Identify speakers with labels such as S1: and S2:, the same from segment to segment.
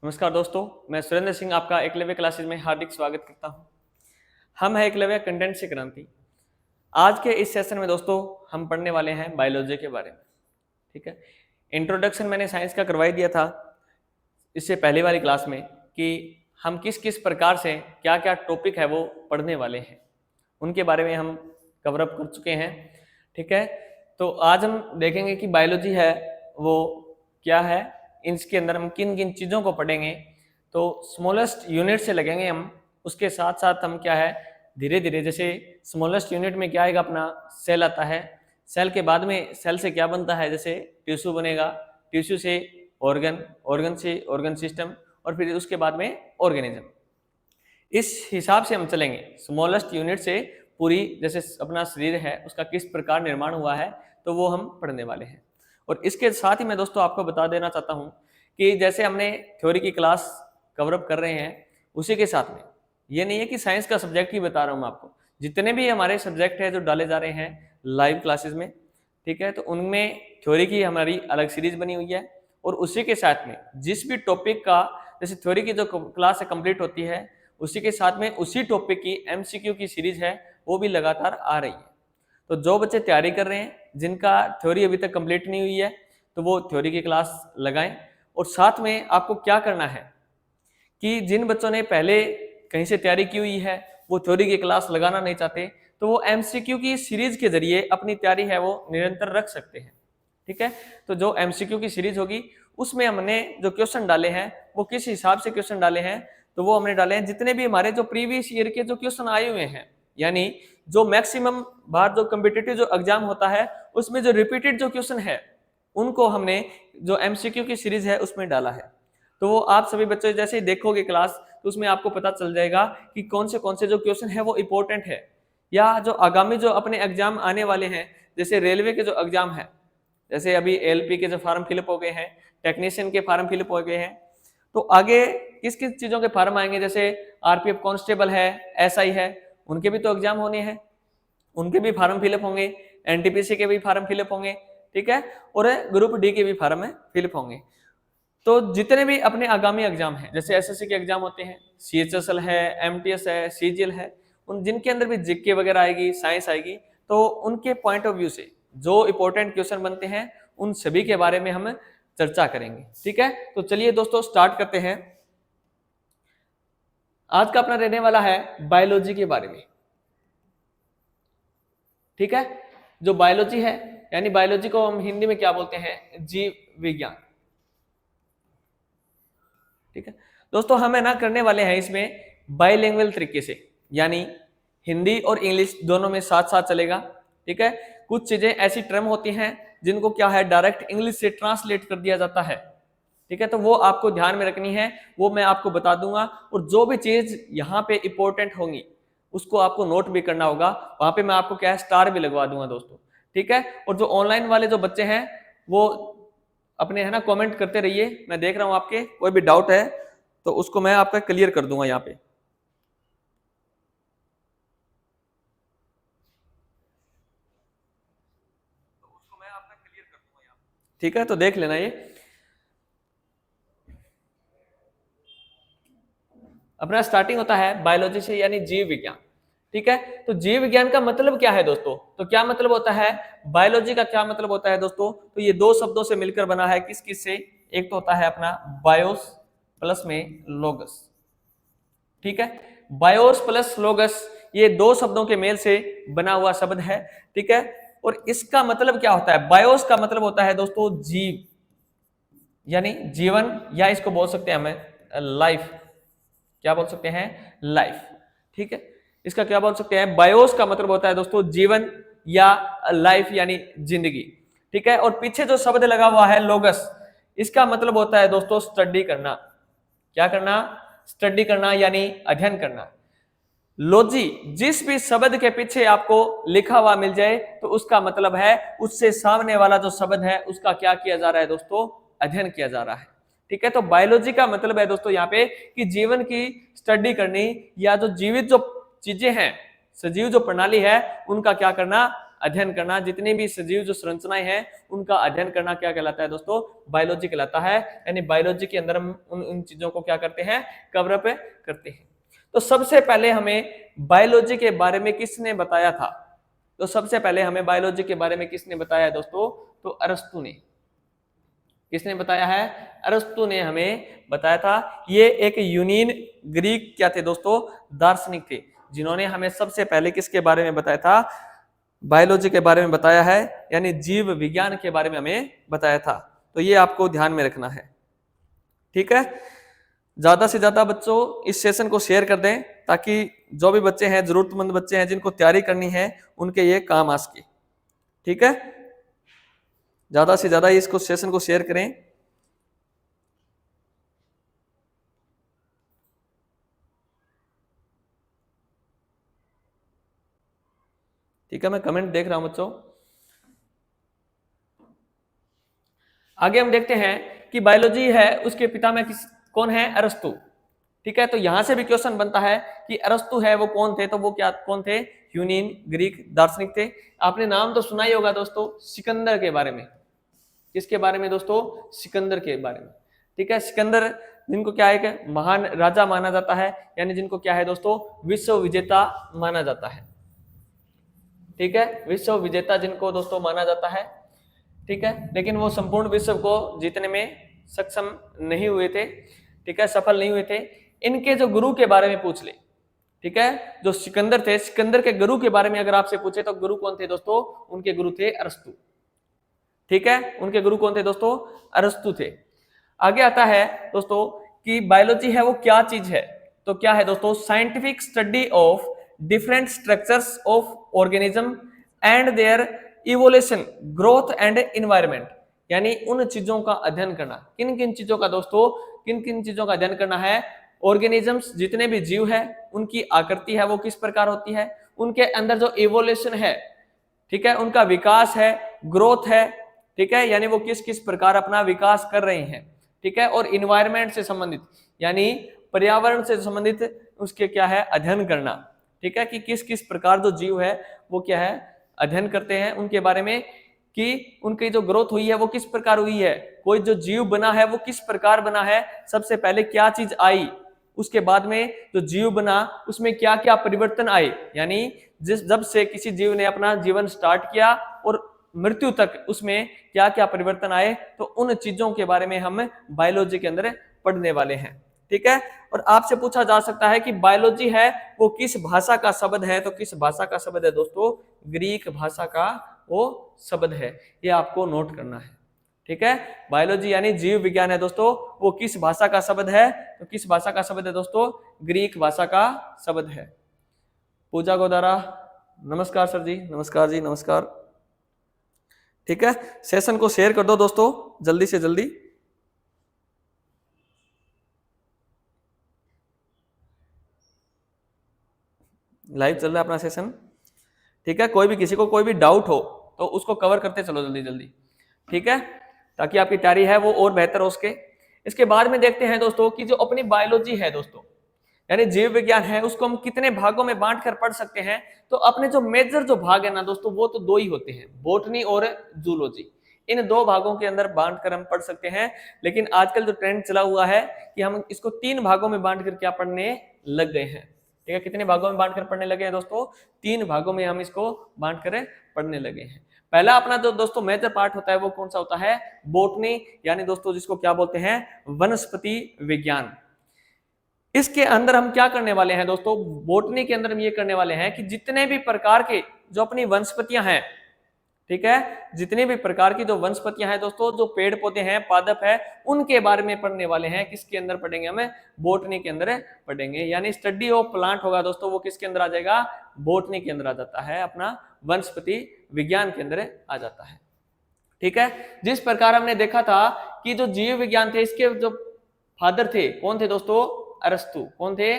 S1: नमस्कार दोस्तों, मैं सुरेंद्र सिंह आपका एकलव्य क्लासेज में हार्दिक स्वागत करता हूं। हम है एकलव्य कंटेंट से क्रांति। आज के इस सेशन में दोस्तों हम पढ़ने वाले हैं बायोलॉजी के बारे में। ठीक है, इंट्रोडक्शन मैंने साइंस का करवाई दिया था इससे पहले वाली क्लास में कि हम किस किस प्रकार से क्या क्या टॉपिक है वो पढ़ने वाले हैं, उनके बारे में हम कवर अप कर चुके हैं। ठीक है, तो आज हम देखेंगे कि बायोलॉजी है वो क्या है, इसके अंदर हम किन किन चीज़ों को पढ़ेंगे। तो स्मॉलेस्ट यूनिट से लगेंगे हम, उसके साथ साथ हम क्या है धीरे धीरे, जैसे स्मॉलेस्ट यूनिट में क्या आएगा, अपना सेल आता है। सेल के बाद में सेल से क्या बनता है, जैसे टिश्यू बनेगा, टिश्यू से ऑर्गन, ऑर्गन से ऑर्गन सिस्टम, और फिर उसके बाद में ऑर्गेनिज्म। इस हिसाब से हम चलेंगे स्मॉलेस्ट यूनिट से पूरी, जैसे अपना शरीर है उसका किस प्रकार निर्माण हुआ है, तो वो हम पढ़ने वाले हैं। और इसके साथ ही मैं दोस्तों आपको बता देना चाहता हूं कि जैसे हमने थ्योरी की क्लास कवर अप कर रहे हैं, उसी के साथ में ये नहीं है कि साइंस का सब्जेक्ट ही बता रहा हूं मैं आपको। जितने भी हमारे सब्जेक्ट है जो डाले जा रहे हैं लाइव क्लासेस में, ठीक है, तो उनमें थ्योरी की हमारी अलग सीरीज बनी हुई है। और उसी के साथ में जिस भी टॉपिक का, जैसे थ्योरी की जो क्लास कंप्लीट होती है, उसी के साथ में उसी टॉपिक की एमसीक्यू की सीरीज है वो भी लगातार आ रही है। तो जो बच्चे तैयारी कर रहे हैं, जिनका थ्योरी अभी तक कंप्लीट नहीं हुई है, तो वो थ्योरी की क्लास लगाएं। और साथ में आपको क्या करना है कि जिन बच्चों ने पहले कहीं से तैयारी की हुई है, वो थ्योरी की क्लास लगाना नहीं चाहते, तो वो एमसीक्यू की सीरीज के जरिए अपनी तैयारी है वो निरंतर रख सकते हैं। ठीक है, तो जो एमसीक्यू की सीरीज होगी उसमें हमने जो क्वेश्चन डाले हैं वो किस हिसाब से क्वेश्चन डाले हैं, तो वो हमने डाले हैं जितने भी हमारे जो प्रीवियस ईयर के जो क्वेश्चन आए हुए हैं, यानी जो मैक्सिमम बार जो कम्पिटिटिव जो एग्जाम होता है उसमें जो रिपीटेड जो क्वेश्चन है उनको हमने जो एमसीक्यू की सीरीज है उसमें डाला है। तो वो आप सभी बच्चे जैसे ही देखोगे क्लास, तो उसमें आपको पता चल जाएगा कि कौन से जो क्वेश्चन है वो इंपॉर्टेंट है, या जो आगामी जो अपने एग्जाम आने वाले हैं, जैसे रेलवे के जो एग्जाम है, जैसे अभी एलपी के जो फार्म फिलअप हो गए हैं, टेक्नीशियन के फार्म फिलअप हो गए हैं, तो आगे किस किस चीजों के फार्म आएंगे, जैसे आरपीएफ कांस्टेबल है, एसआई है, उनके भी तो एग्जाम होने हैं, उनके भी फार्म फिलअप होंगे, एनटीपीसी के भी फार्म फिलअप होंगे, ठीक है, और ग्रुप डी के भी फार्म फिलअप होंगे। तो जितने भी अपने आगामी एग्जाम हैं, जैसे एसएससी के एग्जाम होते हैं, सीएचएसएल है, एमटीएस है, सीजीएल है, उन जिनके अंदर भी जीके वगैरह आएगी, साइंस आएगी, तो उनके पॉइंट ऑफ व्यू से जो इंपॉर्टेंट क्वेश्चन बनते हैं उन सभी के बारे में हम चर्चा करेंगे। ठीक है, तो चलिए दोस्तों स्टार्ट करते हैं। आज का अपना रहने वाला है बायोलॉजी के बारे में। ठीक है, जो बायोलॉजी है, यानी बायोलॉजी को हम हिंदी में क्या बोलते हैं, जीव विज्ञान। ठीक है दोस्तों, हम है ना करने वाले हैं इसमें बाइलिंगुअल तरीके से, यानी हिंदी और इंग्लिश दोनों में साथ साथ चलेगा। ठीक है, कुछ चीजें ऐसी टर्म होती हैं जिनको क्या है डायरेक्ट इंग्लिश से ट्रांसलेट कर दिया जाता है। ठीक है, तो वो आपको ध्यान में रखनी है, वो मैं आपको बता दूंगा। और जो भी चीज यहाँ पे इंपॉर्टेंट होंगी उसको आपको नोट भी करना होगा, वहां पे मैं आपको क्या है स्टार भी लगवा दूंगा दोस्तों। ठीक है, और जो ऑनलाइन वाले जो बच्चे हैं वो अपने है ना कमेंट करते रहिए, मैं देख रहा हूं आपके कोई भी डाउट है तो उसको मैं आपका क्लियर कर दूंगा यहाँ पे। ठीक है, तो देख लेना ये अपना स्टार्टिंग होता है बायोलॉजी से, यानी जीव विज्ञान। ठीक है, तो जीव विज्ञान का मतलब क्या है दोस्तों, तो क्या मतलब होता है बायोलॉजी का, क्या मतलब होता है दोस्तों, तो ये दो शब्दों से मिलकर बना है। किस किस से, एक तो होता है अपना बायोस प्लस में लोगस। ठीक है, बायोस प्लस लोगस, ये दो शब्दों के मेल से बना हुआ शब्द है। ठीक है, और इसका मतलब क्या होता है, बायोस का मतलब होता है दोस्तों जीव, यानी जीवन, या इसको बोल सकते हैं हमें लाइफ, क्या बोल सकते हैं, लाइफ। ठीक है, इसका क्या बोल सकते हैं, बायोस का मतलब होता है दोस्तों जीवन या लाइफ यानी जिंदगी। ठीक है, और पीछे जो शब्द लगा हुआ है लोगस, इसका मतलब होता है दोस्तों स्टडी करना। क्या करना, स्टडी करना यानी अध्ययन करना। लॉजी, जिस भी शब्द के पीछे आपको लिखा हुआ मिल जाए तो उसका मतलब है उससे सामने वाला जो शब्द है उसका क्या किया जा रहा है दोस्तों, अध्ययन किया जा रहा है। ठीक है, तो बायोलॉजी का मतलब है दोस्तों यहाँ पे कि जीवन की स्टडी करनी, या जो जीवित जो चीजें हैं, सजीव जो प्रणाली है उनका क्या करना, अध्ययन करना, जितनी भी सजीव जो संरचनाएं हैं उनका अध्ययन करना क्या कहलाता है दोस्तों, बायोलॉजी कहलाता है। यानी बायोलॉजी के अंदर हम उन चीजों को क्या करते हैं, कवर अप करते हैं। तो सबसे पहले हमें बायोलॉजी के बारे में किसने बताया था, तो सबसे पहले हमें बायोलॉजी के बारे में किसने बताया दोस्तों, तो अरस्तु ने। किसने बताया है, अरस्तु ने हमें बताया था। ये एक यूनानी ग्रीक क्या थे दोस्तों, दार्शनिक थे, जिन्होंने हमें सबसे पहले किसके बारे में बताया था, बायोलॉजी के बारे में बताया है, यानी जीव विज्ञान के बारे में हमें बताया था। तो ये आपको ध्यान में रखना है, ठीक है। ज्यादा से ज्यादा बच्चों इस सेशन को शेयर कर दें, ताकि जो भी बच्चे हैं, जरूरतमंद बच्चे हैं जिनको तैयारी करनी है, उनके ये काम आ सके, ठीक है। ज्यादा से ज्यादा इसको सेशन को शेयर करें। ठीक है, मैं कमेंट देख रहा हूं बच्चों। आगे हम देखते हैं कि बायोलॉजी है, उसके पिता में कौन है, अरस्तु। ठीक है, तो यहां से भी क्वेश्चन बनता है कि अरस्तु है वो कौन थे, तो वो क्या कौन थे, यूनानी ग्रीक दार्शनिक थे। आपने नाम तो सुना ही होगा दोस्तों, सिकंदर के बारे में। किसके बारे में दोस्तों, सिकंदर के बारे में। ठीक है, सिकंदर जिनको क्या है कि महान राजा माना जाता है, यानी जिनको क्या है दोस्तों, विश्व विजेता माना जाता है। ठीक है, विश्व विजेता जिनको दोस्तों माना जाता है। ठीक है, लेकिन वो संपूर्ण विश्व को जीतने में सक्षम नहीं हुए थे। ठीक है, सफल नहीं हुए थे। इनके जो गुरु के बारे में पूछ ले, ठीक है, जो सिकंदर थे, सिकंदर के गुरु के बारे में अगर आपसे पूछे तो गुरु कौन थे दोस्तों, उनके गुरु थे अरस्तु। ठीक है, उनके गुरु कौन थे दोस्तों, अरस्तु थे। आगे आता है दोस्तों कि बायोलॉजी है वो क्या चीज है, तो क्या है दोस्तों, scientific study of different structures of organism and their evolution, growth and environment. यानी उन चीजों का अध्ययन करना, किन किन चीजों का दोस्तों, किन किन चीजों का अध्ययन करना है, ऑर्गेनिजम्स जितने भी जीव है उनकी आकृति है वो किस प्रकार होती है, उनके अंदर जो इवोल्यूशन है, ठीक है, उनका विकास है, ग्रोथ है, ठीक है, यानी वो किस किस प्रकार अपना विकास कर रहे हैं। ठीक है, और इन्वायरमेंट से संबंधित यानी पर्यावरण से संबंधित उसके क्या है, अध्ययन करना। ठीक है, कि किस किस प्रकार जो जीव है वो क्या है, अध्ययन करते हैं उनके बारे में, कि उनकी जो ग्रोथ हुई है वो किस प्रकार हुई है, कोई जो जीव बना है वो किस प्रकार बना है, सबसे पहले क्या चीज आई, उसके बाद में जो जीव बना उसमें क्या क्या परिवर्तन आए, यानी जब से किसी जीव ने अपना जीवन स्टार्ट किया और मृत्यु तक उसमें क्या क्या परिवर्तन आए, तो उन चीजों के बारे में हम बायोलॉजी के अंदर पढ़ने वाले हैं। ठीक है, और आपसे पूछा जा सकता है कि बायोलॉजी है वो किस भाषा का शब्द है, तो किस भाषा का शब्द है दोस्तों, ग्रीक भाषा का वो शब्द है, ये आपको नोट करना है। ठीक है, बायोलॉजी यानी जीव विज्ञान है दोस्तों, वो किस भाषा का शब्द है, तो किस भाषा का शब्द है दोस्तों, ग्रीक भाषा का शब्द है। पूजा गोदारा, नमस्कार सर जी, नमस्कार जी, नमस्कार। ठीक है, सेशन को शेयर कर दो दोस्तों जल्दी से जल्दी। लाइव चल रहा है अपना सेशन। ठीक है, कोई भी किसी को कोई भी डाउट हो तो उसको कवर करते चलो जल्दी जल्दी। ठीक है, ताकि आपकी तैयारी है वो और बेहतर हो सके। इसके बाद में देखते हैं दोस्तों कि जो अपनी बायोलॉजी है दोस्तों, यानी जीव विज्ञान है, उसको हम कितने भागों में बांट कर पढ़ सकते हैं। तो अपने जो मेजर जो भाग है ना दोस्तों, वो तो दो ही होते हैं, बॉटनी और जूलॉजी। इन दो भागों के अंदर बांट कर हम पढ़ सकते हैं। लेकिन आजकल जो ट्रेंड चला हुआ है कि हम इसको 3 भागों में बांट कर क्या पढ़ने लग गए हैं। ठीक है, कितने भागों में बांट कर पढ़ने लगे हैं दोस्तों, 3 भागों में हम इसको बांट कर पढ़ने लगे हैं। पहला अपना जो दोस्तों मेजर पार्ट होता है वो कौन सा होता है, बॉटनी, यानी दोस्तों जिसको क्या बोलते हैं, वनस्पति विज्ञान। इसके अंदर हम क्या करने वाले हैं दोस्तों, बॉटनी के अंदर हम ये करने वाले हैं कि जितने भी प्रकार के जो अपनी वनस्पतियां हैं, ठीक है, जितने भी प्रकार की जो वनस्पतियां हैं दोस्तों, जो पेड़ पौधे हैं, पादप है, उनके बारे में पढ़ने वाले हैं। किसके अंदर पढ़ेंगे, हमें बॉटनी के अंदर पढ़ेंगे। यानी स्टडी ऑफ प्लांट होगा दोस्तों, वो किसके अंदर आ जाएगा, बॉटनी के अंदर आ जाता है, अपना वनस्पति विज्ञान के अंदर आ जाता है। ठीक है, जिस प्रकार हमने देखा था कि जो जीव विज्ञान थे, इसके जो फादर थे कौन थे दोस्तों, अरस्तु। कौन थे,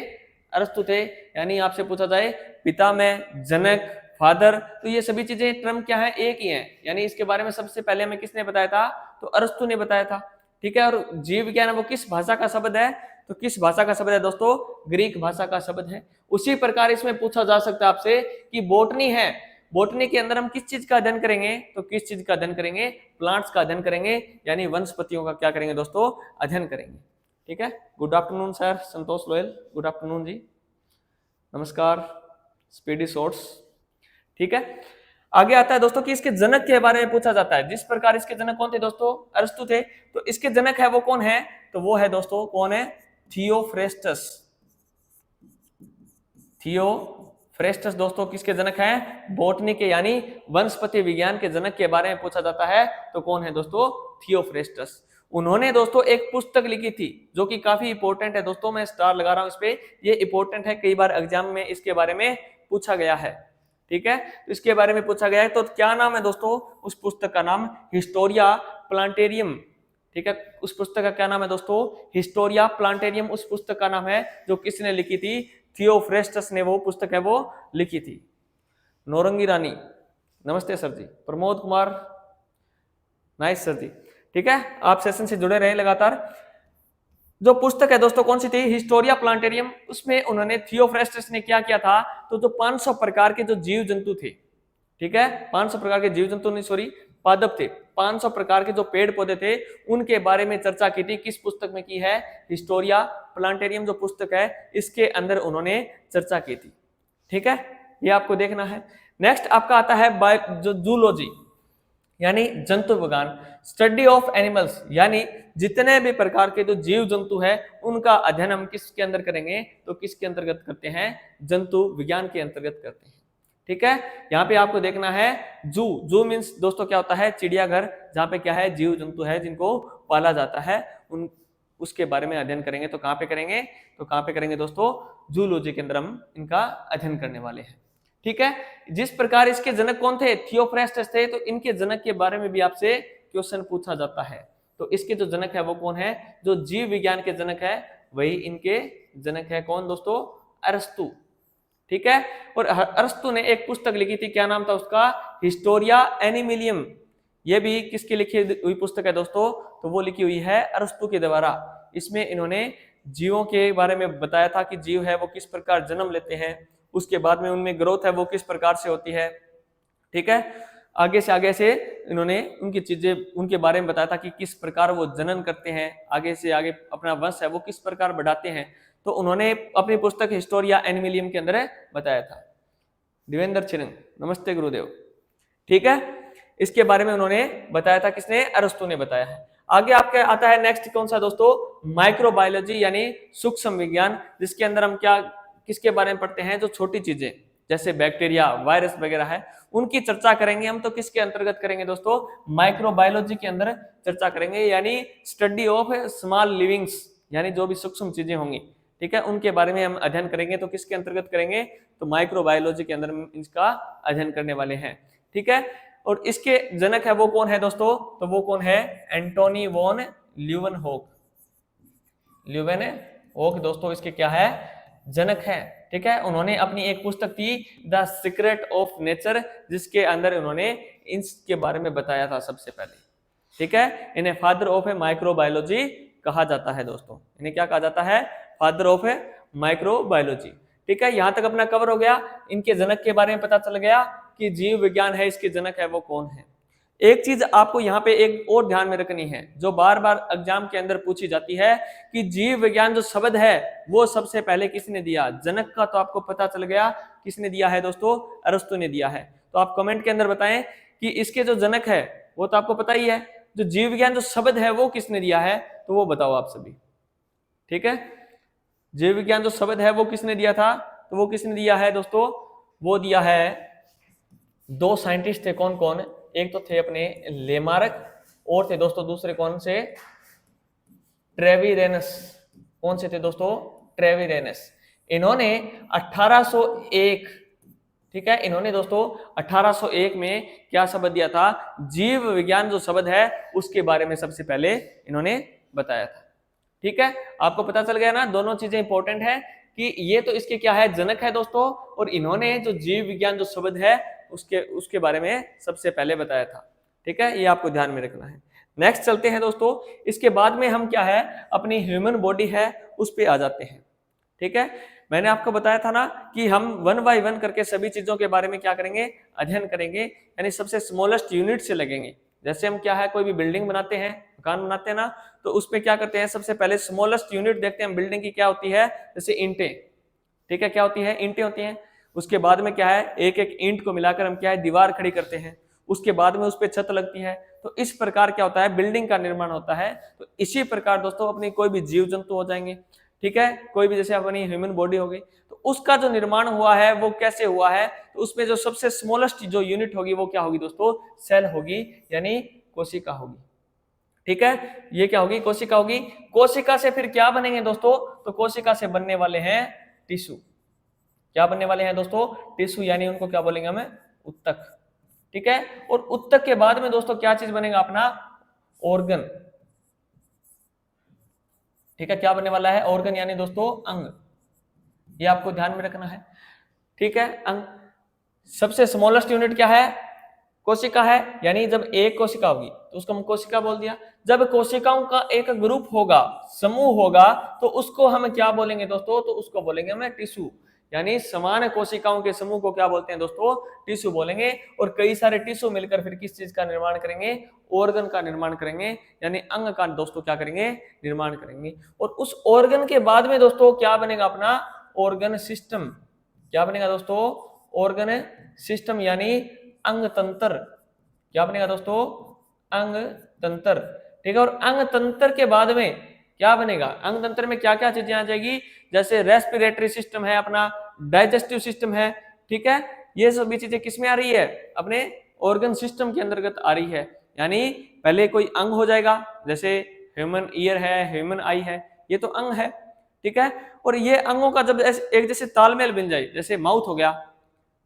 S1: अरस्तु थे। यानी आपसे पूछा जाए पिता में जनक, फादर, तो ये सभी चीजें टर्म क्या है, एक ही है। यानी इसके बारे में सबसे पहले हमें किसने बताया था, तो अरस्तु ने बताया था। ठीक है, और जीव विज्ञान वो किस भाषा का शब्द है, तो किस भाषा का शब्द है दोस्तों, ग्रीक भाषा का शब्द है। उसी प्रकार इसमें पूछा जा सकता है आपसे कि बॉटनी है बॉटनी के अंदर हम किस चीज का अध्ययन करेंगे, तो किस चीज का अध्ययन करेंगे, प्लांट्स का अध्ययन करेंगे, यानी वनस्पतियों का क्या करेंगे दोस्तों, अध्ययन करेंगे। ठीक है, गुड आफ्टरनून सर संतोष लोयल, गुड आफ्टरनून जी, नमस्कार स्पीडी शॉर्ट्स। ठीक है, आगे आता है दोस्तों कि इसके जनक के बारे में पूछा जाता है। जिस प्रकार इसके जनक कौन थे दोस्तों, अरस्तु थे, तो इसके जनक है वो कौन है, तो वो है दोस्तों कौन है, थियोफ्रेस्टस। थियोफ्रेस्टस दोस्तों किसके जनक हैं, बॉटनी के यानी वनस्पति विज्ञान के जनक के बारे में पूछा जाता है, तो कौन है दोस्तों, थियोफ्रेस्टस। उन्होंने दोस्तों एक पुस्तक लिखी थी जो कि काफी इंपॉर्टेंट है दोस्तों, मैं स्टार लगा रहा हूं इस पे, ये इंपॉर्टेंट है, कई बार एग्जाम में इसके बारे में पूछा गया है। ठीक है, तो इसके बारे में पूछा गया है, तो क्या नाम है दोस्तों, उस पुस्तक का नाम हिस्टोरिया प्लांटेरियम। ठीक है, उस पुस्तक का क्या नाम है दोस्तों, हिस्टोरिया प्लांटेरियम उस पुस्तक का नाम है, जो किसने लिखी थी, थियोफ्रेस्टस ने वो पुस्तक है वो लिखी थी। नौरंगी रानी, नमस्ते सर जी। प्रमोद कुमार, नाइस सर जी। ठीक है, आप सेशन से जुड़े रहे लगातार। जो पुस्तक है दोस्तों कौन सी थी, हिस्टोरिया प्लांटेरियम, उसमें उन्होंने थियोफ्रेस्टस ने क्या किया था, तो जो 500 प्रकार के जो जीव जंतु थे, ठीक है, 500 प्रकार के जीव जंतु नहीं सॉरी पादप थे, 500 प्रकार के जो पेड़ पौधे थे उनके बारे में चर्चा की थी, किस पुस्तक में की है, हिस्टोरिया प्लांटेरियम जो पुस्तक है इसके अंदर उन्होंने चर्चा की थी। ठीक है, ये आपको देखना है। नेक्स्ट आपका आता है जो जूलॉजी यानी जंतु विज्ञान, स्टडी ऑफ एनिमल्स, यानी जितने भी प्रकार के जो जीव जंतु है उनका अध्ययन हम किसके अंदर करेंगे, तो किसके अंतर्गत करते हैं, जंतु विज्ञान के अंतर्गत करते हैं। ठीक है, यहाँ पे आपको देखना है जू मीन्स दोस्तों क्या होता है, चिड़ियाघर, जहाँ पे क्या है, जीव जंतु है जिनको पाला जाता है, उन उसके बारे में अध्ययन करेंगे। तो कहाँ पे करेंगे, तो कहाँ पे करेंगे दोस्तों, जूलॉजी के अंदर हम इनका अध्ययन करने वाले हैं। ठीक है, जिस प्रकार इसके जनक कौन थे, थियोफ्रेस्टस थे, तो इनके जनक के बारे में भी आपसे क्वेश्चन पूछा जाता है। तो इसके जो जनक है वो कौन है, जो जीव विज्ञान के जनक है वही इनके जनक है कौन दोस्तों, अरस्तु। ठीक है, और अरस्तु ने एक पुस्तक लिखी थी, क्या नाम था उसका, हिस्टोरिया एनिमिलियम। ये भी किसकी लिखी हुई पुस्तक है दोस्तों, तो वो लिखी हुई है अरस्तु के द्वारा। इसमें इन्होंने जीवों के बारे में बताया था कि जीव है वो किस प्रकार जन्म लेते हैं, उसके बाद में उनमें ग्रोथ है वो किस प्रकार से होती है। ठीक है, आगे से इन्होंने उनकी चीजें उनके बारे में बताया था कि किस प्रकार वो जनन करते हैं, आगे से आगे अपना वंश है वो किस प्रकार बढ़ाते हैं, तो उन्होंने अपनी पुस्तक हिस्टोरिया एनिमिलियम के अंदर बताया था। देवेंद्र चिरंग, नमस्ते गुरुदेव। ठीक है, इसके बारे में उन्होंने बताया था, किसने, अरस्तु ने बताया है। आगे आपका आता है नेक्स्ट कौन सा दोस्तों, माइक्रोबायोलॉजी यानी सूक्ष्म विज्ञान, जिसके अंदर हम क्या किसके बारे में पढ़ते हैं, जो छोटी चीजें जैसे बैक्टीरिया वायरस वगैरह है उनकी चर्चा करेंगे हम। तो किसके अंतर्गत करेंगे दोस्तों, माइक्रोबायोलॉजी के अंदर चर्चा करेंगे, यानी स्टडी ऑफ स्मॉल लिविंग्स, यानी जो भी सूक्ष्म चीजें होंगी, ठीक है, उनके बारे में हम अध्ययन करेंगे। तो किसके अंतर्गत करेंगे, तो माइक्रोबायोलॉजी के अंदर इसका अध्ययन करने वाले हैं। ठीक है, और इसके जनक है वो कौन है दोस्तों, तो वो कौन है, एंटोनी वॉन ल्यूवेनहोक। ल्यूवेनहोक दोस्तों इसके क्या है, जनक है। ठीक है, उन्होंने अपनी एक पुस्तक थी द सीक्रेट ऑफ नेचर, जिसके अंदर उन्होंने इसके बारे में बताया था सबसे पहले। ठीक है, इन्हें फादर ऑफ माइक्रोबायोलॉजी कहा जाता है दोस्तों, इन्हें क्या कहा जाता है, फादर ऑफ माइक्रोबायोलॉजी। ठीक है, यहां तक अपना कवर हो गया। इनके जनक के बारे में पता चल गया कि जीव विज्ञान है इसके जनक है वो कौन है। एक चीज आपको यहाँ पे एक और ध्यान में रखनी है, जो बार बार एग्जाम के अंदर पूछी जाती है कि जीव विज्ञान जो शब्द है वो सबसे पहले किसने दिया, जनक का तो आपको पता चल गया किसने दिया है दोस्तों, अरस्तु ने दिया है। तो आप कमेंट के अंदर बताएं कि इसके जो जनक है वो तो आपको पता ही है, जो जीव विज्ञान जो शब्द है वो किसने दिया है, तो वो बताओ आप सभी। ठीक है, जीव विज्ञान जो शब्द है वो किसने दिया था, तो वो किसने दिया है दोस्तों, वो दिया है दो साइंटिस्ट थे, कौन कौन, एक तो थे अपने लेमार्क और थे दोस्तों दूसरे कौन से, ट्रेविरेनस। कौन से थे दोस्तों, ट्रेविरेनस। इन्होंने 1801, ठीक है, इन्होंने दोस्तों 1801 में क्या शब्द दिया था, जीव विज्ञान जो शब्द है उसके बारे में सबसे पहले इन्होंने बताया था। ठीक है, आपको पता चल गया ना, दोनों चीजें इंपॉर्टेंट है कि ये तो इसके क्या है, जनक है दोस्तों, और इन्होंने जो जीव विज्ञान जो शब्द है उसके बारे में सबसे पहले बताया था। ठीक है, ये आपको ध्यान में रखना है। नेक्स्ट चलते हैं दोस्तों, इसके बाद में हम क्या है अपनी ह्यूमन बॉडी है उस पे आ जाते हैं। ठीक है, मैंने आपको बताया था ना कि हम वन बाय वन करके सभी चीजों के बारे में क्या करेंगे, अध्ययन करेंगे, यानी सबसे स्मॉलेस्ट यूनिट से लगेंगे। जैसे हम क्या है, कोई भी बिल्डिंग बनाते हैं, मकान बनाते हैं ना, तो उसमें क्या करते हैं, सबसे पहले स्मॉलेस्ट यूनिट देखते हैं बिल्डिंग की क्या होती है, जैसे ईंटें, ठीक है, क्या होती है, ईंटें होती हैं। उसके बाद में क्या है, एक एक ईंट को मिलाकर हम क्या है, दीवार खड़ी करते हैं, उसके बाद में उस पर छत लगती है। तो इस प्रकार क्या होता है, बिल्डिंग का निर्माण होता है। तो इसी प्रकार दोस्तों अपनी कोई भी जीव जंतु हो जाएंगे, ठीक है, कोई भी जैसे अपनी ह्यूमन बॉडी हो गई, तो उसका जो निर्माण हुआ है वो कैसे हुआ है, तो उसमें जो सबसे स्मॉलेस्ट जो यूनिट होगी वो क्या होगी दोस्तों, सेल होगी, यानी कोशिका होगी, ठीक है, ये क्या होगी, कोशिका होगी। कोशिका से फिर क्या बनेंगे दोस्तों, तो कोशिका से बनने वाले हैं टिश्यू। क्या बनने वाले हैं दोस्तों, टिश्यू, यानी उनको क्या बोलेंगे हमें, उत्तक, ठीक है। और उत्तक के बाद में दोस्तों क्या चीज बनेगा अपना, ऑर्गन, ठीक है, क्या बनने वाला है, ऑर्गन, यानी दोस्तों अंग, ये आपको ध्यान में रखना है, ठीक है। अंग, सबसे स्मॉलेस्ट यूनिट क्या है, कोशिका है, यानी जब एक कोशिका होगी तो उसको हम कोशिका बोल दिया। जब कोशिकाओं का एक ग्रुप होगा, समूह होगा, तो उसको हम क्या बोलेंगे दोस्तों, तो उसको बोलेंगे हमें टिश्यू, यानी समान कोशिकाओं के समूह को क्या बोलते हैं दोस्तों, टिश्यू बोलेंगे। और कई सारे टिश्यू मिलकर फिर किस चीज का निर्माण करेंगे, ऑर्गन का निर्माण करेंगे, यानी अंग का दोस्तों क्या करेंगे, निर्माण करेंगे। और उस ऑर्गन के बाद में दोस्तों क्या बनेगा अपना, ऑर्गन सिस्टम, क्या बनेगा दोस्तों, ऑर्गन सिस्टम, यानी अंग तंत्र, क्या बनेगा दोस्तों, अंग तंत्र, ठीक है। और अंग तंत्र के बाद में क्या बनेगा, अंग तंत्र में क्या क्या चीजें आ जाएगी, जैसे रेस्पिरेटरी सिस्टम है अपना, डाइजेस्टिव सिस्टम है, ठीक है, ये सभी चीजें किसमें आ रही है, अपने ऑर्गन सिस्टम के अंतर्गत आ रही है। यानी पहले कोई अंग हो जाएगा, जैसे ह्यूमन ईयर है, ह्यूमन आई है, ये तो अंग है, ठीक है। और ये अंगों का जब एक जैसे तालमेल बन जाए, जैसे माउथ हो गया,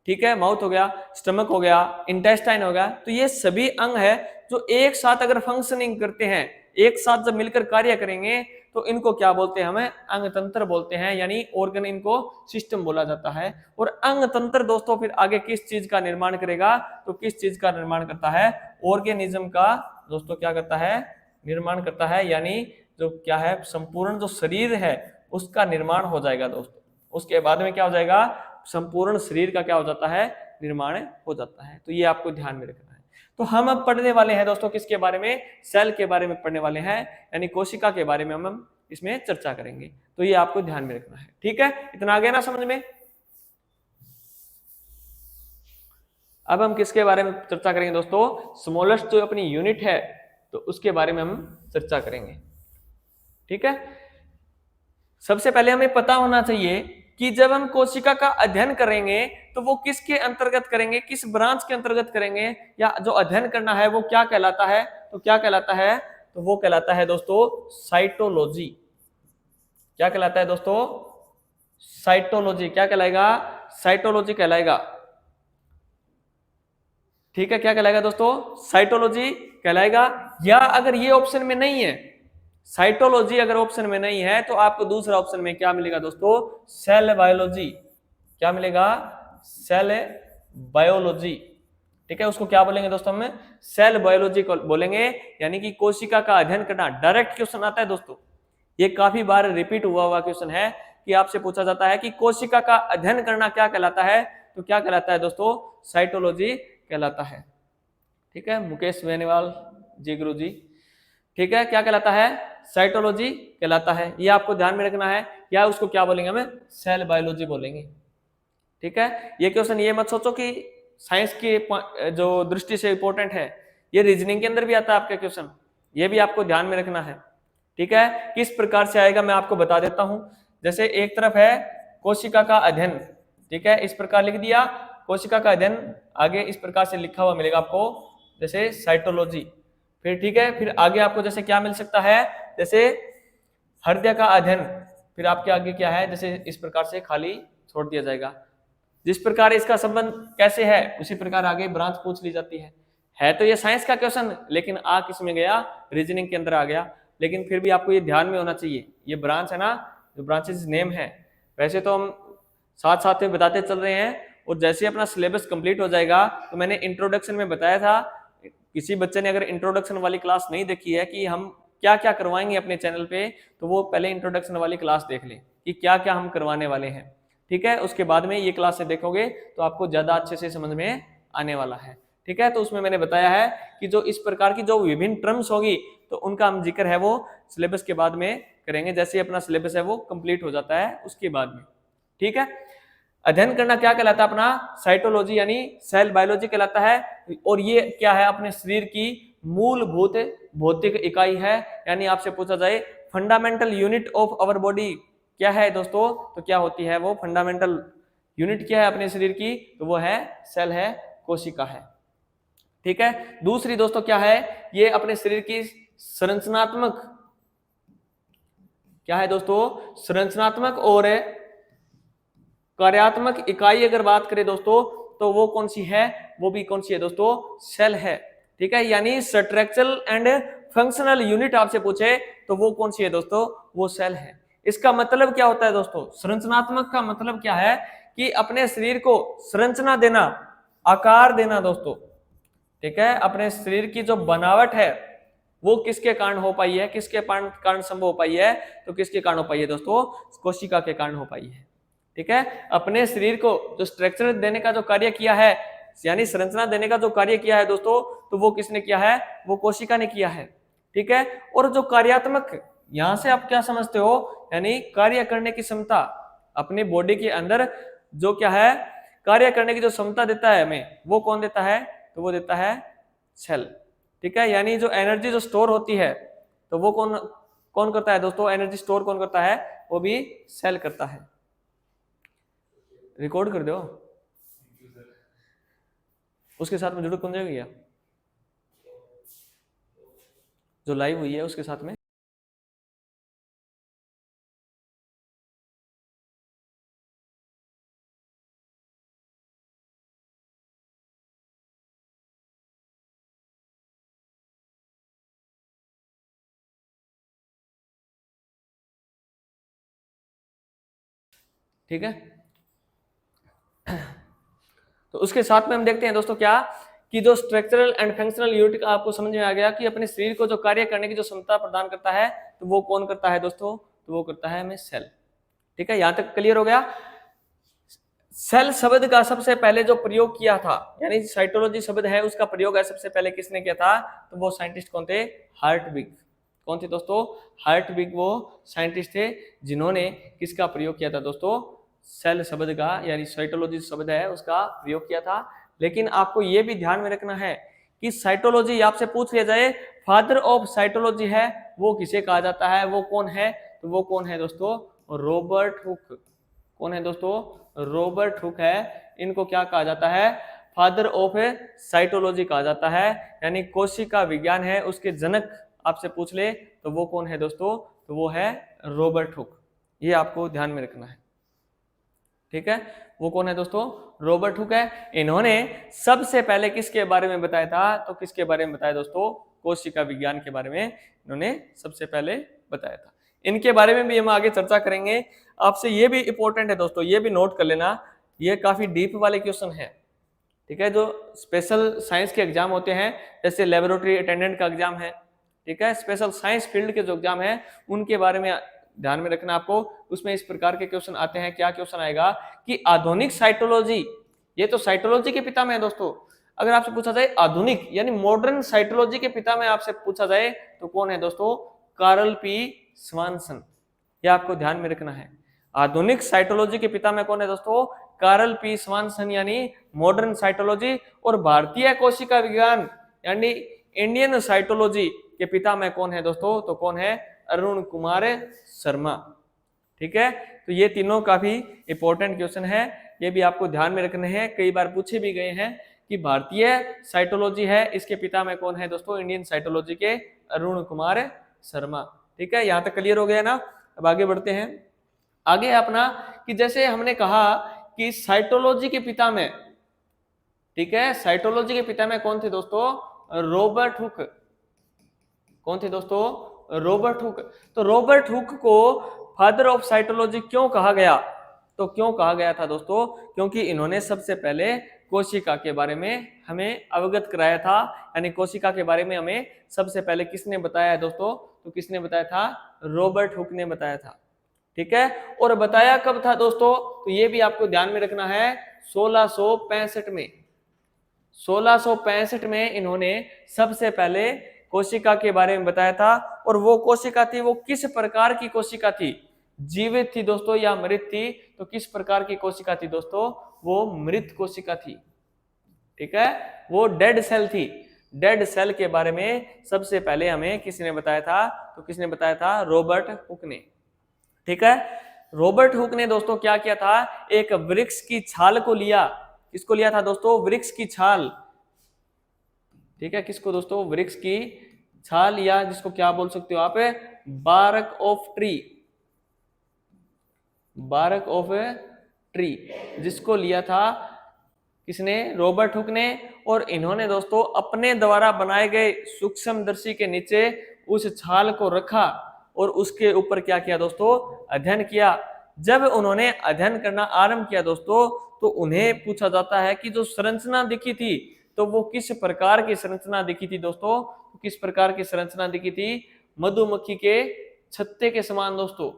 S1: ठीक है, माउथ हो गया, स्टमक हो गया, इंटेस्टाइन हो गया, तो ये सभी अंग है जो एक साथ अगर फंक्शनिंग करते हैं, एक साथ जब मिलकर कार्य करेंगे, तो इनको क्या बोलते हैं, हमें अंग तंत्र बोलते हैं, यानी ऑर्गन, इनको सिस्टम बोला जाता है। और अंग तंत्र दोस्तों फिर आगे किस चीज का निर्माण करेगा, तो किस चीज का निर्माण करता है, ऑर्गेनिज्म का दोस्तों क्या करता है, निर्माण करता है, यानी जो क्या है, संपूर्ण जो शरीर है उसका निर्माण हो जाएगा दोस्तों। उसके बाद में क्या हो जाएगा, संपूर्ण शरीर का क्या हो जाता है, निर्माण हो जाता है। तो ये आपको ध्यान में रखना है। तो हम अब पढ़ने वाले हैं दोस्तों किसके बारे में, सेल के बारे में पढ़ने वाले हैं, यानी कोशिका के बारे में हम इसमें चर्चा करेंगे। तो ये आपको ध्यान में रखना है, ठीक है, इतना आ गया ना समझ में। अब हम किसके बारे में चर्चा करेंगे दोस्तों, स्मॉलेस्ट जो अपनी यूनिट है, तो उसके बारे में हम चर्चा करेंगे, ठीक है। सबसे पहले हमें पता होना चाहिए कि जब हम कोशिका का अध्ययन करेंगे तो वो किसके अंतर्गत करेंगे, किस ब्रांच के अंतर्गत करेंगे, या जो अध्ययन करना है वो क्या कहलाता है, तो क्या कहलाता है, तो वो कहलाता है दोस्तों साइटोलॉजी। क्या कहलाता है दोस्तों, साइटोलॉजी, क्या कहलाएगा, साइटोलॉजी कहलाएगा, ठीक है, क्या कहलाएगा दोस्तों, साइटोलॉजी कहलाएगा। या अगर ये ऑप्शन में नहीं है, साइटोलॉजी अगर ऑप्शन में नहीं है, तो आपको दूसरा ऑप्शन में क्या मिलेगा दोस्तों, सेल बायोलॉजी। क्या मिलेगा, सेल बायोलॉजी, ठीक है, उसको क्या बोलेंगे दोस्तों, हम सेल बायोलॉजी को बोलेंगे, यानी कि कोशिका का अध्ययन करना। डायरेक्ट क्वेश्चन आता है दोस्तों, ये काफी बार रिपीट हुआ क्वेश्चन है कि आपसे पूछा जाता है कि कोशिका का अध्ययन करना क्या कहलाता है, तो क्या कहलाता है दोस्तों, साइटोलॉजी कहलाता है, ठीक है। मुकेश बेनीवाल जी, गुरु जी, ठीक है, क्या कहलाता है, साइटोलॉजी कहलाता है, ये आपको ध्यान में रखना है। या उसको क्या बोलेंगे, हमें सेल बायोलॉजी बोलेंगे, ठीक है। ये क्वेश्चन ये मत सोचो कि साइंस की जो दृष्टि से इंपॉर्टेंट है, ये रीजनिंग के अंदर भी आता है आपका क्वेश्चन, ये भी आपको ध्यान में रखना है, ठीक है। किस प्रकार से आएगा मैं आपको बता देता हूं। जैसे एक तरफ है कोशिका का अध्ययन, ठीक है, इस प्रकार लिख दिया कोशिका का अध्ययन, आगे इस प्रकार से लिखा हुआ मिलेगा आपको, जैसे साइटोलॉजी, फिर ठीक है, फिर आगे आपको जैसे क्या मिल सकता है, जैसे हृदय का अध्ययन, फिर आपके आगे क्या है, जैसे इस प्रकार से खाली छोड़ दिया जाएगा। जिस प्रकार इसका संबंध कैसे है, उसी प्रकार आगे ब्रांच पूछ ली जाती है तो ये साइंस का क्वेश्चन, लेकिन आ किसमें गया, रीजनिंग के अंदर आ गया। लेकिन फिर भी आपको ये ध्यान में होना चाहिए, ये ब्रांच है ना, जो ब्रांचेस नेम है, वैसे तो हम साथ साथ में बताते चल रहे हैं। और जैसे अपना सिलेबस कंप्लीट हो जाएगा, तो मैंने इंट्रोडक्शन में बताया था, किसी बच्चे ने अगर इंट्रोडक्शन वाली क्लास नहीं देखी है कि हम क्या क्या करवाएंगे अपने चैनल पे, तो वो पहले इंट्रोडक्शन वाली क्लास देख लें, कि क्या क्या हम करवाने वाले हैं। ठीक है, उसके बाद में ये क्लास से देखोगे तो आपको ज्यादा अच्छे से समझ में आने वाला है। ठीक है, तो उसमें मैंने बताया है कि जो इस प्रकार की जो विभिन्न टर्म्स होगी तो उनका हम जिक्र है वो सिलेबस के बाद में करेंगे, जैसे अपना सिलेबस है वो कंप्लीट हो जाता है उसके बाद में। ठीक है, अध्ययन करना क्या कहलाता है अपना, साइटोलॉजी यानी सेल बायोलॉजी कहलाता है। और ये क्या है, अपने शरीर की मूलभूत भौतिक इकाई है, यानी आपसे पूछा जाए fundamental unit of our body क्या है दोस्तों, तो क्या होती है वो फंडामेंटल यूनिट क्या है अपने शरीर की, तो वो है सेल है, कोशिका है। ठीक है, दूसरी दोस्तों क्या है, ये अपने शरीर की संरचनात्मक क्या है दोस्तों, संरचनात्मक और कार्यात्मक इकाई अगर बात करें दोस्तों तो वो कौन सी है, वो भी कौन सी है दोस्तों, सेल है। ठीक है, यानी स्ट्रक्चरल एंड फंक्शनल यूनिट आपसे पूछे तो वो कौन सी है दोस्तों, वो सेल है। इसका मतलब क्या होता है दोस्तों, संरचनात्मक का मतलब क्या है कि अपने शरीर को संरचना देना, आकार देना दोस्तों। ठीक है, अपने शरीर की जो बनावट है वो किसके कारण हो पाई है, किसके कारण संभव हो पाई है, तो किसके कारण हो पाई है दोस्तों, कोशिका के कारण हो पाई है। ठीक है, अपने शरीर को जो स्ट्रक्चर देने का जो कार्य किया है, यानी संरचना देने का जो कार्य किया है दोस्तों, तो वो किसने किया है, वो कोशिका ने किया है। ठीक है, और जो कार्यात्मक, यहां से आप क्या समझते हो, यानी कार्य करने की क्षमता, अपनी बॉडी के अंदर जो क्या है कार्य करने की जो क्षमता देता है हमें, वो कौन देता है, तो वो देता है सेल। ठीक है, यानी जो एनर्जी जो स्टोर होती है तो वो कौन कौन करता है दोस्तों, एनर्जी स्टोर कौन करता है, वो भी सेल करता है। रिकॉर्ड कर दो, उसके साथ में जुड़ कौन जाएगा क्या, जो लाइव हुई है उसके साथ में। ठीक है, तो उसके साथ में हम देखते हैं दोस्तों क्या, कि जो स्ट्रक्चरल एंड फंक्शनल यूनिट का आपको समझ में आ गया कि अपने शरीर को जो कार्य करने की जो क्षमता प्रदान करता है तो वो कौन करता है दोस्तों, तो वो करता है हमें सेल। ठीक है, यहां तक क्लियर हो गया। सेल शब्द का सबसे पहले जो प्रयोग किया था, यानी साइटोलॉजी शब्द है उसका प्रयोग है सबसे पहले किसने किया था, तो वो साइंटिस्ट कौन थे, हार्टविग। कौन थे दोस्तों, हार्टविग वो साइंटिस्ट थे जिन्होंने किसका प्रयोग किया था दोस्तों, सेल शब्द का, यानी साइटोलॉजी शब्द है उसका प्रयोग किया था। लेकिन आपको यह भी ध्यान में रखना है कि साइटोलॉजी आपसे पूछ लिया जाए फादर ऑफ साइटोलॉजी है वो किसे कहा जाता है, वो कौन है, तो वो कौन है दोस्तों, रॉबर्ट हुक। कौन है दोस्तों, रॉबर्ट हुक है। इनको क्या कहा जाता है, फादर ऑफ साइटोलॉजी कहा जाता है, यानी कोशिका विज्ञान है उसके जनक आपसे पूछ ले तो वो कौन है दोस्तों, तो वो है रॉबर्ट हुक। ये आपको ध्यान में रखना है। ठीक है, वो कौन है दोस्तों, रॉबर्ट हुक है। इन्होंने सबसे पहले किसके बारे में बताया था, तो किसके बारे में बताया दोस्तों, कोशिका विज्ञान के बारे में इन्होंने सबसे पहले बताया था। इनके बारे में भी हम आगे चर्चा करेंगे। आपसे ये भी इंपॉर्टेंट है दोस्तों, ये भी नोट कर लेना, ये काफी डीप वाले क्वेश्चन है। ठीक है, जो स्पेशल साइंस के एग्जाम होते हैं, जैसे लेबोरेटरी अटेंडेंट का एग्जाम है, ठीक है, स्पेशल साइंस फील्ड के जो एग्जाम है उनके बारे में ध्यान में रखना आपको। उसमें इस प्रकार के क्वेश्चन आते हैं, क्या क्वेश्चन आएगा कि आधुनिक साइटोलॉजी, ये तो साइटोलॉजी के पिता में है दोस्तों, अगर आपसे पूछा जाए आधुनिक यानी मॉडर्न साइटोलॉजी के पिता में आपसे पूछा जाए तो कौन है दोस्तों, कार्ल पी स्वानसन। ये आपको ध्यान में रखना है, आधुनिक साइटोलॉजी के पिता में कौन है दोस्तों, कार्ल पी स्वानसन यानी मॉडर्न साइटोलॉजी। और भारतीय कोशिका विज्ञान यानी इंडियन साइटोलॉजी के पिता में कौन है दोस्तों, तो कौन है, अरुण कुमार शर्मा। ठीक है, तो ये तीनों काफी इंपॉर्टेंट क्वेश्चन है, ये भी आपको ध्यान में रखने हैं, कई बार पूछे भी गए हैं कि भारतीय साइटोलॉजी है इसके पिता में कौन है दोस्तों, इंडियन साइटोलॉजी के अरुण कुमार शर्मा। ठीक है, यहां तक क्लियर हो गया ना। अब आगे बढ़ते हैं। आगे अपना कि जैसे हमने कहा कि साइटोलॉजी के पिता में, ठीक है, साइटोलॉजी के पिता में कौन थे दोस्तों, रॉबर्ट हुक। कौन थे दोस्तों, रॉबर्ट हुक। तो रॉबर्ट हुक को फादर ऑफ साइटोलॉजी क्यों कहा गया, तो क्यों कहा गया था दोस्तों, क्योंकि इन्होंने सबसे पहले कोशिका के बारे में हमें अवगत कराया था, यानी कोशिका के बारे में हमें सबसे पहले किसने बताया है दोस्तों, तो किसने बताया था, रॉबर्ट हुक ने बताया था। ठीक है। और बताया कब था दोस्तों, तो ये भी आपको ध्यान में रखना है, 1665 में। 1665 में इन्होंने सबसे पहले कोशिका के बारे में बताया था। और वो कोशिका थी, वो किस प्रकार की कोशिका थी, जीवित थी दोस्तों या मृत थी, तो किस प्रकार की कोशिका थी दोस्तों, वो मृत कोशिका थी। ठीक है, वो डेड सेल थी। डेड सेल के बारे में सबसे पहले हमें किसने बताया था, तो किसने बताया था, रॉबर्ट हुक ने। ठीक है, रॉबर्ट हुक ने दोस्तों क्या किया था, एक वृक्ष की छाल को लिया। किसको लिया था दोस्तों, वृक्ष की छाल। ठीक है, किसको दोस्तों, वृक्ष की छाल, या जिसको क्या बोल सकते हो आप, बारक of tree. Barak of tree, जिसको लिया था किसने, रॉबर्ट हुक ने। और इन्होंने दोस्तों अपने द्वारा बनाए गए सूक्ष्मदर्शी के नीचे उस छाल को रखा और उसके ऊपर क्या किया दोस्तों, अध्ययन किया। जब उन्होंने अध्ययन करना आरंभ किया दोस्तों, तो उन्हें पूछा जाता है कि जो संरचना दिखी थी, तो वो किस प्रकार की संरचना दिखी थी दोस्तों, किस प्रकार की संरचना दिखी थी, मधुमक्खी के छत्ते के समान दोस्तों।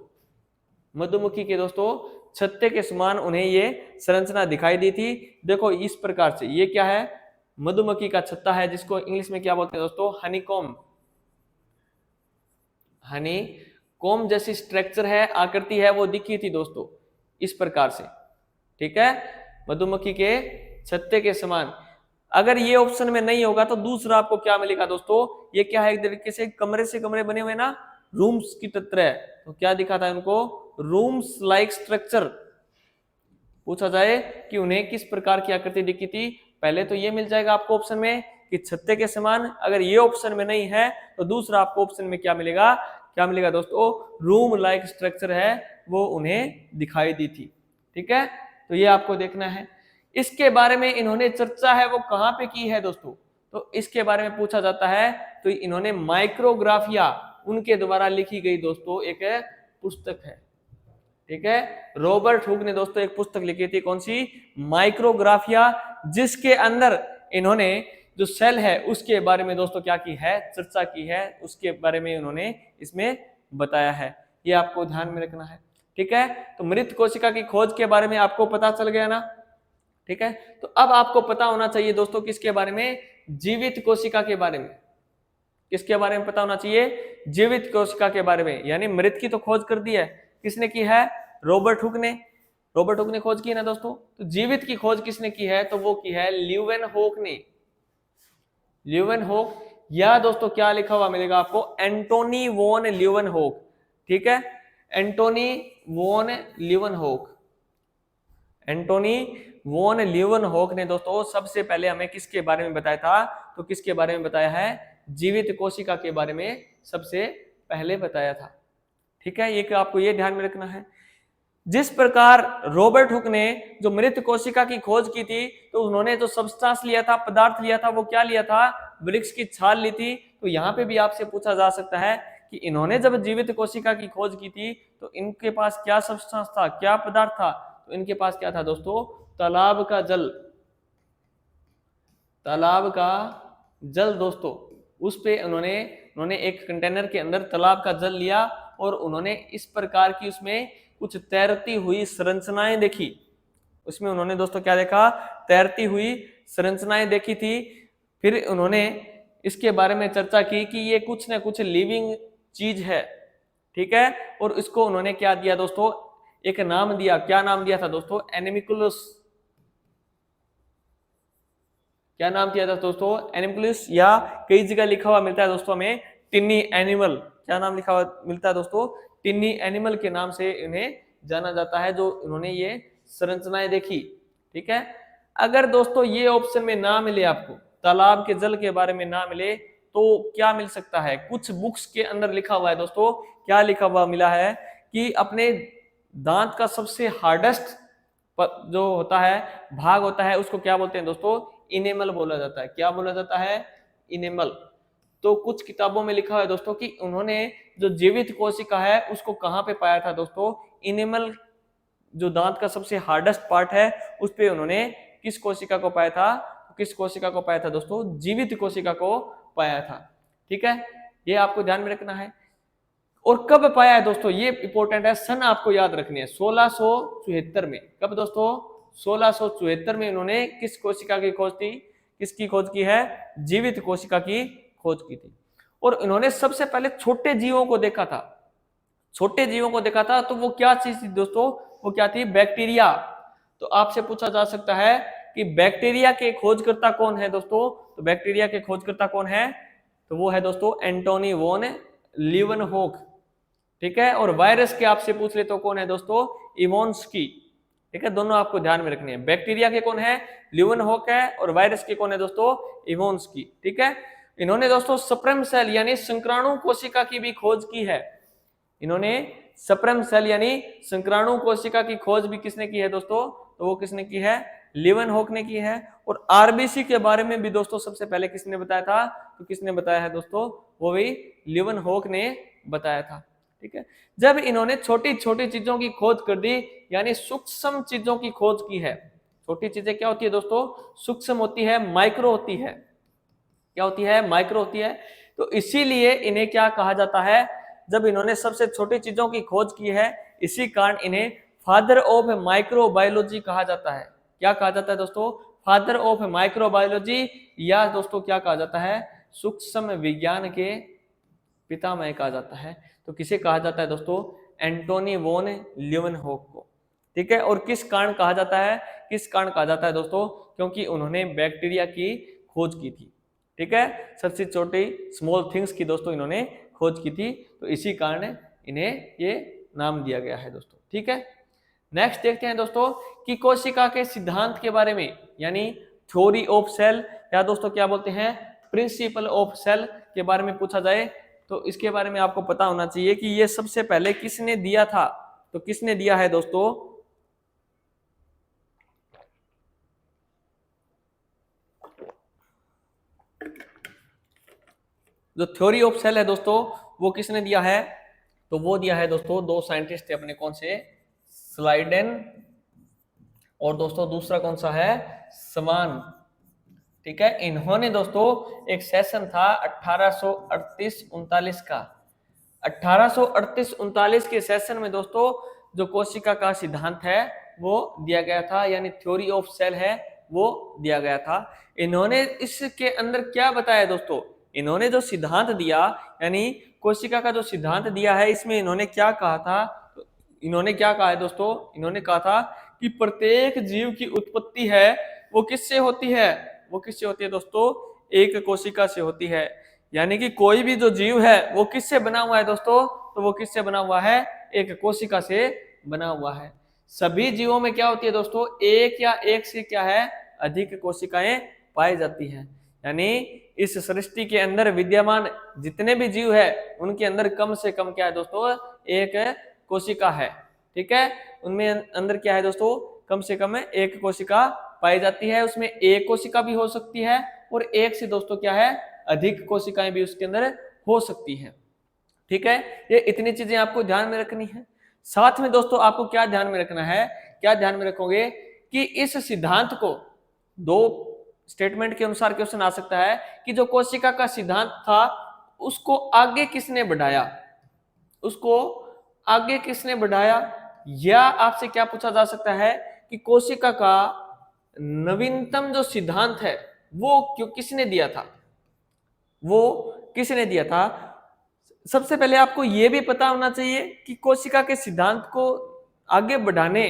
S1: मधुमक्खी के दोस्तों छत्ते के समान उन्हें ये संरचना दिखाई दी थी। देखो इस प्रकार से, ये क्या है, मधुमक्खी का छत्ता है, जिसको इंग्लिश में क्या बोलते हैं दोस्तों, हनीकॉम। हनी कॉम जैसी स्ट्रक्चर है, आकृति है, वो दिखी थी दोस्तों इस प्रकार से। ठीक है, मधुमक्खी के छत्ते के समान। अगर ये ऑप्शन में नहीं होगा तो दूसरा आपको क्या मिलेगा दोस्तों, ये क्या है, एक तरीके से कमरे से कमरे बने हुए ना, रूम्स की तरह। तो क्या दिखा था उनको, रूम्स लाइक स्ट्रक्चर। पूछा जाए कि उन्हें किस प्रकार की आकृति दिखी थी, पहले तो ये मिल जाएगा आपको ऑप्शन में कि छत्ते के समान। अगर ये ऑप्शन में नहीं है तो दूसरा आपको ऑप्शन में क्या मिलेगा, क्या मिलेगा दोस्तों, रूम लाइक स्ट्रक्चर है, वो उन्हें दिखाई दी थी। ठीक है, तो ये आपको देखना है। इसके बारे में इन्होंने चर्चा है वो कहां पे की है दोस्तों, तो इसके बारे में पूछा जाता है तो इन्होंने माइक्रोग्राफिया, उनके द्वारा लिखी गई दोस्तों एक पुस्तक है। ठीक है, रॉबर्ट हुक ने दोस्तों एक पुस्तक लिखी थी, कौन सी, माइक्रोग्राफिया, जिसके अंदर इन्होंने जो सेल है उसके बारे में दोस्तों क्या की है, चर्चा की है, उसके बारे में उन्होंने इसमें बताया है। ये आपको ध्यान में रखना है। ठीक है, तो मृत कोशिका की खोज के बारे में आपको पता चल गया ना। ठीक है, तो अब आपको पता होना चाहिए दोस्तों किसके बारे में, जीवित कोशिका के बारे में। किसके बारे में पता होना चाहिए, जीवित कोशिका के बारे में। यानी मृत की तो खोज कर दी है, किसने की है, रॉबर्ट हुक ने। रॉबर्ट हुक ने खोज की है ना दोस्तों। तो जीवित की खोज किसने की है, तो वो की है ल्यूवेनहोक ने। ल्यूवेनहोक, या दोस्तों क्या लिखा हुआ मिलेगा आपको, एंटोनी वॉन ल्यूवेनहोक। ठीक है, एंटोनी वॉन ल्यूवेनहोक। एंटोनी वॉन ल्यूवेनहोक ने दोस्तों सबसे पहले हमें किसके बारे में बताया था, तो किसके बारे में बताया है, जीवित कोशिका के बारे में सबसे पहले बताया था। ठीक है, ये आपको ये ध्यान में रखना है। जिस प्रकार रॉबर्ट हुक ने जो मृत कोशिका की खोज की थी, तो उन्होंने जो सब्सटेंस लिया था, पदार्थ लिया था, वो क्या लिया था, वृक्ष की छाल ली थी। तो यहाँ पे भी आपसे पूछा जा सकता है कि इन्होंने जब जीवित कोशिका की खोज की थी तो इनके पास क्या सब्सटेंस था, क्या पदार्थ था, तो इनके पास क्या था दोस्तों, तालाब का जल। तालाब का जल दोस्तों, उस पे उन्होंने एक कंटेनर के अंदर तालाब का जल लिया और उन्होंने इस प्रकार की उसमें कुछ तैरती हुई संरचनाएं देखी। उसमें उन्होंने दोस्तों क्या देखा, तैरती हुई संरचनाएं देखी थी। फिर उन्होंने इसके बारे में चर्चा की कि ये कुछ ना कुछ लिविंग चीज है। ठीक है, और इसको उन्होंने क्या दिया दोस्तों, एक नाम दिया। क्या नाम दिया था दोस्तों, एनिमिकुलस। क्या नाम दिया था दोस्तों, एनिमिकुलस, या कई जगह लिखा हुआ मिलता है दोस्तों हमें टिन्नी एनिमल। क्या नाम लिखा हुआ मिलता है दोस्तों, टिन्नी एनिमल के नाम से इन्हें जाना जाता है, जो उन्होंने ये संरचनाएं देखी। ठीक है, अगर दोस्तों ये ऑप्शन में ना मिले आपको, तालाब के जल के बारे में ना मिले, तो क्या मिल सकता है, कुछ बुक्स के अंदर लिखा हुआ है दोस्तों, क्या लिखा हुआ मिला है कि अपने दांत का सबसे हार्डेस्ट जो होता है, भाग होता है, उसको क्या बोलते हैं दोस्तों, इनेमल बोला जाता है। क्या बोला जाता है, इनेमल। तो कुछ किताबों में लिखा है दोस्तों कि उन्होंने जो जीवित कोशिका है उसको कहां पे पाया था दोस्तों, इनेमल, जो दांत का सबसे हार्डेस्ट पार्ट है उस पे उन्होंने किस कोशिका को पाया था, किस कोशिका को पाया था दोस्तों, जीवित कोशिका को पाया था। ठीक है, ये आपको ध्यान में रखना है। और कब पाया है दोस्तों, ये इंपॉर्टेंट है, सन आपको याद रखनी है, 1674 में। कब दोस्तों, 1674 में इन्होंने किस कोशिका की खोज की, किसकी खोज की है, जीवित कोशिका की खोज की थी। और इन्होंने सबसे पहले छोटे जीवों को देखा था, छोटे जीवों को देखा था। तो वो क्या चीज थी दोस्तों, वो क्या थी, बैक्टीरिया। तो आपसे पूछा जा सकता है कि बैक्टीरिया के खोजकर्ता कौन है दोस्तों, तो बैक्टीरिया के खोजकर्ता कौन है, तो वो है दोस्तों एंटोनी वॉन लीवनहोक, ठीक है। और वायरस के आपसे पूछ ले तो कौन है दोस्तों, इवोन्स्की, ठीक है। दोनों आपको ध्यान में रखनी है, बैक्टीरिया के कौन है, ल्यूवेनहोक है, और वायरस के कौन है दोस्तों, इवोन्स्की, ठीक है। इन्होंने दोस्तों स्पर्म सेल यानी शुक्राणु कोशिका की भी खोज की है। इन्होंने स्पर्म सेल यानी शुक्राणु कोशिका की खोज भी किसने की है दोस्तों, तो वो किसने की है, लीवनहोक ने की है। और आरबीसी के बारे में भी दोस्तों सबसे पहले किसने बताया था, तो किसने बताया है दोस्तों, वो भी लीवनहोक ने बताया था, ठीक है। जब इन्होंने छोटी छोटी चीजों की खोज कर दी, यानी सूक्ष्म चीजों की खोज की है। छोटी चीजें क्या होती है दोस्तों, सूक्ष्म होती है, माइक्रो होती है, क्या होती है, माइक्रो होती है। तो इसीलिए इन्हें क्या कहा जाता है, जब इन्होंने सबसे छोटी चीजों की खोज की है, इसी कारण इन्हें फादर ऑफ माइक्रोबायोलॉजी कहा जाता है। क्या कहा जाता है दोस्तों, फादर ऑफ माइक्रोबायोलॉजी, या दोस्तों क्या कहा जाता है, सूक्ष्म विज्ञान के पितामह कहा जाता है। तो किसे कहा जाता है दोस्तों, एंटोनी वॉन लीवनहोक को, ठीक है। और किस कारण कहा जाता है, किस कारण कहा जाता है दोस्तों, क्योंकि उन्होंने बैक्टीरिया की खोज की थी, ठीक है। सबसे छोटी स्मॉल थिंग्स की दोस्तों इन्होंने खोज की थी, तो इसी कारण इन्हें ये नाम दिया गया है दोस्तों, ठीक है। नेक्स्ट देखते हैं दोस्तों कि कोशिका के सिद्धांत के बारे में, यानी थ्योरी ऑफ सेल, या दोस्तों क्या बोलते हैं, प्रिंसिपल ऑफ सेल के बारे में पूछा जाए, तो इसके बारे में आपको पता होना चाहिए कि ये सबसे पहले किसने दिया था। तो किसने दिया है दोस्तों, जो थ्योरी ऑफ सेल है दोस्तों, वो किसने दिया है, तो वो दिया है दोस्तों दो साइंटिस्ट थे अपने, कौन से, स्लाइडेन, और दोस्तों दूसरा कौन सा है, समान, ठीक है। इन्होंने दोस्तों एक सेशन था 1838-39 का, 1838-39 के सेशन में दोस्तों जो कोशिका का सिद्धांत है वो दिया गया था, यानी थ्योरी ऑफ सेल है वो दिया गया था। इन्होंने इसके अंदर क्या बताया दोस्तों, इन्होंने जो सिद्धांत दिया, यानी कोशिका का जो सिद्धांत दिया है, इसमें इन्होंने क्या कहा था, इन्होंने क्या कहा है दोस्तों, इन्होंने कहा था कि प्रत्येक जीव की उत्पत्ति है वो किससे होती है, वो किससे होती है दोस्तों, एक कोशिका से होती है। यानी कि कोई भी जो जीव है वो किससे बना हुआ है दोस्तों, तो वो किससे बना हुआ है, एक कोशिका से बना हुआ है। सभी जीवों में क्या होती है दोस्तों, एक या एक से क्या है, अधिक कोशिकाएं पाई जाती हैं। यानी इस सृष्टि के अंदर विद्यमान जितने भी जीव है उनके अंदर कम से कम क्या है दोस्तों, एक कोशिका है, ठीक है। उनमें अंदर क्या है दोस्तों, कम से कम एक कोशिका पाई जाती है। उसमें एक कोशिका भी हो सकती है और एक से दोस्तों क्या है, अधिक कोशिकाएं भी उसके अंदर हो सकती हैं, ठीक है। ये इतनी चीजें आपको ध्यान में रखनी है। साथ में दोस्तों आपको क्या ध्यान में रखना है, क्या ध्यान में रखोगे कि इस सिद्धांत को, दो स्टेटमेंट के अनुसार क्वेश्चन आ सकता है कि जो कोशिका का सिद्धांत था उसको आगे किसने बढ़ाया, उसको आगे किसने बढ़ाया, या आपसे क्या पूछा जा सकता है कि कोशिका का नवीनतम जो सिद्धांत है वो क्यों, किसने दिया था, वो किसने दिया था। सबसे पहले आपको यह भी पता होना चाहिए कि कोशिका के सिद्धांत को आगे बढ़ाने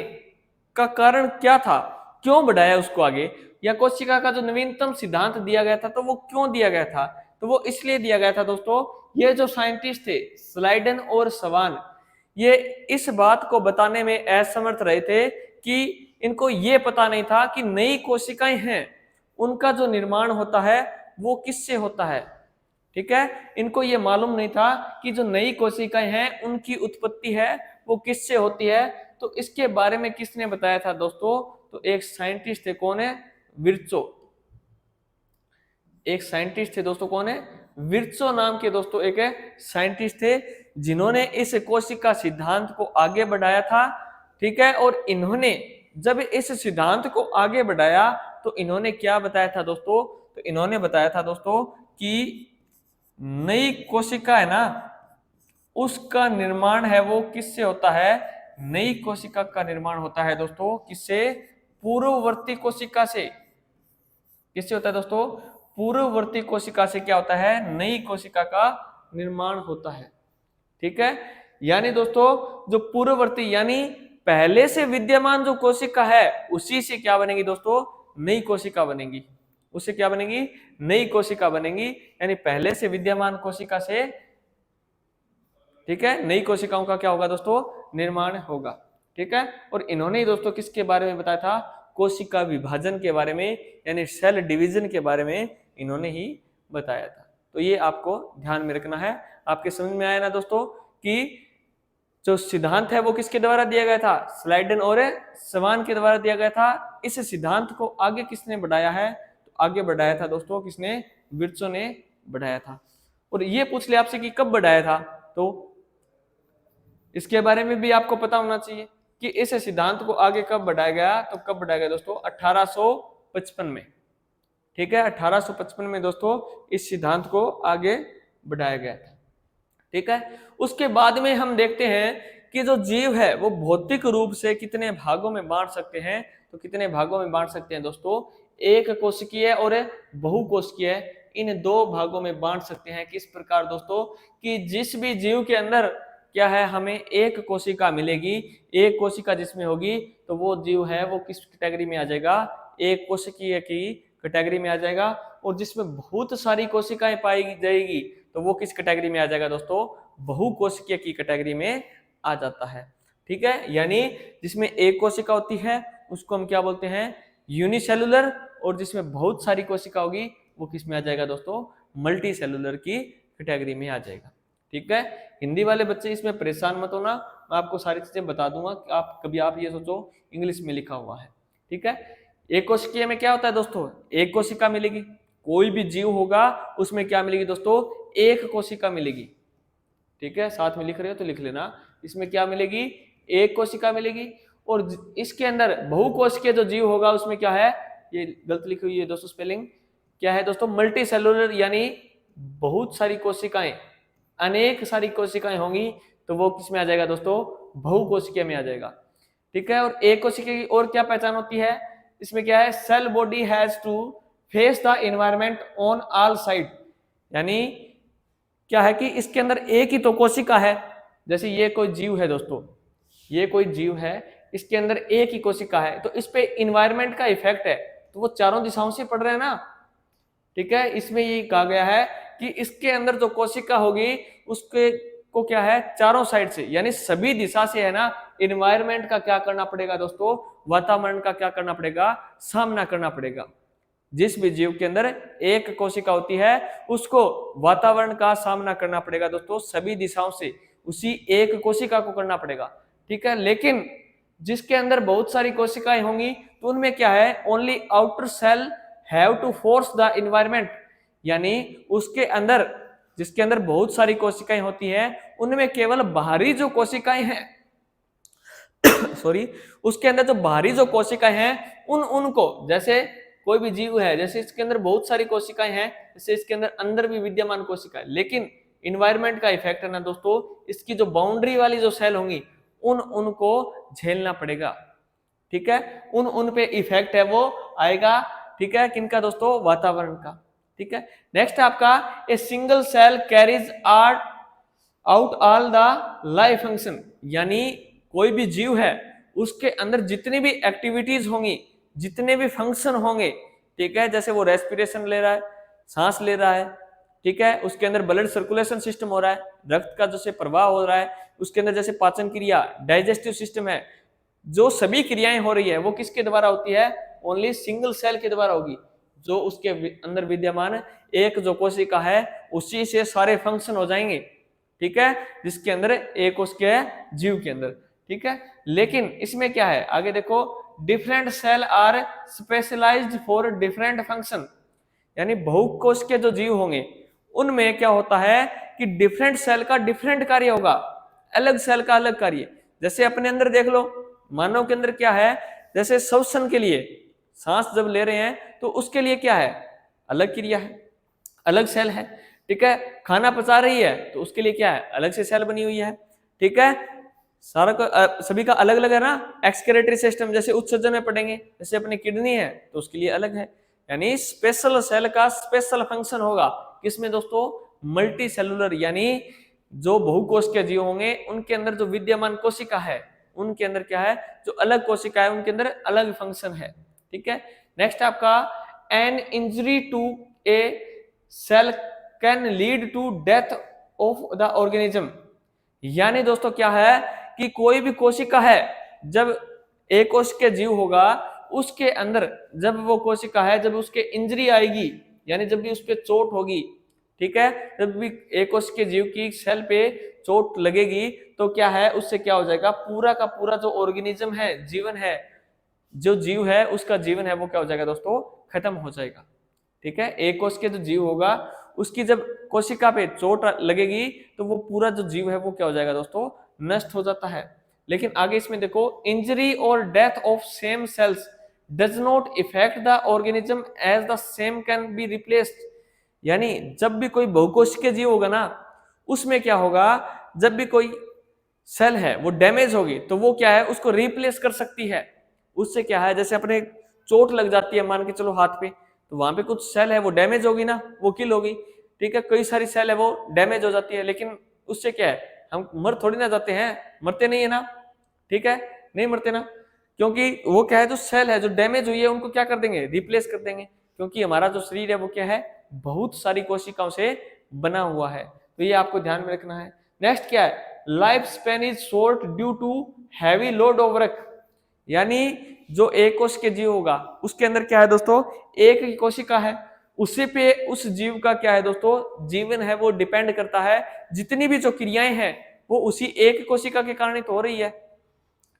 S1: का कारण क्या था, क्यों बढ़ाया उसको आगे, या कोशिका का जो नवीनतम सिद्धांत दिया गया था तो वो क्यों दिया गया था। तो वो इसलिए दिया गया था दोस्तों, ये जो साइंटिस्ट थे स्लाइडन और सवान, ये इस बात को बताने में असमर्थ रहे थे कि इनको ये पता नहीं था कि नई कोशिकाएं हैं उनका जो निर्माण होता है वो किससे होता है, ठीक है। इनको ये मालूम नहीं था कि जो नई कोशिकाएं हैं उनकी उत्पत्ति है वो किससे होती है। तो इसके बारे में किसने बताया था दोस्तों, तो एक साइंटिस्ट थे, कौन है, विर्चो, एक साइंटिस्ट थे दोस्तों, कौन है, विर्चो नाम के दोस्तों एक साइंटिस्ट थे जिन्होंने इस कोशिका सिद्धांत को आगे बढ़ाया था, ठीक है। और इन्होंने जब इस सिद्धांत को आगे बढ़ाया तो इन्होंने क्या बताया था दोस्तों, तो इन्होंने बताया था दोस्तों कि नई कोशिका है ना, उसका निर्माण है वो किससे होता है? नई कोशिका का निर्माण होता है दोस्तों। किससे? पूर्ववर्ती कोशिका से। किससे होता है दोस्तों? पूर्ववर्ती कोशिका से क्या होता है? नई कोशिका का निर्माण होता है। ठीक है, यानी दोस्तों जो पूर्ववर्ती यानी पहले से विद्यमान जो कोशिका है उसी से क्या बनेगी दोस्तों? नई कोशिका बनेगी। उससे क्या बनेगी? नई कोशिका बनेगी। यानी पहले से विद्यमान कोशिका से, ठीक है, नई कोशिकाओं का क्या होगा दोस्तों? निर्माण होगा। ठीक है, और इन्होंने ही दोस्तों किसके बारे में बताया था? कोशिका विभाजन के बारे में, यानी सेल डिवीजन के बारे में इन्होंने ही बताया था। तो ये आपको ध्यान में रखना है। आपके समझ में आया ना दोस्तों कि जो सिद्धांत है वो किसके द्वारा दिया गया था? स्लाइडन और सवान के द्वारा दिया गया था। इस सिद्धांत को आगे किसने बढ़ाया है? तो आगे बढ़ाया था दोस्तों किसने? विर्ट्जो ने बढ़ाया था। और ये पूछ लिया आपसे कि कब बढ़ाया था, तो इसके बारे में भी आपको पता होना चाहिए कि इस सिद्धांत को आगे कब बढ़ाया गया। तो कब बढ़ाया गया दोस्तों? 1855 में। ठीक है, 1855 में दोस्तों इस सिद्धांत को आगे बढ़ाया गया था। ठीक है, उसके बाद में हम देखते हैं कि जो जीव है वो भौतिक रूप से कितने भागों में बांट सकते हैं। तो कितने भागों में बांट सकते हैं दोस्तों? एक कोशिकीय और बहुकोशिकीय, इन दो भागों में बांट सकते हैं। किस प्रकार दोस्तों? कि जिस भी जीव के अंदर क्या है, हमें एक कोशिका मिलेगी, एक कोशिका जिसमें होगी, तो वो जीव है वो किस कैटेगरी में आ जाएगा? एक कोशिकीय की कैटेगरी में आ जाएगा। और जिसमें बहुत सारी कोशिकाएं पाई जाएगी तो वो किस कैटेगरी में आ जाएगा दोस्तों? बहुकोशिकीय की कैटेगरी में आ जाता है। ठीक है, यानी जिसमें एक कोशिका होती है उसको हम क्या बोलते हैं? यूनिसेलुलर। और जिसमें बहुत सारी कोशिका होगी वो किस में आ जाएगा दोस्तों? मल्टी सेलुलर की कैटेगरी में आ जाएगा। ठीक है, हिंदी वाले बच्चे इसमें परेशान मत होना, मैं आपको सारी चीजें बता दूंगा कि आप कभी आप ये सोचो इंग्लिश में लिखा हुआ है। ठीक है, एक कोशिकीय में क्या होता है दोस्तों? एक कोशिका मिलेगी। कोई भी जीव होगा उसमें क्या मिलेगी दोस्तों? एक कोशिका मिलेगी। ठीक है, साथ में लिख रहे हो तो लिख लेना। इसमें क्या मिलेगी? एक कोशिका मिलेगी। और इसके अंदर बहुकोशिकीय जो जीव होगा उसमें क्या है? ये गलत लिखी हुई है दोस्तों स्पेलिंग। क्या है दोस्तों? मल्टी सेलुलर, यानी बहुत सारी कोशिकाएं, अनेक सारी कोशिकाएं होंगी तो वो किस में आ जाएगा दोस्तों? बहुकोशिकीय में आ जाएगा। ठीक है, और एक कोशिकीय की और क्या पहचान होती है? इसमें क्या है? Cell body has to face the environment on all side, यानी क्या है कि इसके अंदर एक ही तो कोशिका है। जैसे ये कोई जीव है दोस्तों, ये कोई जीव है, इसके अंदर एक ही कोशिका है, तो इस पे इन्वायरमेंट का इफेक्ट है तो वो चारों दिशाओं से पड़ रहे हैं ना। ठीक है, इसमें ये कहा गया है कि इसके अंदर जो कोशिका होगी उसके को क्या है? चारों साइड से, यानी सभी दिशा से है ना, इन्वायरमेंट का क्या करना पड़ेगा दोस्तों? वातावरण का क्या करना पड़ेगा? सामना करना पड़ेगा। जिस भी जीव के अंदर एक कोशिका होती है उसको वातावरण का सामना करना पड़ेगा दोस्तों, सभी दिशाओं से उसी एक कोशिका को करना पड़ेगा। ठीक है, लेकिन जिसके अंदर बहुत सारी कोशिकाएं होंगी तो उनमें क्या है? Only outer cell have to force the environment, यानी उसके अंदर, जिसके अंदर बहुत सारी कोशिकाएं होती हैं उनमें केवल बाहरी जो कोशिकाएं हैं सॉरी, उसके अंदर जो बाहरी जो कोशिकाएं हैं उनको, जैसे कोई भी जीव है, जैसे इसके अंदर बहुत सारी कोशिकाएं हैं, जैसे इसके अंदर भी विद्यमान कोशिकाएं, लेकिन इन्वायरमेंट का इफेक्ट है ना दोस्तों, इसकी जो बाउंड्री वाली जो सेल होंगी उनको झेलना पड़ेगा। ठीक है, उन पे इफेक्ट है वो आएगा। ठीक है, किनका दोस्तों? वातावरण का। ठीक है, नेक्स्ट आपका a single cell carries out all the life function, यानी कोई भी जीव है उसके अंदर जितनी भी एक्टिविटीज होंगी, जितने भी फंक्शन होंगे, ठीक है, जैसे वो रेस्पिरेशन ले रहा है, सांस ले रहा है, ठीक है, उसके अंदर ब्लड सर्कुलेशन सिस्टम हो रहा है, रक्त का जैसे प्रवाह हो रहा है, उसके अंदर जैसे पाचन क्रिया, डाइजेस्टिव सिस्टम है, जो सभी क्रियाएं हो रही है वो किसके द्वारा होती है? ओनली सिंगल सेल के द्वारा होगी। जो उसके अंदर विद्यमान एक जो कोशिका है उसी से सारे फंक्शन हो जाएंगे। ठीक है, जिसके अंदर एक उसके जीव के अंदर। ठीक है, लेकिन इसमें क्या है? आगे देखो, different cell are specialised for different function, यानी बहुकोश के जो जीव होंगे उनमें क्या होता है कि डिफरेंट सेल का डिफरेंट कार्य होगा, अलग सेल का अलग कार्य। जैसे अपने अंदर देख लो, मानव के अंदर क्या है? जैसे श्वसन के लिए, सांस जब ले रहे हैं तो उसके लिए क्या है? अलग क्रिया है, अलग सेल है। ठीक है, खाना पचा रही है तो उसके लिए क्या है, अलग से सेल बनी हुई है। ठीक है, सारा सभी का अलग अलग है ना। एक्सक्रीटरी सिस्टम जैसे उत्सर्जन में पढ़ेंगे, जैसे अपनी किडनी है तो उसके लिए अलग है, यानी स्पेशल सेल का स्पेशल फंक्शन होगा किसमें दोस्तों, मल्टी सेलुलर, यानी जो बहुकोशिकीय जीव होंगे उनके अंदर जो विद्यमान कोशिका है उनके अंदर क्या है, जो अलग कोशिका है उनके अंदर अलग फंक्शन है। ठीक है, नेक्स्ट आपका an injury to a cell can lead to death of the organism, यानी दोस्तों क्या है कि कोई भी कोशिका है, जब एक कोशिकीय जीव होगा उसके अंदर जब वो कोशिका है, जब उसके इंजरी आएगी, यानी जब भी उस पर चोट होगी, ठीक है, जब भी एक कोशिकीय जीव की सेल पे चोट लगेगी तो क्या है, उससे क्या हो जाएगा, पूरा का पूरा जो ऑर्गेनिज्म है, जीवन है, जो जीव है उसका जीवन है वो क्या हो जाएगा दोस्तों, खत्म हो जाएगा। ठीक है, एक कोश के जो जीव होगा उसकी जब कोशिका पे चोट लगेगी तो वो पूरा जो जीव है वो क्या हो जाएगा दोस्तों, नष्ट हो जाता है। लेकिन आगे इसमें देखो, इंजरी और death of same cells does not affect the organism as the same can be replaced, यानी जब भी कोई बहुकोशिकीय जीव होगा ना उसमें क्या होगा, जब भी कोई सेल है वो डैमेज होगी तो वो क्या है, उसको रिप्लेस कर सकती है। उससे क्या है, जैसे अपने चोट लग जाती है मान के चलो हाथ पे, तो वहां पे कुछ सेल है वो डैमेज होगी ना, वो किल होगी। ठीक है, कई सारी सेल है वो डैमेज हो जाती है, लेकिन उससे क्या है, हम मर थोड़ी ना जाते हैं, मरते नहीं है ना। ठीक है, नहीं मरते ना, क्योंकि वो क्या है, जो सेल है जो डैमेज हुई है उनको क्या कर देंगे, रिप्लेस कर देंगे, क्योंकि हमारा जो शरीर है वो क्या है, बहुत सारी कोशिकाओं से बना हुआ है, तो ये आपको ध्यान में रखना है। नेक्स्ट क्या है, life span is short due to heavy load of work, यानी जो एक कोश के जीव होगा उसके अंदर क्या है दोस्तों, एक ही कोशिका है, उसी पे उस जीव का क्या है दोस्तों, जीवन है वो डिपेंड करता है, जितनी भी जो क्रियाएं हैं वो उसी एक कोशिका के कारण तो हो रही है।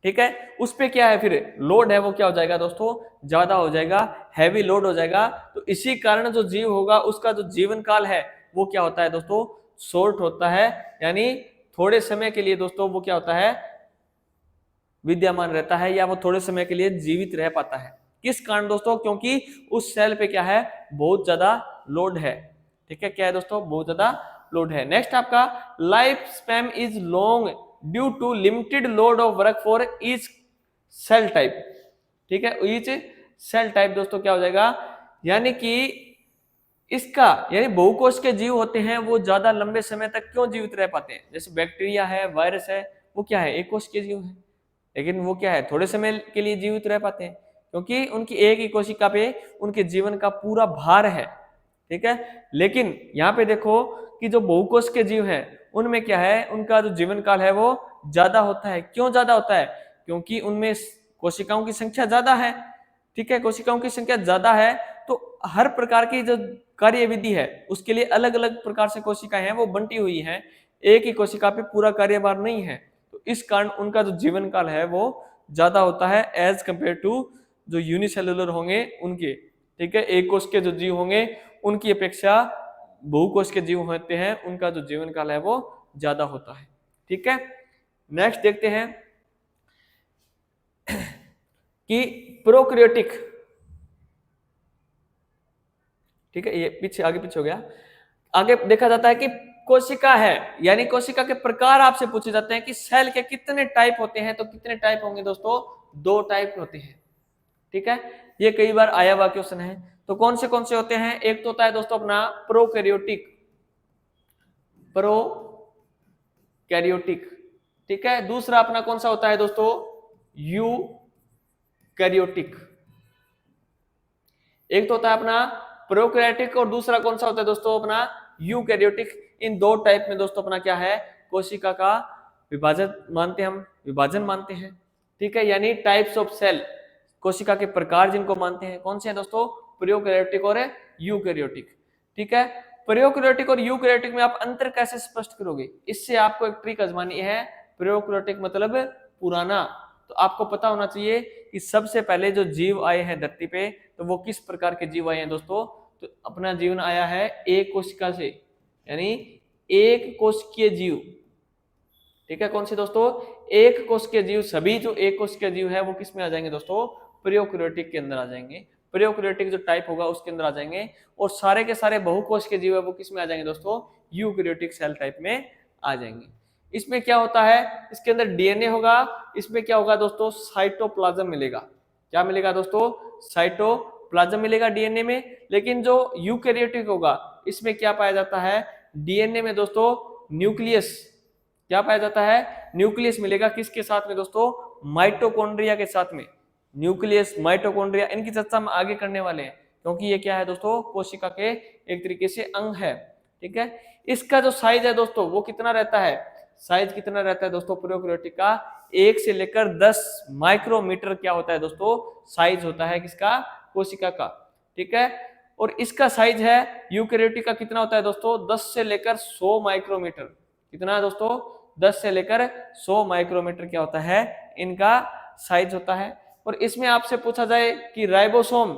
S1: ठीक है, उस पे क्या है, फिर लोड है वो क्या हो जाएगा दोस्तों, ज्यादा हो जाएगा, हैवी लोड हो जाएगा, तो इसी कारण जो जीव होगा उसका जो जीवन काल है वो क्या होता है दोस्तों, शॉर्ट होता है, यानी थोड़े समय के लिए दोस्तों वो क्या होता है, विद्यमान रहता है, या वो थोड़े समय के लिए जीवित रह पाता है। किस कारण दोस्तों, क्योंकि उस सेल पे क्या है, बहुत ज्यादा लोड है। ठीक है, क्या है दोस्तों, बहुत ज्यादा लोड है। नेक्स्ट आपका life span is long due to limited load of work for each cell type. ठीक है, ईच सेल टाइप दोस्तों क्या हो जाएगा, यानी कि इसका, यानी बहुकोश के जीव होते हैं वो ज्यादा लंबे समय तक क्यों जीवित रह पाते हैं, जैसे बैक्टीरिया है, वायरस है, वो क्या है, एक कोश के जीव है, लेकिन वो क्या है, थोड़े समय के लिए जीवित रह पाते हैं, क्योंकि उनकी एक ही कोशिका पे उनके जीवन का पूरा भार है। ठीक है, लेकिन यहाँ पे देखो कि जो बहुकोश के जीव है उनमें क्या है, उनका जो जीवन काल है वो ज्यादा होता है। क्यों ज्यादा होता है, क्योंकि उनमें कोशिकाओं की संख्या ज्यादा है। ठीक है, कोशिकाओं की संख्या ज्यादा है तो हर प्रकार की जो कार्य विधि है उसके लिए अलग अलग प्रकार से कोशिकाएं हैं वो बंटी हुई हैं, एक ही कोशिका पे पूरा कार्यभार नहीं है, तो इस कारण उनका जो जीवन काल है वो ज्यादा होता है एज कंपेयर टू जो यूनिसेलुलर होंगे उनके। ठीक है, एक कोश के जो जीव होंगे उनकी अपेक्षा बहुकोश के जीव होते हैं उनका जो जीवन काल है वो ज्यादा होता है। ठीक है, नेक्स्ट देखते हैं कि प्रोकैरियोटिक, ठीक है, ये पीछे आगे पीछे हो गया, आगे देखा जाता है कि कोशिका है, यानी कोशिका के प्रकार आपसे पूछे जाते हैं कि सेल के कितने टाइप होते हैं, तो कितने टाइप होंगे दोस्तों, 2 टाइप होते हैं। ठीक है, ये कई बार आया हुआ क्वेश्चन है, तो कौन से होते हैं, एक तो होता है दोस्तों अपना प्रोकैरियोटिक, प्रोकैरियोटिक। ठीक है, दूसरा अपना कौन सा होता है दोस्तों, यूकैरियोटिक। एक तो होता है अपना प्रोकैरियोटिक और दूसरा कौन सा होता है दोस्तों, अपना यूकैरियोटिक। इन 2 टाइप में दोस्तों अपना क्या है, कोशिका का विभाजन मानते हैं, हम विभाजन मानते हैं। ठीक है, यानी टाइप्स ऑफ सेल, कोशिका के प्रकार जिनको मानते हैं, कौन से हैं दोस्तों, प्रोकैरियोटिक और यूकैरियोटिक। ठीक है, प्रोकैरियोटिक और यूकैरियोटिक में आप अंतर कैसे स्पष्ट करोगे, इससे आपको एक ट्रिक आजमानी है। प्रोकैरियोटिक मतलब पुराना, तो आपको पता होना चाहिए कि सबसे पहले जो जीव आए हैं धरती पे तो वो किस प्रकार के जीव आए हैं दोस्तों, तो अपना जीवन आया है एक कोशिका से, यानी एक कोशिकीय जीव। ठीक है, कौन से दोस्तों, एक कोशिकीय जीव। सभी जो एक कोशिकीय जीव है वो किस में आ जाएंगे दोस्तों, प्रोकैरियोटिक के अंदर आ जाएंगे। प्रोकैरियोटिक जो टाइप होगा उसके अंदर आ जाएंगे, और सारे के सारे बहुकोश के जीव है वो किस में आ जाएंगे दोस्तों, यूकैरियोटिक सेल टाइप में आ जाएंगे। इसमें क्या होता है, इसके अंदर डीएनए होगा, इसमें क्या होगा दोस्तों, साइटोप्लाज्म मिलेगा। क्या मिलेगा दोस्तों, साइटोप्लाज्म मिलेगा डीएनए में। लेकिन जो यूकैरियोटिक होगा इसमें क्या पाया जाता है, डीएनए में दोस्तों न्यूक्लियस, क्या पाया जाता है, न्यूक्लियस मिलेगा। किसके साथ में दोस्तों, माइटोकॉन्ड्रिया के साथ में। न्यूक्लियस, माइटोकॉन्ड्रिया, इनकी चर्चा हम आगे करने वाले हैं, क्योंकि ये क्या है दोस्तों, कोशिका के एक तरीके से अंग है। ठीक है, इसका जो साइज है दोस्तों वो कितना रहता है, साइज कितना रहता है दोस्तों प्रोकैरियोटिक का, 1 से लेकर 10 माइक्रोमीटर क्या होता है दोस्तों, साइज होता है किसका, कोशिका का। ठीक है, और इसका साइज है यूकैरियोटिक का कितना होता है दोस्तों, 10 से लेकर 100 माइक्रोमीटर। कितना दोस्तों, 10 से लेकर 100 माइक्रोमीटर क्या होता है, इनका साइज होता है। और इसमें आपसे पूछा जाए कि राइबोसोम,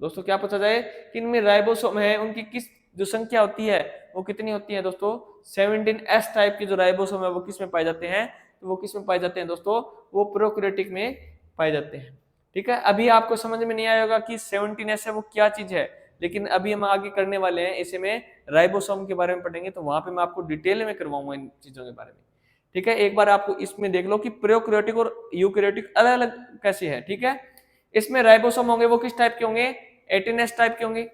S1: दोस्तों क्या पूछा जाए कि इनमें राइबोसोम है, उनकी किस जो संख्या होती है वो कितनी होती है दोस्तों, 17S टाइप की जो राइबोसोम है वो किस में पाए जाते हैं, तो वो किस में पाए जाते हैं दोस्तों, वो प्रोकैरियोटिक में पाए जाते हैं। ठीक है, अभी आपको समझ में नहीं आएगा कि 17S है वो क्या चीज है, लेकिन अभी हम आगे करने वाले हैं, इसे में राइबोसोम के बारे में पढ़ेंगे, तो वहां पे मैं आपको डिटेल में करवाऊंगा इन चीजों के बारे में। ठीक है, एक बार आपको इसमें देख लो कि प्रोकैरियोटिक और यूकैरियोटिक अलग अलग कैसे है। ठीक है, इसमें राइबोसोम होंगे वो किस टाइप के होंगे, 18S टाइप के होंगे।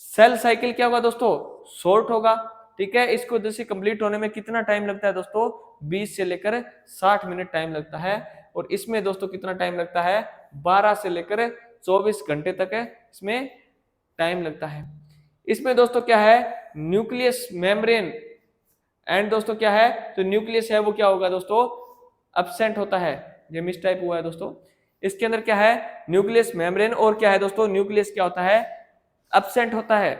S1: सेल साइकिल क्या होगा दोस्तों, शॉर्ट होगा। ठीक है, इसको जैसे कंप्लीट होने में कितना टाइम लगता है दोस्तों, 20 से लेकर 60 मिनट टाइम लगता है। और इसमें दोस्तों कितना टाइम लगता है, 12 से लेकर 24 घंटे तक है इसमें टाइम लगता है। इसमें दोस्तों क्या है, न्यूक्लियस मेम्ब्रेन, एंड दोस्तों क्या है, तो न्यूक्लियस है वो क्या होगा दोस्तों, एब्सेंट होता है, ये मिस टाइप हुआ है दोस्तों। इसके अंदर क्या है, न्यूक्लियस मेम्ब्रेन, और क्या है दोस्तों, न्यूक्लियस क्या होता है, एब्सेंट होता है।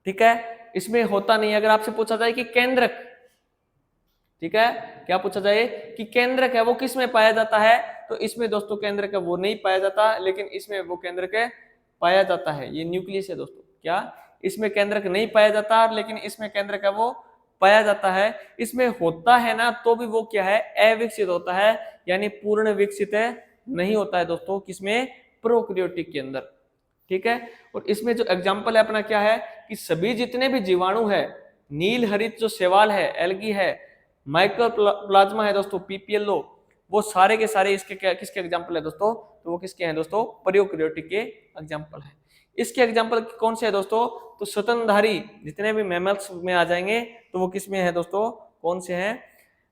S1: ठीक है, इसमें होता नहीं है। अगर आपसे पूछा जाए कि केंद्रक, ठीक है, क्या पूछा जाए कि केंद्रक है वो किस में पाया जाता है, तो इसमें दोस्तों केंद्रक है वो नहीं पाया जाता, लेकिन इसमें वो केंद्रक पाया जाता है। ये न्यूक्लियस है दोस्तों, क्या इसमें केंद्रक नहीं पाया जाता, लेकिन इसमें केंद्रक है वो पाया जाता है। इसमें होता है ना तो भी वो क्या है, अविकसित होता है, यानी पूर्ण विकसित नहीं होता है दोस्तों, किसमें, प्रोकैरियोटिक के अंदर। ठीक है, और इसमें जो एग्जाम्पल है अपना क्या है कि सभी जितने भी जीवाणु है, नील हरित जो शैवाल है, एल्गी है, माइक्रोप्लाज्मा है दोस्तों, पीपीएलओ, वो सारे के सारे इसके किसके एग्जाम्पल है दोस्तों, तो वो किसके हैं दोस्तों, प्रोकैरियोटिक के एग्जाम्पल है। इसके एग्जाम्पल कौन से है दोस्तों, तो स्तनधारी जितने भी मैमल्स में आ जाएंगे तो वो किस में है दोस्तों, कौन से हैं,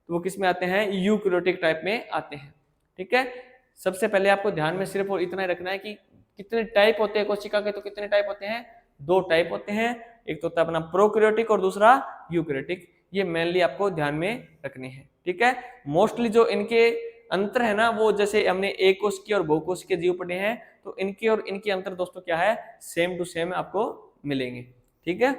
S1: तो वो किस में आते हैं, यूकैरियोटिक टाइप में आते हैं। ठीक है, सबसे पहले आपको ध्यान में सिर्फ और इतना ही रखना है कि कितने टाइप होते हैं कोशिका के, तो कितने टाइप होते हैं, 2 टाइप होते हैं, एक तो होता है अपना प्रोकैरियोटिक और दूसरा यूकैरियोटिक। ये मेनली आपको ध्यान में रखने हैं। ठीक है, मोस्टली जो इनके अंतर है ना, वो जैसे हमने एक कोशिकीय और बहुकोशिकीय जीव पढ़े हैं, तो इनके और इनके अंतर दोस्तों क्या है, सेम टू सेम आपको मिलेंगे। ठीक है,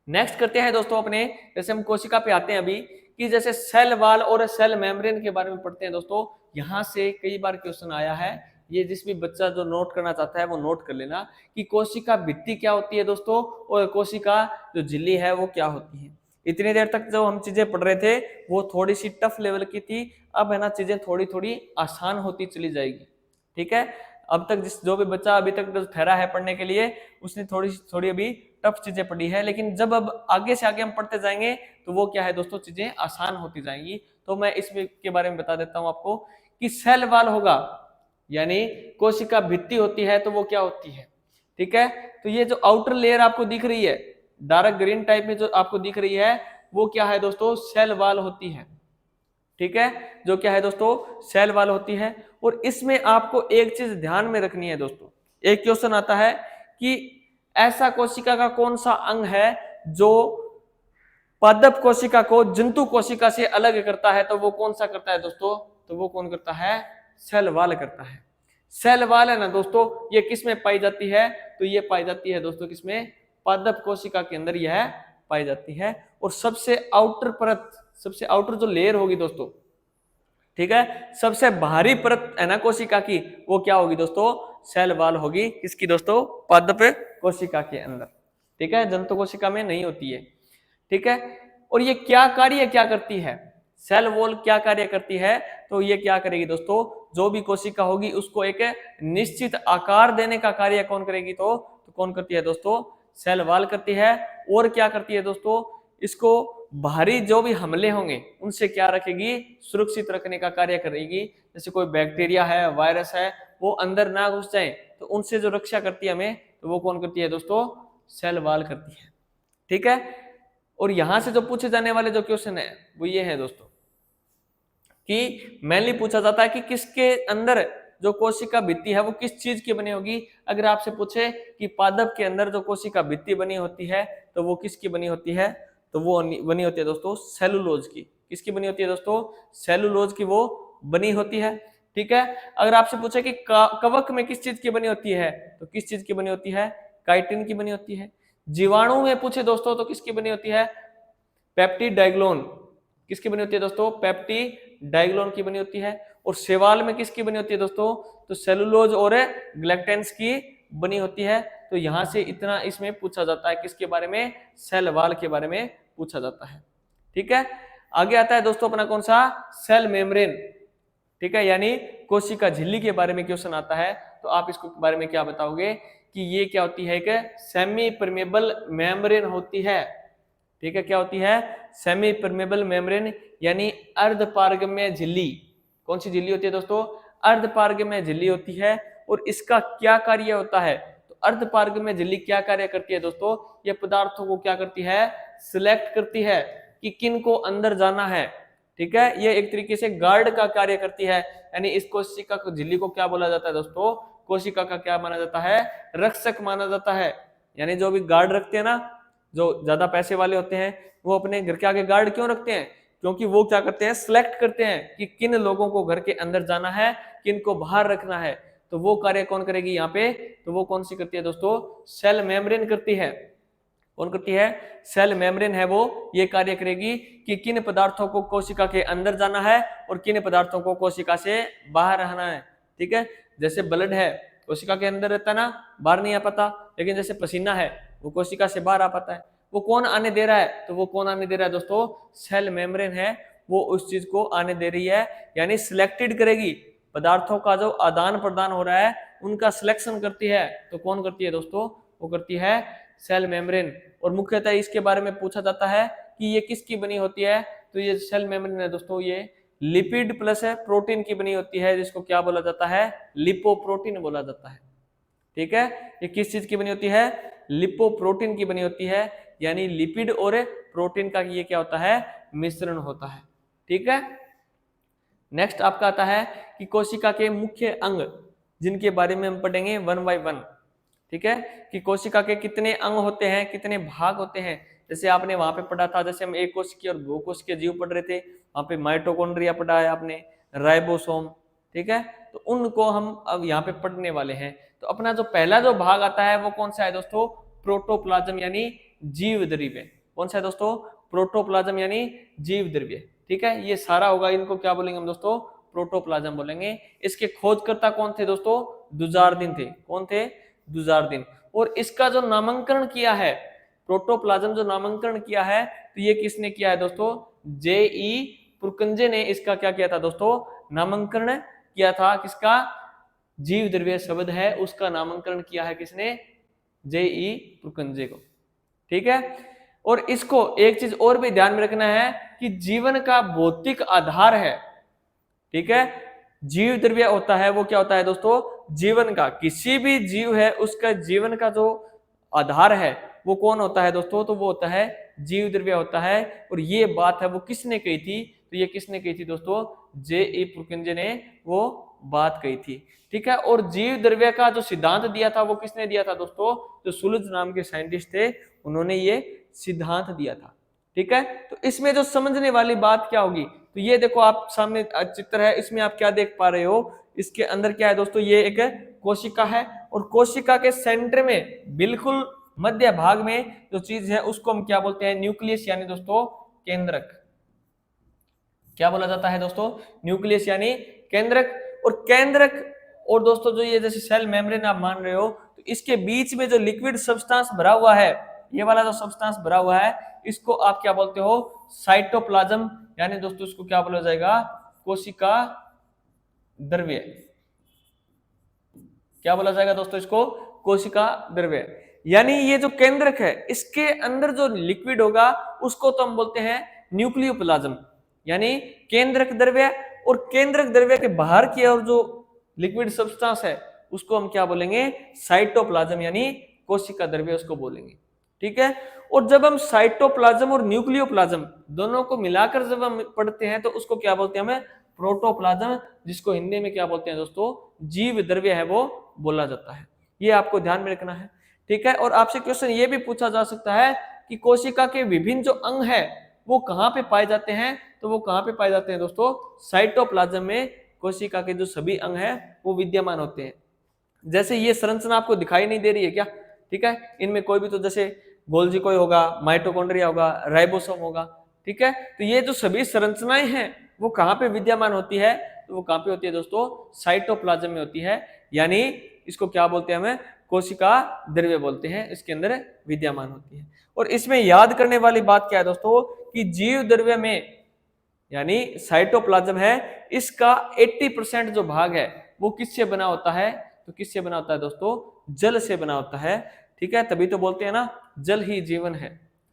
S1: नेक्स्ट करते हैं दोस्तों अपने, जैसे हम कोशिका पे आते हैं अभी, कि जैसे सेल वॉल और सेल मेम्ब्रेन के बारे में पढ़ते हैं दोस्तों। यहाँ से कई बार क्वेश्चन आया है, ये जिस भी बच्चा जो नोट करना चाहता है वो नोट कर लेना कि कोशिका भित्ति क्या होती है दोस्तों, और कोशिका जो झिल्ली है वो क्या होती है। इतनी देर तक जो हम चीजें पढ़ रहे थे वो थोड़ी सी टफ लेवल की थी, अब है ना चीजें थोड़ी थोड़ी आसान होती चली जाएगी। ठीक है, अब तक जो भी बच्चा अभी तक जो ठहरा है पढ़ने के लिए, उसने थोड़ी अभी टफ चीजें पढ़ी है, लेकिन जब अब आगे से आगे हम पढ़ते जाएंगे तो वो क्या है दोस्तों, चीजें आसान होती जाएंगी। तो मैं इसमें के बारे में बता देता हूं आपको कि सेल वॉल होगा, यानी कोशिका भित्ति होती है, तो वो क्या होती है। ठीक है, तो ये जो आउटर लेयर आपको दिख रही है डार्क ग्रीन टाइप में जो आपको दिख रही है, वो क्या है दोस्तों, सेल वॉल होती है। ठीक है, जो क्या है दोस्तों, सेल वॉल होती है। और इसमें आपको एक चीज ध्यान में रखनी है दोस्तों, एक क्वेश्चन आता है कि ऐसा कोशिका का कौन सा अंग है जो पादप कोशिका को जंतु कोशिका से अलग करता है, तो वो कौन सा करता है दोस्तों, तो वो कौन करता है, सेल वॉल करता है। सेल वॉल है ना दोस्तों, ये किस में पाई जाती है, तो ये पाई जाती है दोस्तों किसमें, पादप कोशिका के अंदर यह पाई जाती है। और सबसे आउटर परत, सबसे आउटर जो लेयर होगी दोस्तों, ठीक है, सबसे बाहरी परत है ना कोशिका की, वो क्या होगी दोस्तों, सेल वॉल होगी, किसकी दोस्तों, पादप कोशिका के अंदर। ठीक है, जंतु कोशिका में नहीं होती है। ठीक है, और ये क्या कार्य क्या करती है, सेल वॉल क्या कार्य करती है, तो ये क्या करेगी दोस्तों, जो भी कोशिका होगी उसको एक निश्चित आकार देने का कार्य कौन करेगी, तो कौन करती है दोस्तों, सेल वॉल करती है। और क्या करती है दोस्तों, इसको बाहरी जो भी हमले होंगे उनसे क्या रखेगी, सुरक्षित रखने का कार्य करेगी। जैसे कोई बैक्टीरिया है, वायरस है, वो अंदर ना घुस जाए तो उनसे जो रक्षा करती है हमें, तो वो कौन करती है दोस्तों, सेल वॉल करती है। ठीक है। और यहां से जो पूछे जाने वाले जो क्वेश्चन है वो ये है दोस्तों कि मेनली पूछा जाता है कि किसके अंदर जो कोशिका भित्ति है वो किस चीज की बनी होगी। अगर आपसे पूछे कि पादप के अंदर जो कोशिका भित्ति बनी होती है तो वो किसकी बनी होती है, तो वो बनी होती है दोस्तों सेलुलोज की। किसकी बनी होती है दोस्तों, सेलुलोज की वो बनी होती है। ठीक है। अगर आपसे पूछे कि कवक में किस चीज की बनी होती है, तो किस चीज की बनी होती है, काइटिन की बनी होती है। जीवाणु में पूछे दोस्तों तो किसकी बनी होती है, पेप्टिड डाइग्लोन। किसकी बनी होती है दोस्तों, पेप्टिड डाइग्लोन की बनी होती है। और शैवाल में किसकी बनी होती है दोस्तों, तो सेलुलोज और ग्लैक्टेंस की बनी होती है। तो यहां से इतना इसमें पूछा जाता है, किसके बारे में, सेल वॉल के बारे में पूछा जाता है। ठीक है। आगे आता है दोस्तों अपना कौन सा, सेल मेम्ब्रेन। ठीक है, यानी कोशिका झिल्ली के बारे में क्वेश्चन आता है। तो आप इसको बारे में क्या बताओगे कि ये क्या होती है, एक सेमी परमेबल मेम्ब्रेन होती है। ठीक है, क्या होती है, सेमी परमेबल मेम्ब्रेन यानी अर्धपारगम्य झिल्ली। कौन सी झिल्ली होती है दोस्तों, अर्धपारगम्य झिल्ली होती है। और इसका क्या कार्य होता है, तो अर्धपारगम्य झिल्ली क्या कार्य करती है दोस्तों, ये पदार्थों को क्या करती है, सिलेक्ट करती है कि किन को अंदर जाना है। ठीक है, ये एक तरीके से गार्ड का कार्य करती है। यानी इस कोशिका को झिल्ली को क्या बोला जाता है दोस्तों, कोशिका का क्या माना जाता है, रक्षक माना जाता है। यानी जो भी गार्ड रखते हैं ना, जो ज्यादा पैसे वाले होते हैं, वो अपने घर के आगे गार्ड क्यों रखते हैं, क्योंकि वो क्या करते हैं, सिलेक्ट करते हैं कि किन लोगों को घर के अंदर जाना है, किन को बाहर रखना है। तो वो कार्य कौन करेगी यहाँ पे, तो वो कौन सी करती है दोस्तों, सेल मेम्ब्रेन करती है। कौन करती है, सेल मेम्ब्रेन है वो ये कार्य करेगी कि किन पदार्थों को कोशिका के अंदर जाना है और किन पदार्थों को कोशिका से बाहर रहना है। ठीक है, जैसे ब्लड है कोशिका के अंदर रहता है ना, बाहर नहीं आ पाता। लेकिन जैसे पसीना है वो कोशिका से बाहर आ पाता है। वो कौन आने दे रहा है, तो वो कौन आने दे रहा है दोस्तों, सेल मेम्ब्रेन है, वो उस चीज को आने दे रही है। यानी सिलेक्टेड करेगी, पदार्थों का जो आदान प्रदान हो रहा है उनका सिलेक्शन करती है। तो कौन करती है दोस्तों, वो करती है सेल मेम्ब्रेन। और मुख्यतः इसके बारे में पूछा जाता है कि ये किसकी बनी होती है, तो ये सेल मेम्ब्रेन है दोस्तों, ये लिपिड प्लस है प्रोटीन की बनी होती है, जिसको क्या बोला जाता है, लिपोप्रोटीन बोला जाता है। ठीक है, ये किस चीज की बनी होती है, लिपोप्रोटीन की बनी होती है। यानी लिपिड और प्रोटीन का ये क्या होता है, मिश्रण होता है। ठीक है। नेक्स्ट आपका आता है कि कोशिका के मुख्य अंग, जिनके बारे में हम पढ़ेंगे वन बाय वन। ठीक है, कि कोशिका के कितने अंग होते हैं, कितने भाग होते हैं। जैसे आपने वहां पे पढ़ा था, जैसे हम एक कोशिकीय और बहुकोशिकीय जीव पढ़ रहे थे, वहां पे माइटोकॉन्ड्रिया पढ़ा है आपने, राइबोसोम। ठीक है, तो उनको हम अब यहाँ पे पढ़ने वाले हैं। तो अपना जो पहला जो भाग आता है वो कौन सा है दोस्तों, प्रोटोप्लाज्म यानी जीव द्रव्य। कौन सा है दोस्तों, प्रोटोप्लाज्म यानी जीव द्रव्य। ठीक है, ये सारा होगा, इनको क्या बोलेंगे हम दोस्तों, प्रोटोप्लाज्म बोलेंगे। इसके खोजकर्ता कौन थे दोस्तों, दुजार्दिन थे। कौन थे, दुजार्दिन। और इसका जो नामांकन किया है, प्रोटोप्लाज्म जो नामांकन किया है, तो ये किसने किया है दोस्तों, जे.ई. पुरकंजे ने इसका क्या किया था दोस्तों, नामांकन किया था। किसका, जीव द्रव्य शब्द है उसका नामांकन किया है किसने, जे.ई. पुरकंजे को। ठीक है। और इसको एक चीज और भी ध्यान में रखना है कि जीवन का भौतिक आधार है। ठीक है, जीव द्रव्य होता है वो क्या होता है दोस्तों, जीवन का, किसी भी जीव है उसका जीवन का जो आधार है वो कौन होता है दोस्तों, तो वो होता है जीव द्रव्य होता है। और ये बात है वो किसने कही थी, तो ये किसने कही थी दोस्तों, जे.ई. पुरकंजे ने वो बात कही थी। ठीक है, और जीव द्रव्य का जो सिद्धांत दिया था वो किसने दिया था दोस्तों, जो सुलज नाम के साइंटिस्ट थे उन्होंने ये सिद्धांत दिया था। ठीक है, तो इसमें जो समझने वाली बात क्या होगी, तो ये देखो आप सामने चित्र है, इसमें आप क्या देख पा रहे हो, इसके अंदर क्या है दोस्तों, ये एक कोशिका है। और कोशिका के सेंटर में बिल्कुल मध्य भाग में जो चीज है उसको हम क्या बोलते हैं, न्यूक्लियस यानी दोस्तों केंद्रक। क्या बोला जाता है दोस्तों, न्यूक्लियस यानी केंद्रक। और केंद्रक और दोस्तों जो ये जैसे सेल मेम्ब्रेन आप मान रहे हो, तो इसके बीच में जो लिक्विड सब्सटेंस भरा हुआ है, ये वाला जो सब्सटेंस भरा हुआ है, इसको आप क्या बोलते हो, साइटोप्लाज्म। यानी दोस्तों इसको क्या बोला जाएगा, कोशिका द्रव्य, क्या बोला जाएगा दोस्तों इसको? कोशिका द्रव्य। यानी ये जो केंद्रक है इसके अंदर जो लिक्विड होगा उसको तो हम बोलते हैं न्यूक्लियोप्लाज्म, यानी केंद्रक द्रव्य। और केंद्रक द्रव्य के बाहर की ओर जो लिक्विड सब्सटेंस है उसको हम क्या बोलेंगे? साइटोप्लाज्म, यानी कोशिका द्रव्य उसको बोलेंगे। ठीक है। और जब हम साइटोप्लाज्म और न्यूक्लियोप्लाज्म दोनों को मिलाकर जब हम पढ़ते हैं तो उसको क्या बोलते हैं? हमें प्रोटोप्लाज्म, जिसको हिंदी में क्या बोलते हैं दोस्तों? जीव द्रव्य है वो बोला जाता है। ये आपको ध्यान में रखना है। ठीक है। और आपसे क्वेश्चन ये भी पूछा जा सकता है कि कोशिका के विभिन्न जो अंग है वो कहाँ पे पाए जाते हैं? तो वो कहाँ पे पाए जाते हैं दोस्तों? साइटोप्लाज्म में कोशिका के जो सभी अंग है वो विद्यमान होते हैं। जैसे ये संरचना आपको दिखाई नहीं दे रही है क्या? ठीक है। इनमें कोई भी तो जैसे गोल्जी कोई होगा, माइटोकॉन्ड्रिया होगा, राइबोसोम होगा। ठीक है। तो ये जो सभी संरचनाएं हैं वो कहाँ पे विद्यमान होती है? तो वो कहाँ पे होती है दोस्तों? साइटोप्लाज्म में होती है। यानी इसको क्या बोलते हैं? हमें कोशिका द्रव्य बोलते हैं, इसके अंदर विद्यमान होती है। और इसमें याद करने वाली बात क्या है दोस्तों? कि जीव द्रव्य में यानी साइटोप्लाज्म है, इसका 80% जो भाग है वो किससे बना होता है? तो किससे बना होता है दोस्तों? जल से बना होता है। ठीक है। तभी तो बोलते हैं ना, जल ही जीवन है।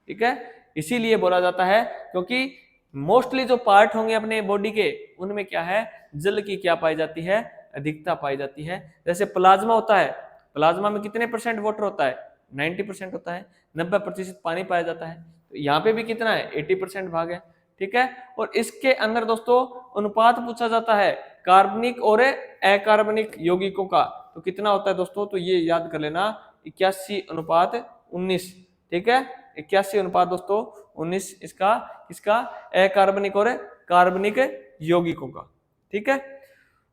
S1: ठीक है। इसीलिए बोला जाता है क्योंकि मोस्टली जो पार्ट होंगे अपने बॉडी के उनमें क्या है? जल की क्या पाई जाती है? अधिकता पाई जाती है। जैसे प्लाज्मा होता है, प्लाज्मा में कितने % वाटर होता है? 90% होता है। 90% पानी पाया जाता है। तो यहाँ पे भी कितना है? 80% भाग है। ठीक है। और इसके अंदर दोस्तों अनुपात पूछा जाता है कार्बनिक और अकार्बनिक यौगिकों का, तो कितना होता है दोस्तों? तो ये याद कर लेना, 81:19। ठीक है। 81 दोस्तों 19 इसका अकार्बनिक और कार्बनिक यौगिकों का। ठीक है।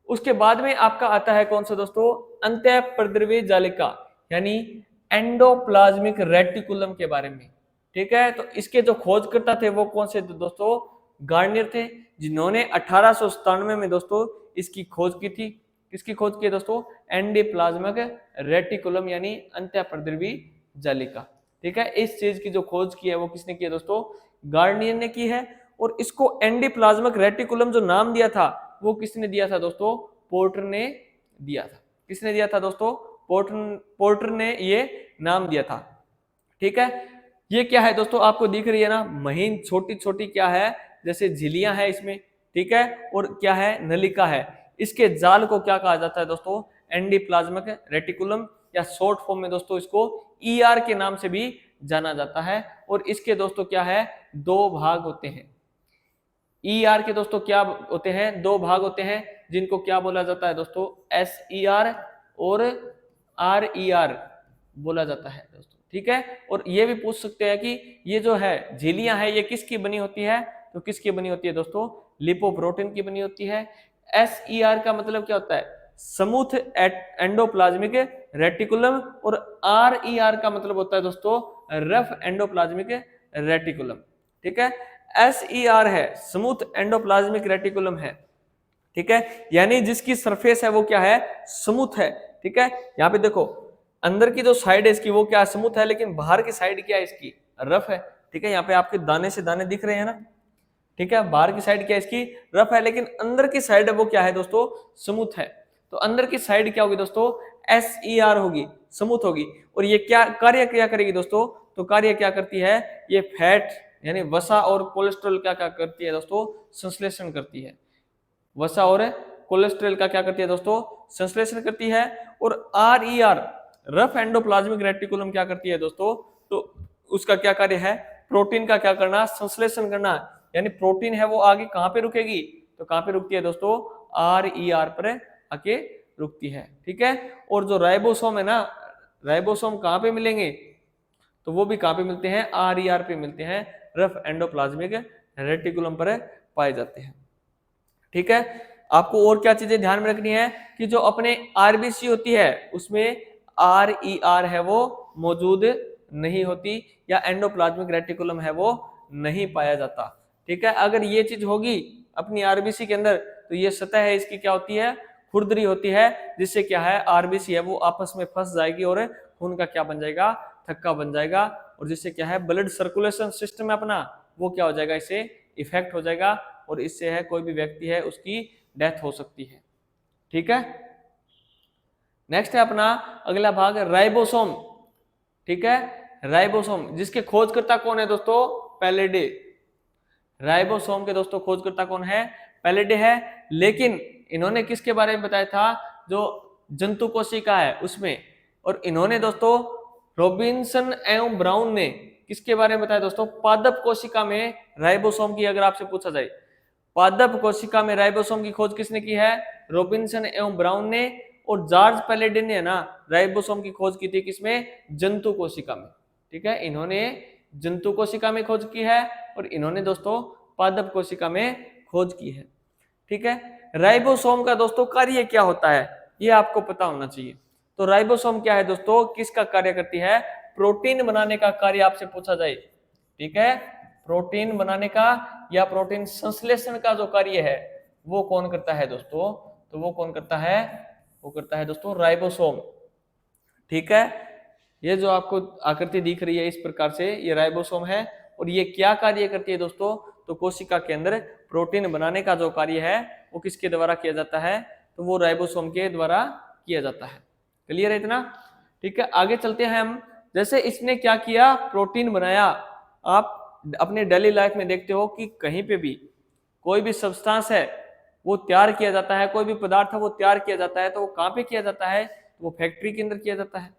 S1: उसके बाद में आपका आता है कौन सा दोस्तों? अंतःप्रद्रव्य जालिका, यानी एंडोप्लाज्मिक रेटिकुलम के बारे में। ठीक है। तो इसके जो खोजकर्ता थे वो कौन से दोस्तों? गार्नियर थे, जिन्होंने 1897 में दोस्तों इसकी खोज की थी। किसकी खोज की है दोस्तों? एंडोप्लाज्मिक रेटिकुलम, यानी अंतःप्रद्रव्य जालिका। ठीक है। इस चीज की जो खोज की है वो किसने की है दोस्तों? गार्नियर ने की है। और इसको एंडोप्लाज्मिक रेटिकुलम जो नाम दिया था वो किसने दिया था दोस्तों? पोर्टर ने दिया था। किसने दिया था दोस्तों? पोर्टर ने ये नाम दिया था। ठीक है। ये क्या है दोस्तों? आपको दिख रही है ना, महीन छोटी छोटी क्या है? जैसे झिल्लियां है इसमें। ठीक है। और क्या है? नलिका है। इसके जाल को क्या कहा जाता है दोस्तों? एंडोप्लाज्मिक रेटिकुलम, या शॉर्ट फॉर्म में दोस्तों इसको ER के नाम से भी जाना जाता है। और इसके दोस्तों क्या है? 2 भाग होते हैं। ER के दोस्तों क्या होते हैं? 2 भाग होते हैं, जिनको क्या बोला जाता है दोस्तों? SER और RER बोला जाता है दोस्तों। ठीक है। और ये भी पूछ सकते हैं कि ये जो है झिल्लियां है ये किसकी बनी होती है? तो किसकी बनी होती है दोस्तों? लिपोप्रोटीन की बनी होती है। SER का मतलब क्या होता है? Smooth endoplasmic reticulum. और RER का मतलब होता है दोस्तों रफ एंडोप्लाज्मिक रेटिकुलम। ठीक है। SER है स्मूथ एंडोप्लाज्मिक रेटिकुलम है। ठीक है। यानी जिसकी सरफेस है वो क्या है? स्मूथ है। ठीक है। यहाँ पे देखो अंदर की जो साइड है इसकी वो क्या स्मूथ है, लेकिन बाहर की साइड क्या है इसकी? रफ है। ठीक है। यहाँ पे आपके दाने से दाने दिख रहे हैं ना। ठीक है। बाहर की साइड क्या है इसकी? रफ है, लेकिन अंदर की साइड है वो क्या है दोस्तों? स्मूथ है। तो अंदर की साइड क्या होगी दोस्तों? SER होगी, स्मूथ होगी। और ये क्या कार्य क्या करेगी दोस्तों? तो कार्य क्या करती है? ये फैट यानी वसा और कोलेस्ट्रॉल क्या क्या करती है दोस्तों? संश्लेषण करती है। वसा और कोलेस्ट्रॉल का क्या करती है दोस्तों? संश्लेषण करती है। और RER रफ एंडोप्लाज्मिक रेटिकुलम क्या करती है दोस्तों? तो उसका क्या कार्य है? प्रोटीन का क्या करना? संश्लेषण करना। यानी प्रोटीन है वो आगे कहां पे रुकेगी? तो कहां पे रुकती है दोस्तों? RER पर आके रुकती है। ठीक है। और जो राइबोसोम है ना, राइबोसोम कहां पे मिलेंगे? तो वो भी कहां पे मिलते हैं? RER पे मिलते हैं, रफ एंडोप्लाज्मिक रेटिकुलम पर पाए जाते हैं। ठीक है। आपको और क्या चीजें ध्यान में रखनी है कि जो अपने RBC होती है उसमें RER है वो मौजूद नहीं होती, या एंडोप्लाज्मिक रेटिकुलम है वो नहीं पाया जाता। ठीक है। अगर ये चीज होगी अपनी RBC के अंदर तो ये सतह है इसकी क्या होती है? खुरदरी होती है, जिससे क्या है RBC है वो आपस में फंस जाएगी और खून का क्या बन जाएगा? थक्का बन जाएगा। और जिससे क्या है ब्लड सर्कुलेशन सिस्टम है अपना वो क्या हो जाएगा? इससे इफेक्ट हो जाएगा। और इससे है कोई भी व्यक्ति है उसकी डेथ हो सकती है। ठीक है। नेक्स्ट है अपना अगला भाग राइबोसोम। ठीक है, राइबोसोम जिसके खोजकर्ता कौन है दोस्तों? पैलेडे। राइबोसोम के दोस्तों खोजकर्ता कौन है? पैलेडे है। लेकिन इन्होंने किसके बारे में बताया था? जो जंतु कोशिका है उसमें। और इन्होंने दोस्तों रॉबिन्सन एवं ब्राउन ने किसके बारे में बताया दोस्तों? पादप कोशिका में राइबोसोम की अगर आपसे पूछा जाए, पादप कोशिका में राइबोसोम की खोज किसने की है? रॉबिन्सन एवं ब्राउन ने। और जॉर्ज पैलेडे ने है ना राइबोसोम की खोज की थी किसमें? जंतु कोशिका में। ठीक है, इन्होंने जंतु कोशिका में खोज की है और इन्होंने दोस्तों पादप कोशिका में खोज की है। ठीक है, राइबोसोम का दोस्तों कार्य क्या होता है ये आपको पता होना चाहिए। तो राइबोसोम क्या है दोस्तों? किसका कार्य करती है? प्रोटीन बनाने का कार्य आपसे पूछा जाए। ठीक है, प्रोटीन बनाने का या प्रोटीन संश्लेषण का जो कार्य है वो कौन करता है दोस्तों? तो वो कौन करता है? वो करता है दोस्तों राइबोसोम। ठीक है, ये जो आपको आकृति दिख रही है इस प्रकार से, ये राइबोसोम है। और ये क्या कार्य करती है दोस्तों? तो कोशिका के अंदर प्रोटीन बनाने का जो कार्य है वो किसके द्वारा किया जाता है? तो वो राइबोसोम के द्वारा किया जाता है। क्लियर है इतना? ठीक है, आगे चलते हैं हम। जैसे इसने क्या किया? प्रोटीन बनाया। आप अपने डेली लाइफ में देखते हो कि कहीं पे भी कोई भी सब्सटेंस है वो तैयार किया जाता है, कोई भी पदार्थ है वो तैयार किया जाता है, तो वो कहाँ पे किया जाता है? तो वो फैक्ट्री के अंदर किया जाता है।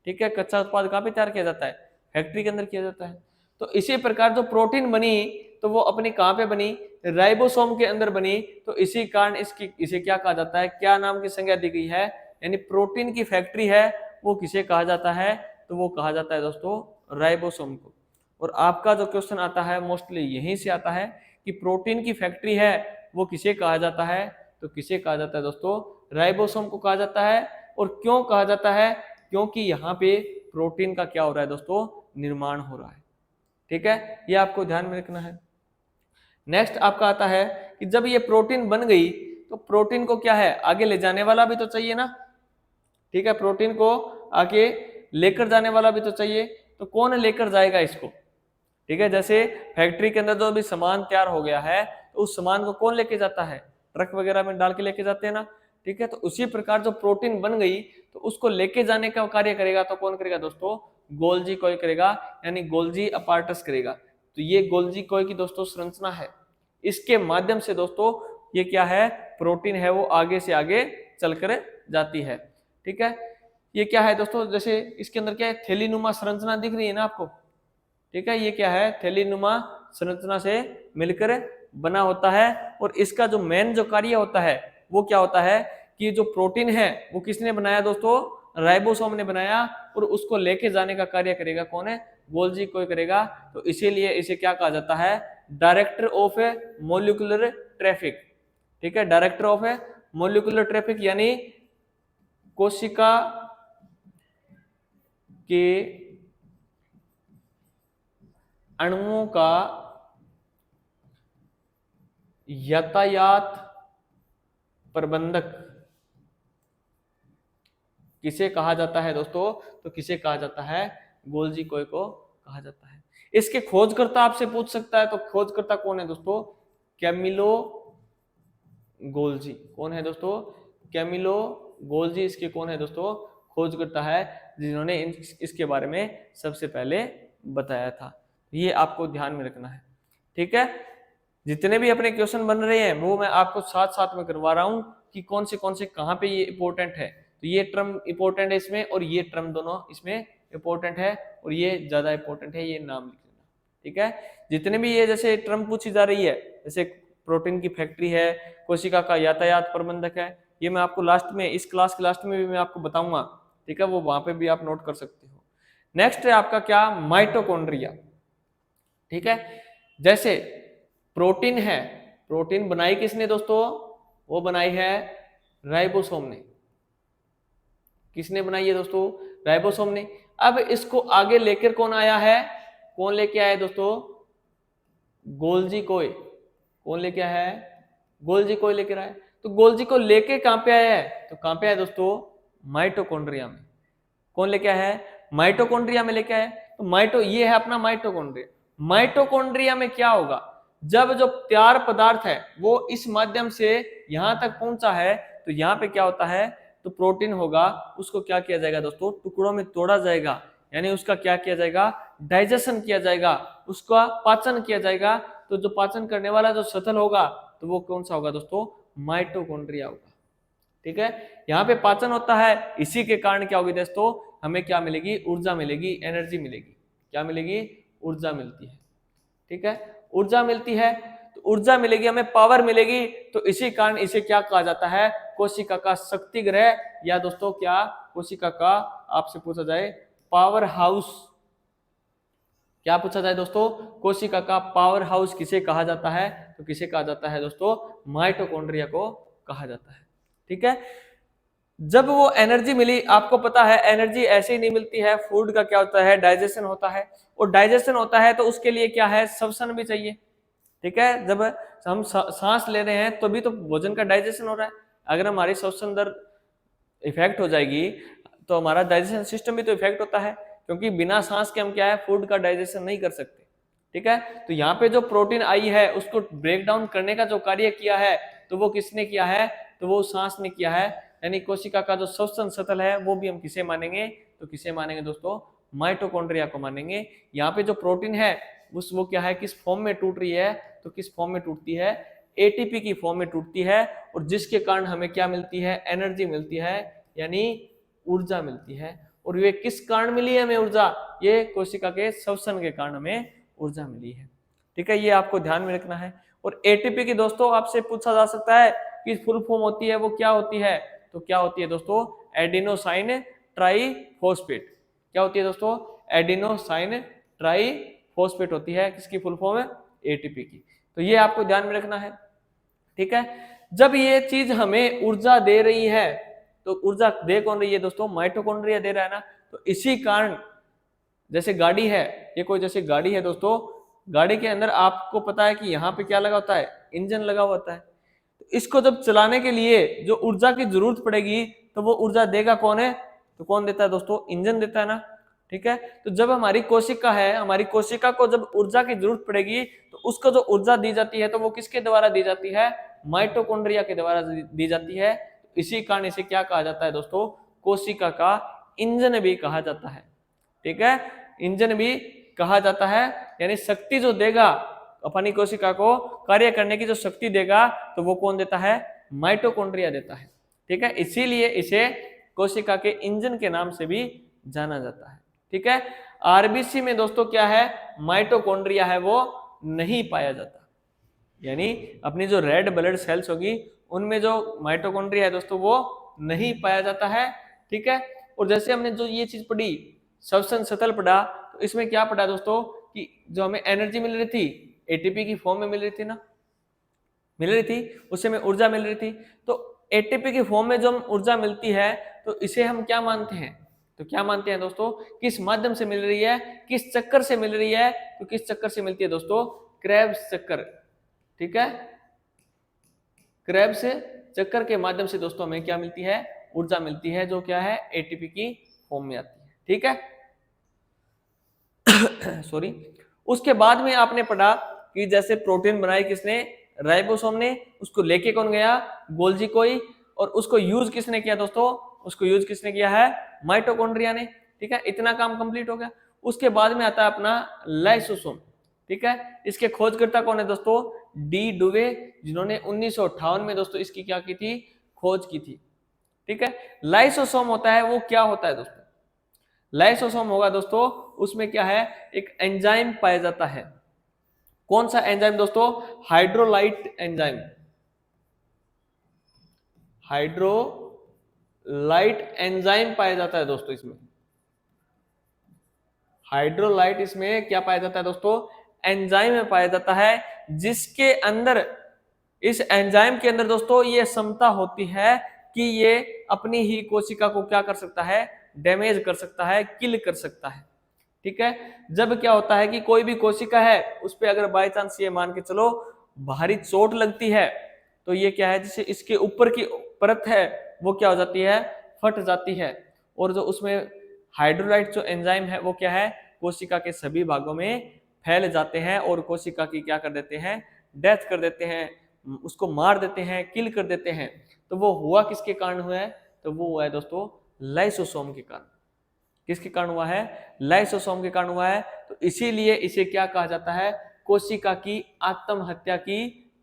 S1: ठीक है, कच्चा उत्पाद कहाँ पे तैयार किया जाता है? फैक्ट्री के अंदर किया जाता है। तो इसी प्रकार जो प्रोटीन बनी तो वो अपनी कहाँ पे बनी? राइबोसोम के अंदर बनी। तो इसी कारण इसे क्या कहा जाता है? क्या नाम की संज्ञा दी गई है? यानी प्रोटीन की फैक्ट्री है वो किसे कहा जाता है? तो वो कहा जाता है दोस्तों राइबोसोम को। और आपका जो क्वेश्चन आता है मोस्टली यहीं से आता है कि प्रोटीन की फैक्ट्री है वो किसे कहा जाता है? तो किसे कहा जाता है दोस्तों? राइबोसोम को कहा जाता है। और क्यों कहा जाता है? क्योंकि यहाँ पे प्रोटीन का क्या हो रहा है दोस्तों? निर्माण हो रहा है। ठीक है, ये आपको ध्यान में रखना है। नेक्स्ट आपका आता है कि जब ये प्रोटीन बन गई तो प्रोटीन को क्या है? आगे ले जाने वाला भी तो चाहिए ना। ठीक है, प्रोटीन को आगे लेकर जाने वाला भी तो चाहिए। तो कौन लेकर जाएगा इसको? ठीक है, जैसे फैक्ट्री के अंदर जो भी सामान तैयार हो गया है तो उस सामान को कौन लेके जाता है? ट्रक वगैरह में डाल के लेके जाते हैं ना। ठीक है, तो उसी प्रकार जो प्रोटीन बन गई तो उसको लेके जाने का कार्य करेगा तो कौन करेगा दोस्तों? गोल्जी कोई करेगा, यानी गोल्जी अपार्टस करेगा। तो ये गोल्जी कोई की दोस्तों संरचना है। इसके माध्यम से दोस्तों ये क्या है? प्रोटीन है वो आगे से आगे चलकर जाती है। ठीक है, ये क्या है दोस्तों? जैसे इसके अंदर क्या है? थैलीनुमा संरचना दिख रही है ना आपको। ठीक है, ये क्या है? थैलीनुमा संरचना से मिलकर बना होता है। और इसका जो मेन जो कार्य होता है वो क्या होता है कि जो प्रोटीन है वो किसने बनाया दोस्तों? राइबोसोम ने बनाया। और उसको लेके जाने का कार्य करेगा कौन है? गोल्जी कोई करेगा। तो इसीलिए इसे क्या कहा जाता है? Director of molecular traffic. ठीक है, डायरेक्टर ऑफ मॉलिक्यूलर ट्रैफिक यानी कोशिका के अणुओं का यातायात प्रबंधक किसे कहा जाता है दोस्तों? तो किसे कहा जाता है? गोल्जी कोई को कहा जाता है। इसके खोजकर्ता आपसे पूछ सकता है, तो खोजकर्ता कौन है दोस्तों? Camillo Golgi. कौन है दोस्तों? कैमिलो गोल्जी इसके कौन है दोस्तों? खोजकर्ता है, जिन्होंने इसके बारे में सबसे पहले बताया था। ये आपको ध्यान में रखना है। ठीक है, जितने भी अपने क्वेश्चन बन रहे हैं वो मैं आपको साथ साथ में करवा रहा हूं कि कौन से कहां पे ये इंपॉर्टेंट है। तो ये टर्म इंपॉर्टेंट है इसमें और ये टर्म दोनों इसमें इंपॉर्टेंट है और ये ज्यादा इंपॉर्टेंट है, ये नाम लिख लेना। ठीक है, जितने भी ये जैसे टर्म पूछी जा रही है, जैसे प्रोटीन की फैक्ट्री है, कोशिका का यातायात प्रबंधक है, ये मैं आपको लास्ट में इस क्लास के लास्ट में भी मैं आपको बताऊंगा। ठीक है, वो वहां पे भी आप नोट कर सकते हो। नेक्स्ट है आपका क्या? माइटोकॉन्ड्रिया। ठीक है, जैसे प्रोटीन है, प्रोटीन बनाई किसने दोस्तों? वो बनाई है राइबोसोम ने। किसने बनाई है दोस्तों? राइबोसोम ने। अब इसको आगे लेकर कौन आया है? कौन लेके आया है दोस्तों? गोल्जी कोई। कौन लेके आया है? गोल्जी कोई लेकर आया। तो गोल्जी को लेके कहां पे आया है? तो कहां पे आया दोस्तों? माइटोकॉन्ड्रिया में। कौन लेके आया है? माइटोकॉन्ड्रिया में लेके आया। तो ये है अपना माइटोकॉन्ड्रिया। माइटोकॉन्ड्रिया में क्या होगा? जब जो तैयार पदार्थ है वो इस माध्यम से यहां तक पहुंचा है तो तो यहाँ पे क्या होता है, तो प्रोटीन होगा उसको क्या किया जाएगा दोस्तों, टुकड़ों में तोड़ा जाएगा, यानी उसका क्या किया जाएगा, डाइजेशन किया जाएगा, उसका पाचन किया जाएगा। तो जो पाचन करने वाला जो शटल होगा तो वो कौन सा होगा दोस्तों, माइटोकॉन्ड्रिया होगा। ठीक है, यहाँ पे पाचन होता है, इसी के कारण क्या होगी दोस्तों, हमें क्या मिलेगी, ऊर्जा मिलेगी, एनर्जी मिलेगी। क्या मिलेगी, ऊर्जा मिलती है। ठीक है, ऊर्जा मिलती है, तो ऊर्जा मिलेगी, हमें पावर मिलेगी, तो इसी कारण इसे क्या कहा जाता है, कोशिका का शक्ति ग्रह, या दोस्तों क्या कोशिका का, आपसे पूछा जाए पावर हाउस, क्या पूछा जाए दोस्तों, कोशिका का पावर हाउस किसे कहा जाता है, तो किसे कहा जाता है दोस्तों, माइटोकॉन्ड्रिया को कहा जाता है। ठीक है, जब वो एनर्जी मिली, आपको पता है एनर्जी ऐसे ही नहीं मिलती है, फूड का क्या होता है, डाइजेशन होता है, और डाइजेशन होता है तो उसके लिए क्या है, श्वसन भी चाहिए। ठीक है, जब हम सांस ले रहे हैं तो भी तो भोजन का डाइजेशन हो रहा है, अगर हमारी श्वसन दर इफेक्ट हो जाएगी तो हमारा डाइजेशन सिस्टम भी तो इफेक्ट होता है, क्योंकि बिना सांस के हम क्या है, फूड का डाइजेशन नहीं कर सकते। ठीक है, तो यहाँ पे जो प्रोटीन आई है उसको ब्रेक डाउन करने का जो कार्य किया है, तो वो किसने किया है, तो वो सांस ने किया है, यानी कोशिका का जो श्वसन शटल है वो भी हम किसे मानेंगे, तो किसे मानेंगे दोस्तों, माइटोकॉन्ड्रिया को मानेंगे। यहाँ पे जो प्रोटीन है वो क्या है, किस फॉर्म में टूट रही है, तो किस फॉर्म में टूटती है, एटीपी की फॉर्म में टूटती है, और जिसके कारण हमें क्या मिलती है, एनर्जी मिलती है, यानी ऊर्जा मिलती है। और ये किस कारण मिली है हमें ऊर्जा, ये कोशिका के श्वसन के कारण हमें ऊर्जा मिली है। ठीक है, ये आपको ध्यान में रखना है। और एटीपी की दोस्तों आपसे पूछा जा सकता है कि फुल फॉर्म होती है वो क्या होती है, तो क्या होती है दोस्तों, एडिनोसाइन ट्राईफॉस्फेट। क्या होती है दोस्तों, एडिनोसाइन ट्राईफॉस्फेट होती है, किसकी फुल फॉर्म है, एटीपी की। तो ये आपको ध्यान में रखना है। ठीक है, जब ये चीज हमें ऊर्जा दे रही है, तो ऊर्जा दे कौन रही है दोस्तों, माइटोकॉन्ड्रिया दे रहा है ना, तो इसी कारण, जैसे गाड़ी है, ये कोई जैसे गाड़ी है दोस्तों, गाड़ी के अंदर आपको पता है कि यहाँ पे क्या लगा होता है, इंजन लगा हुआ होता है, तो इसको जब चलाने के लिए जो ऊर्जा की जरूरत पड़ेगी, तो वो ऊर्जा देगा कौन है, तो कौन देता है दोस्तों, इंजन देता है ना। ठीक है, तो जब हमारी कोशिका है, हमारी कोशिका को जब ऊर्जा की जरूरत पड़ेगी, तो उसको जो ऊर्जा दी जाती है, तो वो किसके द्वारा दी जाती है, माइटोकॉन्ड्रिया के द्वारा दी जाती है। इसी कारण इसे क्या कहा जाता है दोस्तों, कोशिका का इंजन भी कहा जाता है। ठीक है, इंजन भी कहा जाता है, यानी शक्ति जो देगा अपनी कोशिका को कार्य करने की जो शक्ति देगा, तो वो कौन देता है, माइटोकॉन्ड्रिया देता है। ठीक है, इसीलिए इसे कोशिका के इंजन के नाम से भी जाना जाता है। ठीक है, आरबीसी में दोस्तों क्या है, माइटोकॉन्ड्रिया है वो नहीं पाया जाता, यानी अपनी जो रेड ब्लड सेल्स होगी उनमें जो माइटोकॉन्ड्रिया है दोस्तों वो नहीं पाया जाता है। ठीक है, और जैसे हमने जो ये चीज पढ़ी, श्वसन शटल पढ़ा, तो इसमें क्या पढ़ा दोस्तों, कि जो हमें एनर्जी मिल रही थी एटीपी की फॉर्म में मिल रही थी ना, मिल रही थी, उससे हमें ऊर्जा मिल रही थी। तो एटीपी की फॉर्म में जो हम ऊर्जा मिलती है, तो इसे हम क्या मानते हैं, तो क्या मानते हैं दोस्तों, किस माध्यम से मिल रही है, किस चक्कर से मिल रही है, तो किस चक्कर से मिलती है दोस्तों, क्रेब्स चक्कर। ठीक है, क्रेब्स चक्कर के माध्यम से दोस्तों हमें क्या मिलती है, ऊर्जा मिलती है, जो क्या है, एटीपी की फॉर्म में आती है। ठीक है सॉरी, उसके बाद में आपने पढ़ा कि जैसे प्रोटीन बनाई किसने, राइबोसोम ने, उसको लेके कौन गया, गोल्जी कोई, और उसको यूज किसने किया दोस्तों, उसको यूज किसने किया है, माइटोकॉन्ड्रिया ने। ठीक है, इतना काम कंप्लीट हो गया। उसके बाद में आता है अपना लाइसोसोम। ठीक है, इसके खोजकर्ता कौन है दोस्तों, डी डुवे, जिन्होंने 1958 में दोस्तों इसकी क्या की थी, खोज की थी। ठीक है, लाइसोसोम होता है वो क्या होता है दोस्तों, लाइसोसोम होगा दोस्तों, उसमें क्या है, एक एंजाइम पाया जाता है। कौन सा एंजाइम दोस्तों, हाइड्रोलाइट एंजाइम, हाइड्रोलाइट एंजाइम पाया जाता है दोस्तों। इसमें हाइड्रोलाइट, इसमें क्या पाया जाता है दोस्तों, एंजाइम में पाया जाता है, जिसके अंदर, इस एंजाइम के अंदर दोस्तों ये क्षमता होती है कि ये अपनी ही कोशिका को क्या कर सकता है, डैमेज कर सकता है, किल कर सकता है। ठीक है, जब क्या होता है कि कोई भी कोशिका है उस पे अगर बाय चांस ये मान के चलो भारी चोट लगती है, तो ये क्या है, जैसे इसके ऊपर की परत है वो क्या हो जाती है, फट जाती है, और जो उसमें हाइड्रोलाइट जो एंजाइम है वो क्या है, कोशिका के सभी भागों में फैल जाते हैं, और कोशिका की क्या कर देते हैं, डेथ कर देते हैं, उसको मार देते हैं, किल कर देते हैं। तो वो हुआ किसके कारण हुआ है? तो वो हुआ है दोस्तों लाइसोसोम के कारण। किसके कारण हुआ है? लाइसोसोम के कारण हुआ है। तो इसीलिए इसे क्या कहा जाता है? कोशिका की आत्महत्या की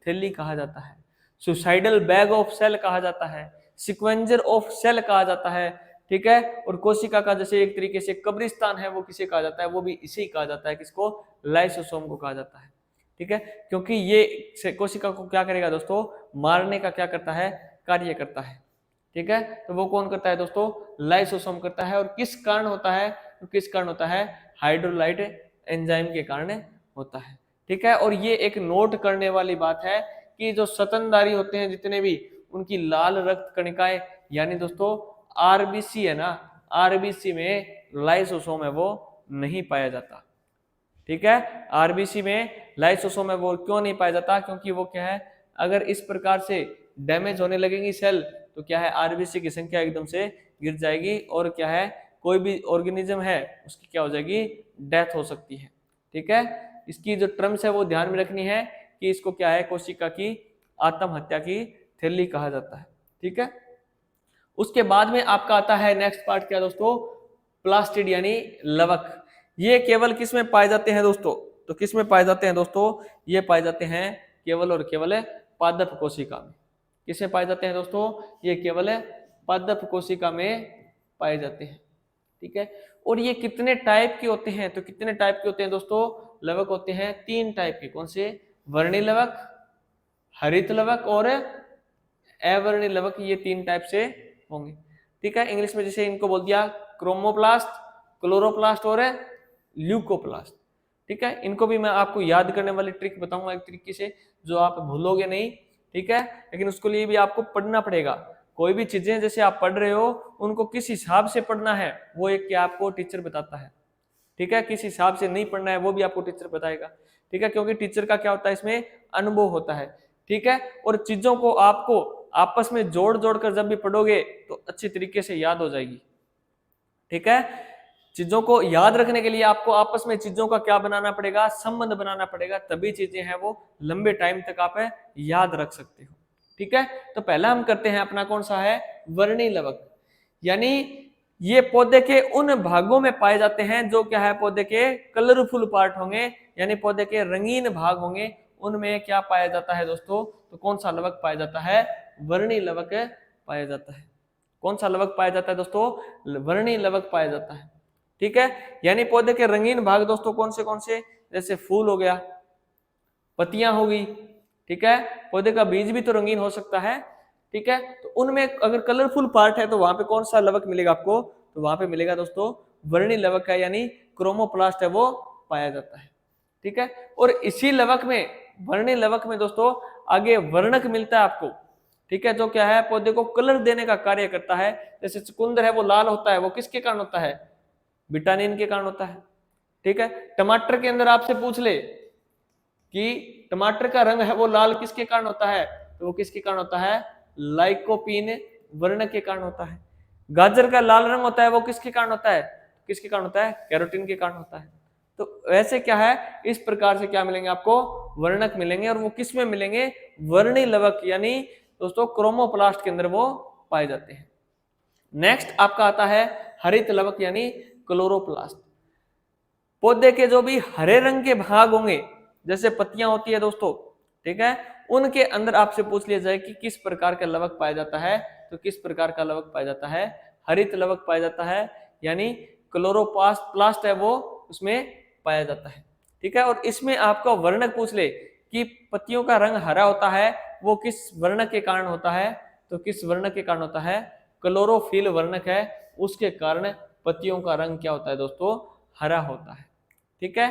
S1: थैली कहा जाता है, सुसाइडल बैग ऑफ सेल कहा जाता है, सिक्वेंजर ऑफ सेल कहा जाता है। ठीक है, और कोशिका का जैसे एक तरीके से कब्रिस्तान है, वो किसे कहा जाता है? वो भी इसे ही कहा जाता है, किसको? लाइसोसोम को कहा जाता है। ठीक है, क्योंकि ये कोशिका को क्या करेगा दोस्तों? मारने का क्या करता है? कार्य करता है। ठीक है, तो वो कौन करता है दोस्तों? लाइसोसोम करता है। और किस कारण होता है? तो किस कारण होता है? हाइड्रोलाइट एंजाइम के कारण होता है। ठीक है, और ये एक नोट करने वाली बात है कि जो स्तनधारी होते हैं जितने भी, उनकी लाल रक्त कणिकाएं यानी दोस्तों आरबीसी है ना, आरबीसी में लाइसोसोम है वो नहीं पाया जाता। ठीक है, आरबीसी में लाइसोसोम है वो क्यों नहीं पाया जाता? क्योंकि वो क्या है, अगर इस प्रकार से डैमेज होने लगेंगी सेल तो क्या है, आरबीसी की संख्या एकदम से गिर जाएगी और क्या है, कोई भी ऑर्गेनिज्म है उसकी क्या हो जाएगी? डेथ हो सकती है। ठीक है, इसकी जो टर्म्स है वो ध्यान में रखनी है कि इसको क्या है, कोशिका की आत्महत्या की थैली कहा जाता है। ठीक है, उसके बाद में आपका आता है नेक्स्ट पार्ट क्या दोस्तों? प्लास्टिड यानी लवक। ये केवल किस में पाए जाते हैं दोस्तों? तो किस में पाए जाते हैं दोस्तों? ये पाए जाते हैं केवल और केवल पादप कोशिका में। किसमें पाए जाते हैं दोस्तों? ये केवल पादप कोशिका में पाए जाते हैं। ठीक है, और ये कितने टाइप के होते हैं? तो कितने टाइप के होते हैं दोस्तों? लवक होते हैं 3 टाइप के। कौन से? वर्णी लवक, हरित लवक और अवर्णी लवक। ये 3 टाइप से होंगे। ठीक है, इंग्लिश में जैसे इनको बोल दिया क्रोमोप्लास्ट, क्लोरोप्लास्ट और ल्यूकोप्लास्ट। ठीक है, इनको भी मैं आपको याद करने वाली ट्रिक बताऊंगा एक तरीके से, जो आप भूलोगे नहीं। ठीक है, लेकिन उसके लिए भी आपको पढ़ना पड़ेगा। कोई भी चीजें जैसे आप पढ़ रहे हो उनको किस हिसाब से पढ़ना है वो एक क्या आपको टीचर बताता है। ठीक है, किस हिसाब से नहीं पढ़ना है वो भी आपको टीचर बताएगा। ठीक है, क्योंकि टीचर का क्या होता है, इसमें अनुभव होता है। ठीक है, और चीजों को आपको आपस में जोड़ जोड़ कर जब भी पढ़ोगे तो अच्छी तरीके से याद हो जाएगी। ठीक है, चीजों को याद रखने के लिए आपको आपस में चीजों का क्या बनाना पड़ेगा? संबंध बनाना पड़ेगा, तभी चीजें हैं वो लंबे टाइम तक आप याद रख सकते हो। ठीक है, तो पहला हम करते हैं अपना कौन सा है? वर्णी लवक। यानी ये पौधे के उन भागों में पाए जाते हैं जो क्या है, पौधे के कलरफुल पार्ट होंगे, यानी पौधे के रंगीन भाग होंगे, उनमें क्या पाया जाता है दोस्तों? तो कौन सा लवक पाया जाता है? वर्णी लवक पाया जाता है। कौन सा लवक पाया जाता है दोस्तों? वर्णी लवक पाया जाता है। ठीक है, यानी पौधे के रंगीन भाग दोस्तों कौन से? जैसे फूल हो गया, पत्तियां होगी। ठीक है, पौधे का बीज भी तो रंगीन हो सकता है। ठीक है, तो उनमें अगर कलरफुल पार्ट है तो वहां पे कौन सा लवक मिलेगा आपको? तो वहां पे मिलेगा दोस्तों वर्णी लवक है, यानी क्रोमोप्लास्ट है वो पाया जाता है। ठीक है, और इसी लवक में, वर्णी लवक में दोस्तों आगे वर्णक मिलता है आपको। ठीक है, जो क्या है, पौधे को कलर देने का कार्य करता है। जैसे चुकंदर है वो लाल होता है, वो किसके कारण होता है? विटामिन के कारण होता है। ठीक है, टमाटर के अंदर आपसे पूछ ले कि टमाटर का रंग है वो लाल किसके कारण होता है? तो वो किसके कारण होता है? लाइकोपीन वर्णक के कारण होता है। गाजर का लाल रंग होता है वो किसके कारण होता है? किसके कारण होता है? कैरोटीन के कारण होता है। तो वैसे क्या है, इस प्रकार से क्या मिलेंगे आपको? वर्णक मिलेंगे, और वो किस में मिलेंगे? वर्णी लवक यानी दोस्तों क्रोमोप्लास्ट के अंदर वो पाए जाते हैं। नेक्स्ट आपका आता है हरित लवक यानी क्लोरोप्लास्ट। पौधे के जो भी हरे रंग के भाग होंगे, जैसे पत्तियां होती है दोस्तों, ठीक है, उनके अंदर आपसे पूछ लिया जाए कि किस प्रकार का लवक पाया जाता है, तो किस प्रकार का लवक पाया जाता है? हरित लवक पाया जाता है, यानी क्लोरोप्लास्ट है वो उसमें पाया जाता है। ठीक है, और इसमें आपका वर्णक पूछ ले कि पत्तियों का रंग हरा होता है वो किस वर्णक के कारण होता है? तो किस वर्णक के कारण होता है? क्लोरोफिल वर्णक है, उसके कारण पत्तियों का रंग क्या होता है दोस्तों? हरा होता है। ठीक है,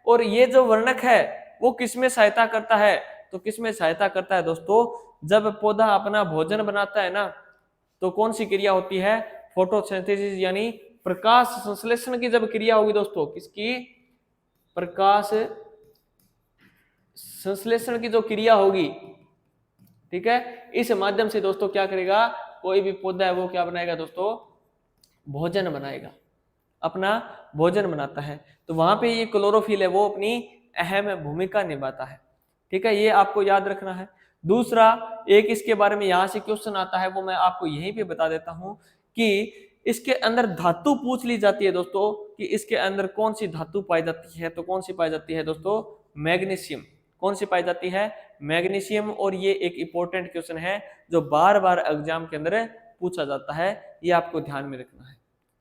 S1: और ये जो वर्णक है वो किसमें सहायता करता है? तो किसमें सहायता करता है दोस्तों? जब पौधा अपना भोजन बनाता है ना, तो कौन सी क्रिया होती है? फोटोसिंथेसिस यानी प्रकाश संश्लेषण की जब क्रिया होगी दोस्तों, किसकी? प्रकाश संश्लेषण की जो क्रिया होगी, ठीक है, इस माध्यम से दोस्तों क्या करेगा? कोई भी पौधा है वो क्या बनाएगा दोस्तों? भोजन बनाएगा, अपना भोजन बनाता है। तो वहां पे ये क्लोरोफिल है वो अपनी अहम भूमिका निभाता है। ठीक है, ये आपको याद रखना है। दूसरा एक इसके बारे में यहाँ से क्वेश्चन आता है, वो मैं आपको यहीं पे बता देता हूं कि इसके अंदर धातु पूछ ली जाती है दोस्तों कि इसके अंदर कौन सी धातु पाई जाती है, तो कौन सी पाई जाती है दोस्तों, मैग्नीशियम। कौन सी पाई जाती है, मैग्नीशियम। और ये एक इंपॉर्टेंट क्वेश्चन है जो बार बार एग्जाम के अंदर पूछा जाता है, ये आपको ध्यान में रखना है।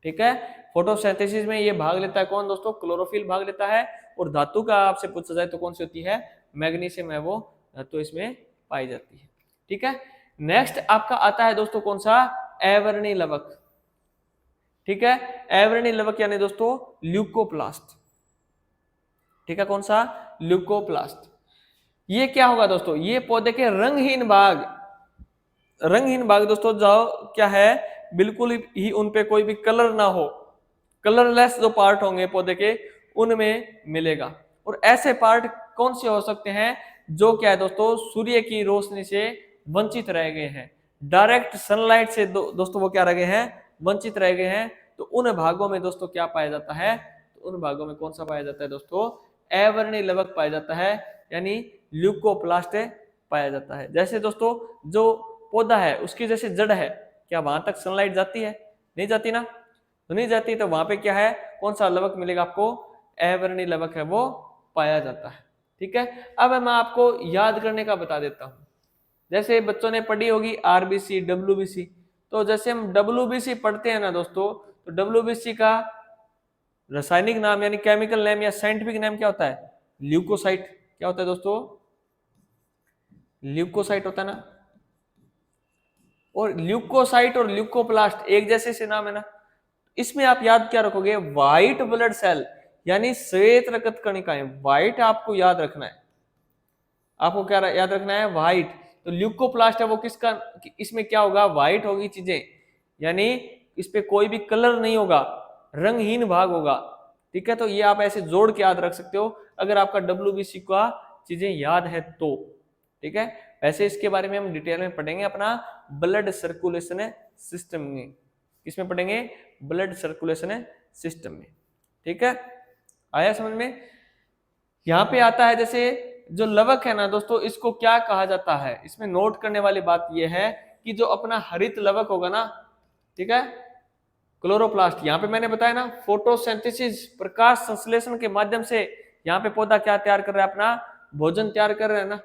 S1: ठीक है, फोटोसिंथेसिस में ये भाग लेता है कौन दोस्तों, क्लोरोफिल भाग लेता है। और धातु का आपसे पूछा जाए तो कौन सी होती है, मैग्नीशियम है वो धातु इसमें पाई जाती है। ठीक है, नेक्स्ट आपका आता है दोस्तों कौन सा, एवर्णी लवक। ठीक है, एवर्णी लवक यानी दोस्तों ल्यूकोप्लास्ट। ठीक है, कौन सा, ल्यूकोप्लास्ट। ये क्या होगा दोस्तों, ये पौधे के रंगहीन भाग, रंगहीन भाग दोस्तों जो क्या है, बिल्कुल ही उनपे कोई भी कलर ना हो, कलरलेस जो पार्ट होंगे पौधे के उनमें मिलेगा। और ऐसे पार्ट कौन से हो सकते हैं जो क्या है दोस्तों, सूर्य की रोशनी से वंचित रह गए हैं, डायरेक्ट सनलाइट से दोस्तों वो क्या रह गए हैं, वंचित रह गए हैं। तो उन भागों में दोस्तों क्या पाया जाता है, तो उन भागों में कौन सा पाया जाता है दोस्तों, एवर्णी लवक पाया जाता है, यानी ल्यूकोप्लास्ट पाया जाता है। जैसे दोस्तों जो पौधा है उसकी जैसे जड़ है, क्या वहां तक सनलाइट जाती है, नहीं जाती ना, तो नहीं जाती, तो वहां पे क्या है, कौन सा लवक मिलेगा आपको, एवर्णी लवक है वो पाया जाता है। ठीक है, अब मैं आपको याद करने का बता देता हूं। जैसे बच्चों ने पढ़ी होगी आरबीसी, डब्ल्यूबीसी, तो जैसे हम डब्ल्यूबीसी पढ़ते हैं ना दोस्तों, तो डब्ल्यूबीसी का रासायनिक नाम यानी केमिकल नेम या साइंटिफिक नेम क्या होता है, ल्यूकोसाइट। क्या होता है दोस्तों, ल्यूकोसाइट होता है ना। और ल्यूकोसाइट और ल्यूकोप्लास्ट एक जैसे से नाम है ना। इसमें आप याद क्या रखोगे, व्हाइट ब्लड सेल यानी श्वेत रक्त कणिकाएं, व्हाइट आपको याद रखना है। आपको क्या याद रखना है, व्हाइट। तो ल्यूकोप्लास्ट है वो किसका, इसमें क्या होगा, व्हाइट होगी चीजें, यानी इस पे कोई भी कलर नहीं होगा, रंगहीन भाग होगा। ठीक है, तो ये आप ऐसे जोड़ के याद रख सकते हो अगर आपका डब्ल्यूबीसी का चीजें याद है तो। ठीक है, वैसे इसके बारे में हम डिटेल में पढ़ेंगे अपना ब्लड सर्कुलेशन सिस्टम में। किसमें पढ़ेंगे, ब्लड सर्कुलेशन सिस्टम में। ठीक है, आया समझ में। यहाँ पे आता है जैसे जो लवक है ना दोस्तों, इसको क्या कहा जाता है, इसमें नोट करने वाली बात यह है कि जो अपना हरित लवक होगा ना, ठीक है, क्लोरोप्लास्ट, यहाँ पे मैंने बताया ना फोटोसिंथेसिस, प्रकाश संश्लेषण के माध्यम से यहाँ पे पौधा क्या तैयार कर रहा है, अपना भोजन तैयार कर रहा है ना,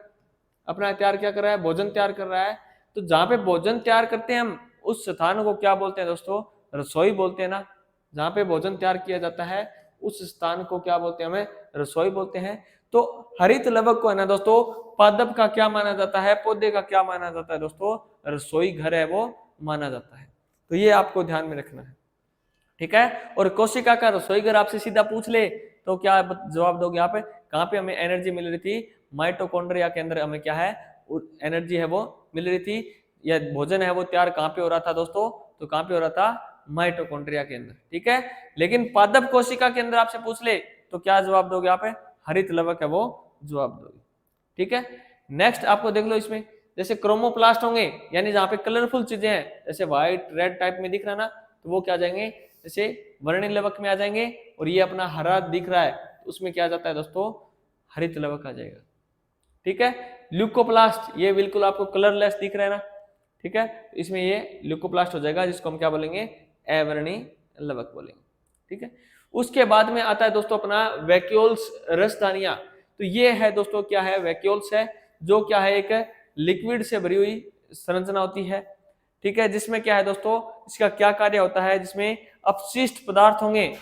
S1: अपना तैयार क्या कर रहा है, भोजन तैयार कर रहा है। तो जहाँ पे भोजन तैयार करते हैं हम, उस स्थान को क्या बोलते हैं दोस्तों, रसोई बोलते हैं ना। जहाँ पे भोजन तैयार किया जाता है उस स्थान को क्या बोलते हैं, हमें रसोई बोलते हैं। तो हरित लवक को है ना दोस्तों, पादप का क्या माना जाता है, पौधे का क्या माना जाता है दोस्तों, रसोई घर है वो माना जाता है। तो ये आपको ध्यान में रखना है। ठीक है, और कोशिका का रसोई घर आपसे सीधा पूछ ले तो क्या जवाब दोगे, यहाँ पे कहाँ पे हमें एनर्जी मिल रही थी, माइटोकॉन्ड्रिया के अंदर हमें क्या है, एनर्जी है वो मिल रही थी, या भोजन है वो तैयार कहाँ पे हो रहा था दोस्तों, तो कहाँ पे हो रहा था, माइटोकॉन्ड्रिया के अंदर। ठीक है, लेकिन पादप कोशिका के अंदर आपसे पूछ ले तो क्या जवाब दोगे, यहाँ पे हरित लवक है वो जवाब दोगे। ठीक है, नेक्स्ट आपको देख लो, इसमें जैसे क्रोमोप्लास्ट होंगे, यानी जहाँ पे कलरफुल चीजें हैं, जैसे व्हाइट रेड टाइप में दिख रहा ना, तो वो क्या जाएंगे, जैसे वर्णी लवक में आ जाएंगे। और ये अपना हरा दिख रहा है तो उसमें क्या जाता है दोस्तों, हरित लवक आ जाएगा। ठीक है, ल्यूकोप्लास्ट ये बिल्कुल आपको कलरलेस दिख रहा है ना, ठीक है, इसमें ये ल्यूकोप्लास्ट हो जाएगा, जिसको हम क्या बोलेंगे, अवर्णी लवक बोलेंगे। ठीक है, उसके बाद में आता है दोस्तों अपना वैक्यूल्स रसदानियां। तो ये है दोस्तों क्या है, वैक्यूल्स है, जो क्या है एक लिक्विड से भरी हुई संरचना होती है। ठीक है, जिसमें क्या है दोस्तों, इसका क्या कार्य होता है, जिसमें अपशिष्ट पदार्थ होंगे,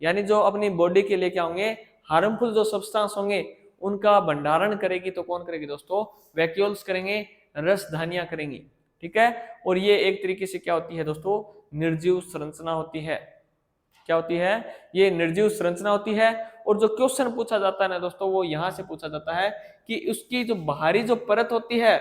S1: यानी जो अपनी बॉडी के लिए क्या होंगे, हार्मफुल जो सब्सटेंस होंगे उनका भंडारण करेगी। तो कौन करेगी दोस्तों, वैक्यूल्स करेंगे, रसधानियां करेंगी। ठीक है, और ये एक तरीके से क्या होती है दोस्तों, निर्जीव संरचना होती है। क्या होती है, ये निर्जीव संरचना होती है। और जो क्वेश्चन पूछा जाता है ना दोस्तों, वो यहां से पूछा जाता है कि उसकी जो बाहरी जो परत होती है,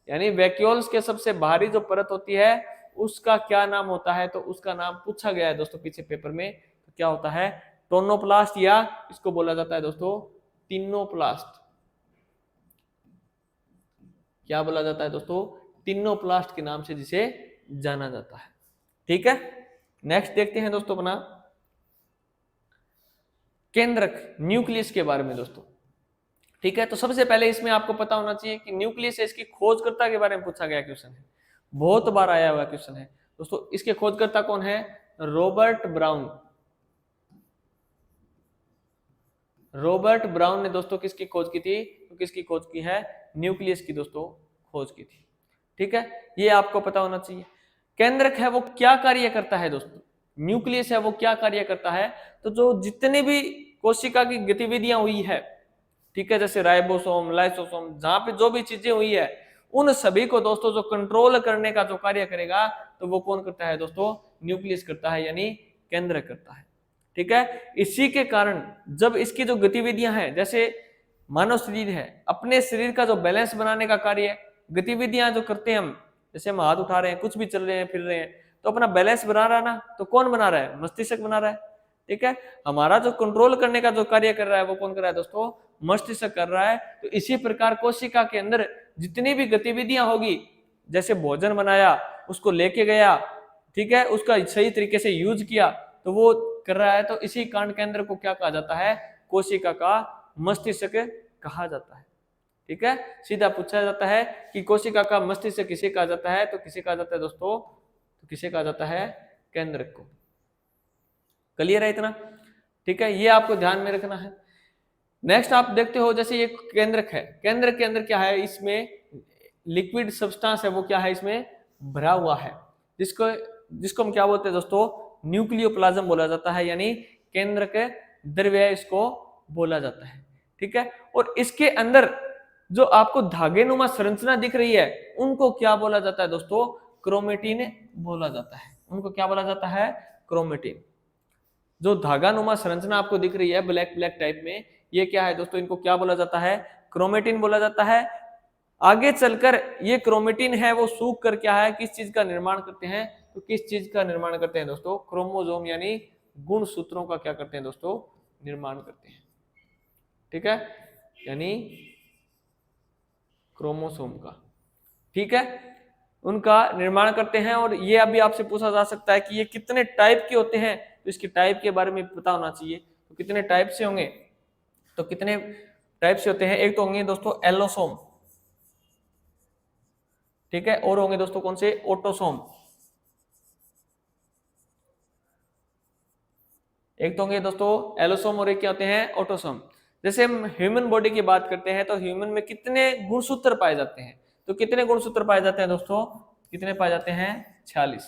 S1: यानी वैक्यूल्स के सबसे बाहरी जो परत होती है उसका क्या नाम होता है, तो उसका नाम पूछा गया है दोस्तों पीछे पेपर में। तो क्या होता है, टोनोप्लास्ट, या इसको बोला जाता है दोस्तों टिनोप्लास्ट। क्या बोला जाता है दोस्तों, टिनोप्लास्ट के नाम से जिसे जाना जाता है। ठीक है, नेक्स्ट देखते हैं दोस्तों अपना केंद्रक न्यूक्लियस के बारे में दोस्तों। ठीक है, तो सबसे पहले इसमें आपको पता होना चाहिए कि न्यूक्लियस है, इसकी खोजकर्ता के बारे में पूछा गया क्वेश्चन है, बहुत बार आया हुआ क्वेश्चन है दोस्तों। इसके खोजकर्ता कौन है? Robert brown. रॉबर्ट ब्राउन ने दोस्तों किसकी खोज की थी? तो किसकी खोज की है? न्यूक्लियस की दोस्तों खोज की थी। ठीक है, ये आपको पता होना चाहिए। केंद्रक है वो क्या कार्य करता है दोस्तों? न्यूक्लियस है वो क्या कार्य करता है? तो जो जितने भी कोशिका की गतिविधियां हुई है, ठीक है, जैसे राइबोसोम, लाइसोसोम, जहां पे जो भी चीजें हुई है, उन सभी को दोस्तों जो कंट्रोल करने का जो कार्य करेगा, तो वो कौन करता है दोस्तों? न्यूक्लियस करता है, यानी केंद्रक करता है। ठीक है, इसी के कारण जब इसकी जो गतिविधियां हैं, जैसे मानव शरीर है, अपने शरीर का जो बैलेंस बनाने का कार्य, गतिविधियां जो करते हैं हम, जैसे हम हाथ उठा रहे हैं, कुछ भी चल रहे हैं, फिर रहे हैं, तो अपना बैलेंस बना रहा है ना, तो कौन बना रहा है? मस्तिष्क बना रहा है। ठीक है, हमारा जो कंट्रोल करने का जो कार्य कर रहा है वो कौन कर रहा है दोस्तों? मस्तिष्क कर रहा है। तो इसी प्रकार कोशिका के अंदर जितनी भी गतिविधियां होगी, जैसे भोजन बनाया, उसको लेके गया, ठीक है, उसका सही तरीके से यूज किया, तो वो कर रहा है। तो इसी कांड केंद्र को क्या कहा जाता है? कोशिका का मस्तिष्क कहा जाता है। ठीक है, सीधा पूछा जाता है कि कोशिका का मस्तिष्क किसे कहा जाता है? तो किसे कहा जाता है दोस्तों? तो किसे कहा जाता है? केंद्रक को। क्लियर है इतना? ठीक है, ये आपको ध्यान में रखना है। नेक्स्ट आप देखते हो, जैसे ये केंद्रक है, केंद्रक के अंदर क्या है? इसमें लिक्विड सब्सटेंस है वो क्या है? इसमें भरा हुआ है, जिसको जिसको हम क्या बोलते हैं दोस्तों? न्यूक्लियोप्लाज्म बोला जाता है, यानी केंद्रक द्रव्य इसको बोला जाता है। ठीक है, और इसके अंदर जो आपको धागेनुमा संरचना दिख रही है, उनको क्या बोला जाता है दोस्तों? क्रोमेटिन बोला जाता है। उनको क्या बोला जाता है? क्रोमेटिन। जो धागानुमा संरचना आपको दिख रही है ब्लैक ब्लैक टाइप में, ये क्या है दोस्तों? इनको क्या बोला जाता है? क्रोमेटिन बोला जाता है। आगे चलकर ये क्रोमेटिन है वो सूख कर क्या है, किस चीज का निर्माण करते हैं? तो किस चीज का निर्माण करते हैं दोस्तों? क्रोमोसोम, यानी गुणसूत्रों का क्या करते हैं दोस्तों? निर्माण करते हैं। ठीक है, यानी क्रोमोसोम का, ठीक है, उनका निर्माण करते हैं। और ये अभी आपसे पूछा जा सकता है कि ये कितने टाइप के होते हैं, तो इसके टाइप के बारे में पता होना चाहिए। तो कितने टाइप से होंगे? तो कितने टाइप से होते हैं? एक तो होंगे दोस्तों एलोसोम, ठीक है, और होंगे दोस्तों कौन से? ऑटोसोम। एक तो होंगे दोस्तों एलोसोम और एक क्या होते हैं? ऑटोसोम। जैसे हम ह्यूमन बॉडी की बात करते हैं, तो ह्यूमन में कितने गुणसूत्र पाए जाते हैं? तो कितने गुणसूत्र पाए जाते हैं दोस्तों? कितने पाए जाते हैं? 46।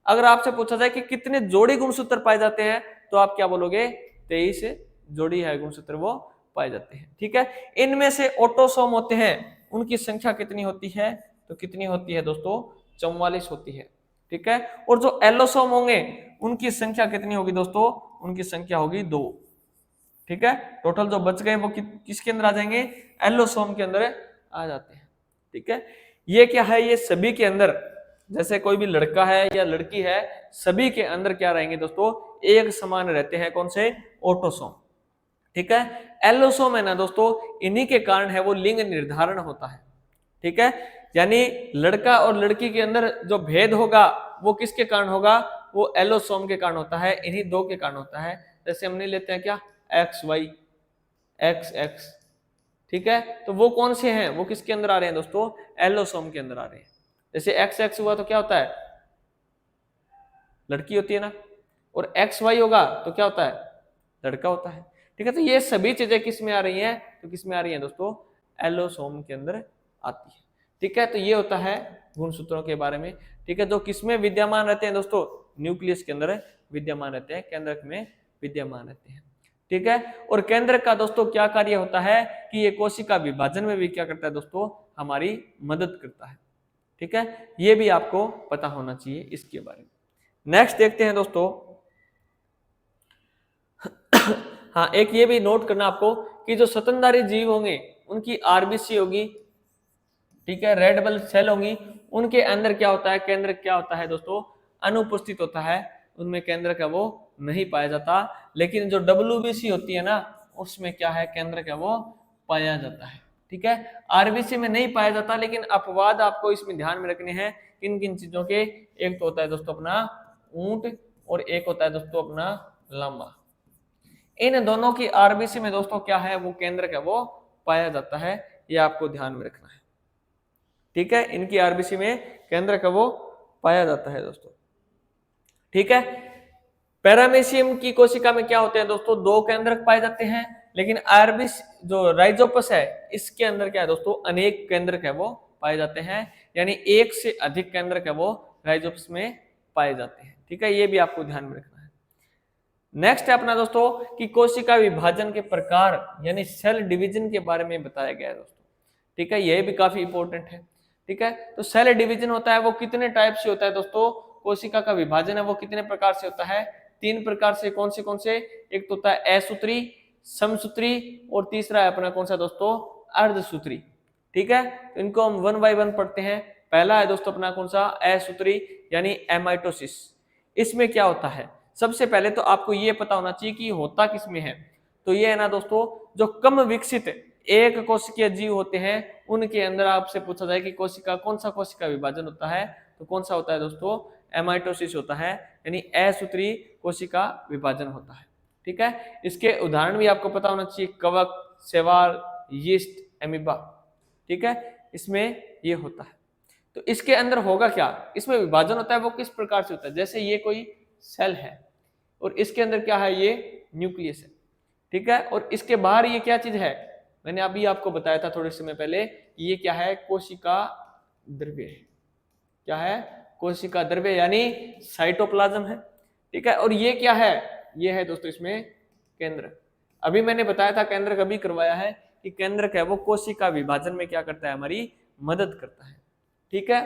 S1: अगर आपसे पूछा जाए कि कितने जोड़ी गुणसूत्र पाए जाते हैं, तो आप क्या बोलोगे? 23 जोड़ी है गुणसूत्र वो पाए जाते हैं। ठीक है, इनमें से ऑटोसोम होते हैं, उनकी संख्या कितनी होती है? तो कितनी होती है दोस्तों? 44 होती है। ठीक है, और जो एलोसोम होंगे उनकी संख्या कितनी होगी दोस्तों? उनकी संख्या होगी 2। ठीक है, टोटल जो बच गए वो किसके अंदर आ जाएंगे? एलोसोम के अंदर आ जाते हैं। ठीक है, ये क्या है? ये सभी के अंदर, जैसे कोई भी लड़का है या लड़की है, सभी के अंदर क्या रहेंगे दोस्तों? एक समान रहते हैं। कौन से? ऑटोसोम। ठीक है, एलोसोम है ना दोस्तों, इन्हीं के कारण है वो लिंग निर्धारण होता है। ठीक है, यानी लड़का और लड़की के अंदर जो भेद होगा वो किसके कारण होगा? वो एलोसोम के कारण होता है, इन्हीं दो के कारण होता है। जैसे हमने लेते हैं क्या? X Y, X X. ठीक है, तो वो कौन से हैं? वो किसके अंदर आ रहे हैं दोस्तों? एलोसोम के अंदर आ रहे हैं। जैसे एक्स एक्स हुआ तो क्या होता है? लड़की होती है ना, और एक्स वाई होगा तो क्या होता है? लड़का होता है। ठीक है, तो ये सभी चीजें किस में आ रही हैं? तो किस में आ रही हैं दोस्तों? एलोसोम के अंदर आती है। ठीक है, तो ये होता है गुणसूत्रों के बारे में। ठीक है, जो किसमें विद्यमान रहते हैं दोस्तों? न्यूक्लियस के अंदर विद्यमान रहते हैं, केंद्रक में विद्यमान रहते हैं। ठीक है, और केंद्रक का दोस्तों क्या कार्य होता है कि ये कोशिका विभाजन में भी क्या करता है दोस्तों? हमारी मदद करता है। ठीक है, ये भी आपको पता होना चाहिए इसके बारे में। नेक्स्ट देखते हैं दोस्तों। हाँ, एक ये भी नोट करना आपको कि जो स्तनधारी जीव होंगे उनकी आरबीसी होगी, ठीक है, रेड ब्लड सेल होंगी, उनके अंदर क्या होता है? केंद्रक क्या होता है दोस्तों? अनुपस्थित होता है, उनमें केंद्रक है वो नहीं पाया जाता। लेकिन जो डब्ल्यूबीसी होती है ना, उसमें क्या है? केंद्रक है वो पाया जाता है। ठीक है, आरबीसी में नहीं पाया जाता, लेकिन अपवाद आपको इसमें ध्यान में रखने हैं। किन किन चीजों के? एक तो होता है दोस्तों अपना ऊंट, और एक होता है दोस्तों अपना लामा। इन दोनों की आरबीसी में दोस्तों क्या है? वो केंद्रक है वो पाया जाता है, ये आपको ध्यान में रखना है। ठीक है, इनकी आरबीसी में केंद्रक है वो पाया जाता है दोस्तों। ठीक है, पैरामीशियम की कोशिका में क्या होते हैं दोस्तों, 2 केंद्रक पाए जाते हैं, लेकिन आरबीसी जो राइजोपस है इसके अंदर क्या है दोस्तों, अनेक केंद्रक है वो पाए जाते हैं, यानी 1 से अधिक केंद्रक है वो राइजोपस में पाए जाते हैं। ठीक है, ये भी आपको ध्यान में रखना है। नेक्स्ट है अपना दोस्तों कि कोशिका विभाजन के प्रकार यानी सेल डिवीजन के बारे में बताया गया है दोस्तों। ठीक है, ये भी काफी इंपॉर्टेंट है। ठीक है, तो सेल डिवीजन होता है वो कितने टाइप से होता है दोस्तों, कोशिका का विभाजन है वो कितने प्रकार से होता है, 3 प्रकार से। कौन से? एक तो होता है असूत्री, समसूत्री और तीसरा है अपना कौन सा दोस्तों, अर्धसूत्री। ठीक है, तो इनको हम 1 बाय 1 पढ़ते हैं। पहला है दोस्तों अपना कौन सा, असूत्री यानी एमाइटोसिस। इसमें क्या होता है, सबसे पहले तो आपको ये पता होना चाहिए कि होता किसमें है। तो ये है ना दोस्तों, जो कम विकसित एक कोशिकीय जीव होते हैं उनके अंदर आपसे पूछा जाए कि कोशिका कौन सा कोशिका विभाजन होता है, तो कौन सा होता है दोस्तों, एमाइटोसिस होता है, यानी असूत्री कोशिका विभाजन होता है। ठीक है, इसके उदाहरण भी आपको पता होना चाहिए, कवक, शैवाल, यीस्ट, एमीबा। ठीक है, इसमें ये होता है। तो इसके अंदर होगा क्या, इसमें विभाजन होता है वो किस प्रकार से होता है, जैसे ये कोई सेल है और इसके अंदर क्या है, ये न्यूक्लियस है। ठीक है, और इसके बाहर ये क्या चीज है, मैंने अभी आपको बताया था थोड़े समय पहले, ये क्या है, कोशिका द्रव्य है। क्या है, कोशिका द्रव्य यानी साइटोप्लाज्म है। ठीक है, और ये क्या है, ये है दोस्तों इसमें केंद्र। अभी मैंने बताया था, केंद्र कभी करवाया है कि केंद्र है वो कोशिका विभाजन में क्या करता है, हमारी मदद करता है। ठीक है,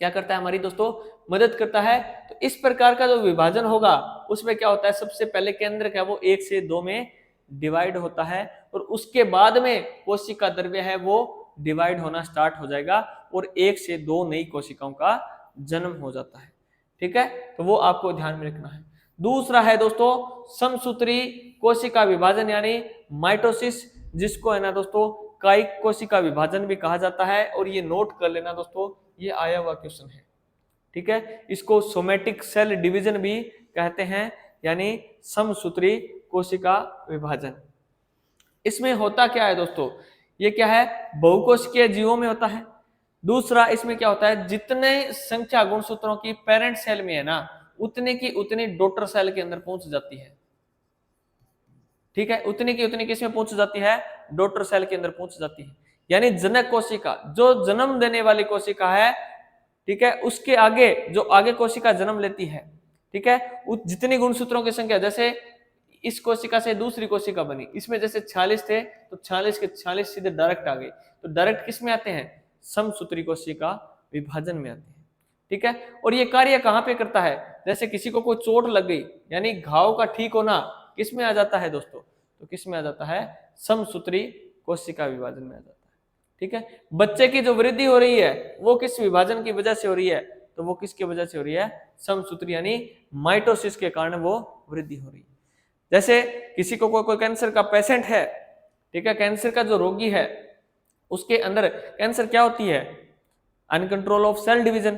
S1: क्या करता है, हमारी दोस्तों मदद करता है। तो इस प्रकार का जो विभाजन होगा उसमें क्या होता है, सबसे पहले केंद्र है वो 1 से 2 में डिवाइड होता है और उसके बाद में कोशिका द्रव्य है वो डिवाइड होना स्टार्ट हो जाएगा और 1 से 2 नई कोशिकाओं का जन्म हो जाता है। ठीक है, तो वो आपको ध्यान में रखना है। दूसरा है दोस्तों समसूत्री कोशिका विभाजन यानी माइटोसिस, जिसको है ना दोस्तों कायिक कोशिका विभाजन भी कहा जाता है, और ये नोट कर लेना दोस्तों, ये आया हुआ क्वेश्चन है। ठीक है, इसको सोमेटिक सेल डिवीजन भी कहते हैं, यानी समसूत्री कोशिका विभाजन। इसमें होता क्या है दोस्तों, ये क्या है, बहुकोशिकीय जीवों में होता है। दूसरा इसमें क्या होता है, जितने संख्या गुणसूत्रों की पेरेंट सेल में है ना, उतने की उतनी डॉटर सेल के अंदर पहुंच जाती है। ठीक है, उतनी की उतनी किसमें पहुंच जाती है, डॉटर सेल के अंदर पहुंच जाती है। यानी जनक कोशिका जो जन्म देने वाली कोशिका है, ठीक है, उसके आगे जो आगे कोशिका जन्म लेती है, ठीक है, जितनी गुणसूत्रों की संख्या, जैसे इस कोशिका से दूसरी कोशिका बनी, इसमें जैसे 46 थे तो 46 के 46 सीधे डायरेक्ट आ गए, तो डायरेक्ट किस में आते हैं, समसूत्री कोशिका विभाजन में आते हैं। ठीक है, और ये कार्य कहां पे करता है, जैसे किसी को कोई चोट लग गई, यानी घाव का ठीक होना किस में आ जाता है दोस्तों, तो किस में आ जाता है, समसूत्री कोशिका विभाजन में आ जाता है। ठीक है, बच्चे की जो वृद्धि हो रही है वो किस विभाजन की वजह से हो रही है, तो वो किसकी वजह से हो रही है, समसूत्री यानी माइटोसिस के कारण वो वृद्धि हो रही है। जैसे किसी को कोई कैंसर का पेशेंट है, ठीक है, कैंसर का जो रोगी है उसके अंदर कैंसर क्या होती है, अनकंट्रोल ऑफ सेल डिवीजन।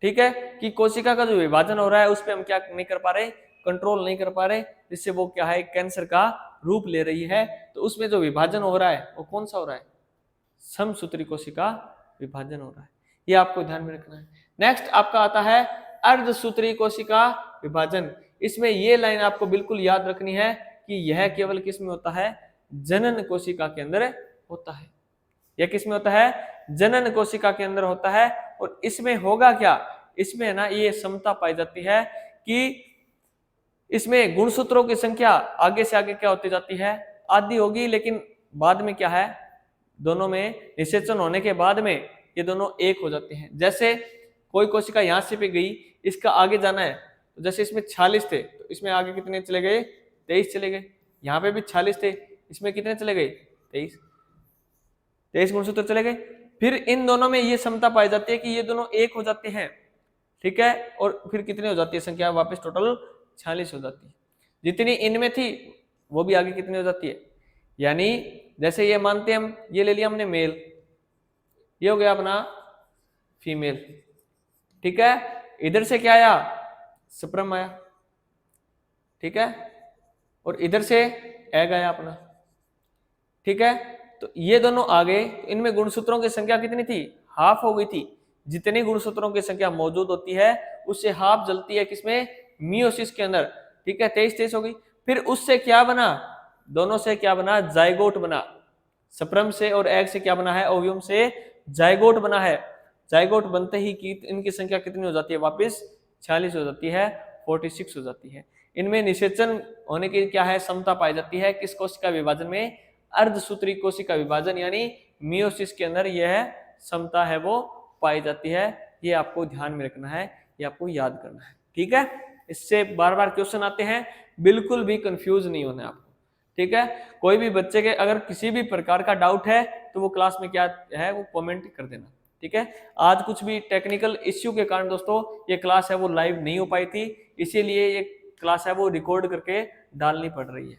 S1: ठीक है, कि कोशिका का जो विभाजन हो रहा है उस पर हम क्या नहीं कर पा रहे, कंट्रोल नहीं कर पा रहे, जिससे वो क्या है, कैंसर का रूप ले रही है। तो उसमें जो विभाजन हो रहा है वो कौन सा हो रहा है, समसूत्री कोशिका विभाजन हो रहा है। ये आपको ध्यान में रखना है। नेक्स्ट आपका आता है अर्धसूत्री कोशिका विभाजन। इसमें ये लाइन आपको बिल्कुल याद रखनी है कि यह केवल किस में होता है, जनन कोशिका के अंदर होता है। यह किस में होता है, जनन कोशिका के अंदर होता है। और इसमें होगा क्या, इसमें ना ये समता पाई जाती है कि इसमें गुणसूत्रों की संख्या आगे से आगे क्या होती जाती है, आधी होगी, लेकिन बाद में क्या है, दोनों में निषेचन होने के बाद में ये दोनों एक हो जाते हैं। जैसे कोई कोशिका यहां से पे गई, इसका आगे जाना है, तो जैसे इसमें 46 थे तो इसमें आगे कितने चले गए, 23 चले गए। यहाँ पे भी 46 थे, इसमें कितने चले गए, 23 गुणसूत्र चले गए। फिर इन दोनों में ये समता पाई जाती है कि ये दोनों एक हो जाते हैं। ठीक है, और फिर कितनी हो जाती है संख्या, वापस टोटल 46 हो जाती है। जितनी इनमें थी वो भी आगे कितनी हो जाती है, यानी जैसे ये मानते हैं हम, ये ले लिया हमने मेल, ये हो गया अपना फीमेल। ठीक है, इधर से क्या आया, स्पर्म आया। ठीक है, और इधर से एग आया अपना। ठीक है, तो ये दोनों आ गए, तो इनमें गुणसूत्रों की संख्या कितनी थी, हाफ हो गई थी। जितनी गुणसूत्रों की संख्या मौजूद होती है उससे हाफ जलती है किसमें, मियोसिस के अंदर, ठीक है, 23 हो गई। फिर उससे क्या बना, दोनों से क्या बना, जाइगोट बना। स्पर्म से और एग से क्या बना है, ओव्यूम से जाइगोट बना है। जाइगोट बनते ही की इनकी संख्या कितनी हो जाती है, वापस 46 हो जाती है, 46 हो जाती है। इनमें निषेचन होने की क्या है, क्षमता पाई जाती है किस कोशिका विभाजन में, अर्धसूत्री कोशिका विभाजन यानी मियोसिस के अंदर यह क्षमता है वो पाई जाती है। ये आपको ध्यान में रखना है, ये आपको याद करना है, ठीक है। इससे बार बार क्वेश्चन आते हैं, बिल्कुल भी कंफ्यूज नहीं होना आपको, ठीक है। कोई भी बच्चे के अगर किसी भी प्रकार का डाउट है तो वो क्लास में क्या है वो कमेंट कर देना, ठीक है। आज कुछ भी टेक्निकल इश्यू के कारण दोस्तों ये क्लास है वो लाइव नहीं हो पाई थी, इसीलिए ये क्लास है वो रिकॉर्ड करके डालनी पड़ रही है,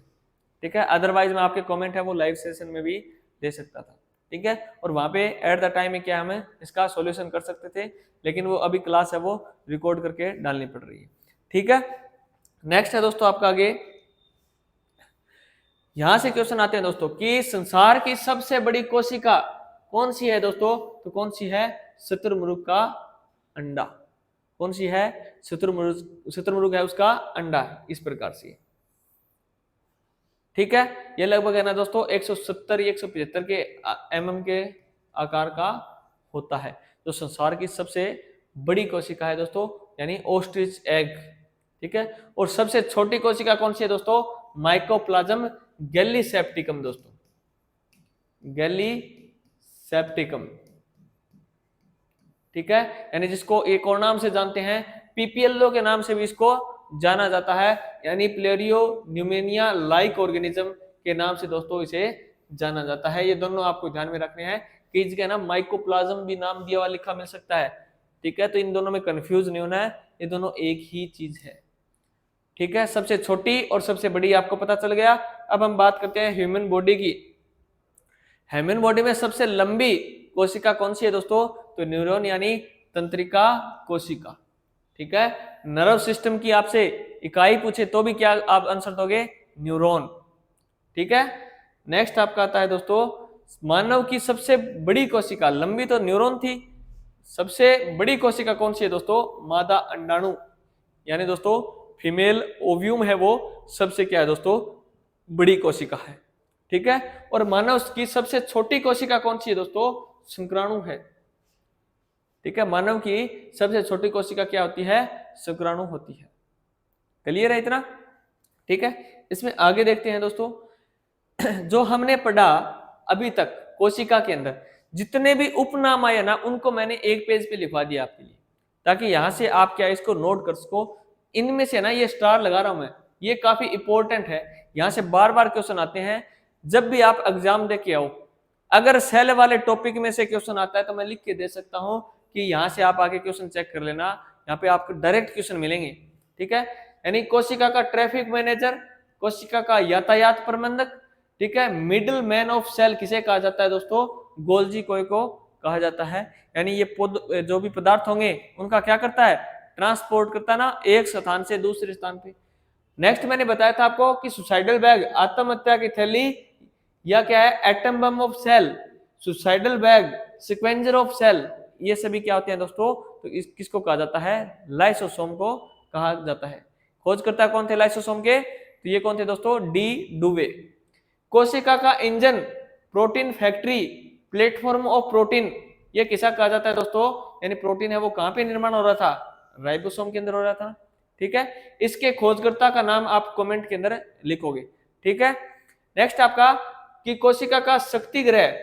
S1: ठीक है। अदरवाइज मैं आपके कमेंट है वो लाइव सेशन में भी दे सकता था, ठीक है। और वहां पे एट द टाइम में क्या हमें इसका सॉल्यूशन कर सकते थे, लेकिन वो अभी क्लास है वो रिकॉर्ड करके डालनी पड़ रही है, ठीक है। नेक्स्ट है दोस्तों आपका आगे, यहां से क्वेश्चन आते हैं दोस्तों कि संसार की सबसे बड़ी कोशिका कौन सी है दोस्तों, तो कौन सी है, शुतुरमुर्ग का अंडा। कौन सी है, शुतुरमुर्ग है उसका अंडा है, इस प्रकार से, ठीक है। ये लगभग है ना दोस्तों 170 या 175 के mm के आकार का होता है। जो संसार की सबसे बड़ी कोशिका है दोस्तों यानी ऑस्ट्रिच एग, ठीक है। और सबसे छोटी कोशिका कौन सी है दोस्तों, माइकोप्लाज्म गैलीसेप्टिकम दोस्तों, गैलीसेप्टिकम, ठीक है। यानी जिसको एक और नाम से जानते हैं पीपीएलओ के नाम से भी इसको जाना जाता है, यानी प्लेरियो न्यूमेनिया लाइक ऑर्गेनिज्म के नाम से दोस्तों इसे जाना जाता है। ये दोनों आपको ध्यान में रखने हैं कि इसका नाम माइकोप्लाज्म भी नाम दिया हुआ लिखा मिल सकता है, ठीक है। तो इन दोनों में कंफ्यूज नहीं होना है, ये दोनों एक ही चीज है, ठीक है। सबसे छोटी और सबसे बड़ी आपको पता चल गया। अब हम बात करते हैं ह्यूमन बॉडी की। ह्यूमन बॉडी में सबसे लंबी कोशिका कौन सी है दोस्तों, तो न्यूरॉन यानी तंत्रिका कोशिका, ठीक है। नर्व सिस्टम की आपसे इकाई पूछे तो भी क्या आप आंसर दोगे, न्यूरॉन, ठीक है। नेक्स्ट आपका आता है दोस्तों मानव की सबसे बड़ी कोशिका, लंबी तो न्यूरॉन थी, सबसे बड़ी कोशिका कौन सी है दोस्तों, मादा अंडाणु यानी दोस्तों फीमेल ओव्यूम है वो सबसे क्या है दोस्तों, बड़ी कोशिका है, ठीक है। और मानव की सबसे छोटी कोशिका कौन सी है दोस्तों, शुक्राणु है, ठीक है। मानव की सबसे छोटी कोशिका क्या होती है, शुक्राणु होती है। क्लियर है इतना, ठीक है। इसमें आगे देखते हैं दोस्तों जो हमने पढ़ा अभी तक कोशिका के अंदर जितने भी उपनाम आए ना उनको मैंने एक पेज पे लिखवा दिया आपके लिए, ताकि यहां से आप क्या इसको नोट कर सको। इनमें से ना ये स्टार लगा रहा हूं मैं, ये काफी इंपॉर्टेंट है, यहां से बार बार क्वेश्चन आते हैं। जब भी आप एग्जाम दे के आओ, अगर सेल वाले टॉपिक में से क्वेश्चन आता है तो मैं लिख के दे सकता हूं कि यहां से आप आगे क्वेश्चन चेक कर लेना, यहाँ पे आपको डायरेक्ट क्वेश्चन मिलेंगे, ठीक है। यानी कोशिका का ट्रैफिक मैनेजर, कोशिका का यातायात प्रबंधक, ठीक है। मिडिल मैन ऑफ सेल किसे कहा जाता है दोस्तों, गोल्जी कोई को कहा जाता है। यानी ये जो भी पदार्थ होंगे उनका क्या करता है, ट्रांसपोर्ट करता है ना एक स्थान से दूसरे स्थान पे। नेक्स्ट मैंने बताया था आपको कि सुसाइडल बैग आत्महत्या की थैली या क्या है, atom bomb of cell, suicidal bag, scavenger of cell, ये सभी क्या होते हैं दोस्तों, तो किसको कहा जाता है, लाइसोसोम को कहा जाता है। खोजकर्ता कौन थे लाइसोसोम के, तो ये कौन थे दोस्तों, डी डुवे। कोशिका का engine, protein factory, platform of protein, ये किसा कहा जाता है दोस्तों, यानी प्रोटीन है वो कहां पे निर्माण हो रहा था, राइबोसोम के अंदर हो रहा था, ठीक है। इसके खोजकर्ता का नाम आप कमेंट के अंदर लिखोगे, ठीक है। नेक्स्ट आपका कि कोशिका का शक्ति ग्रह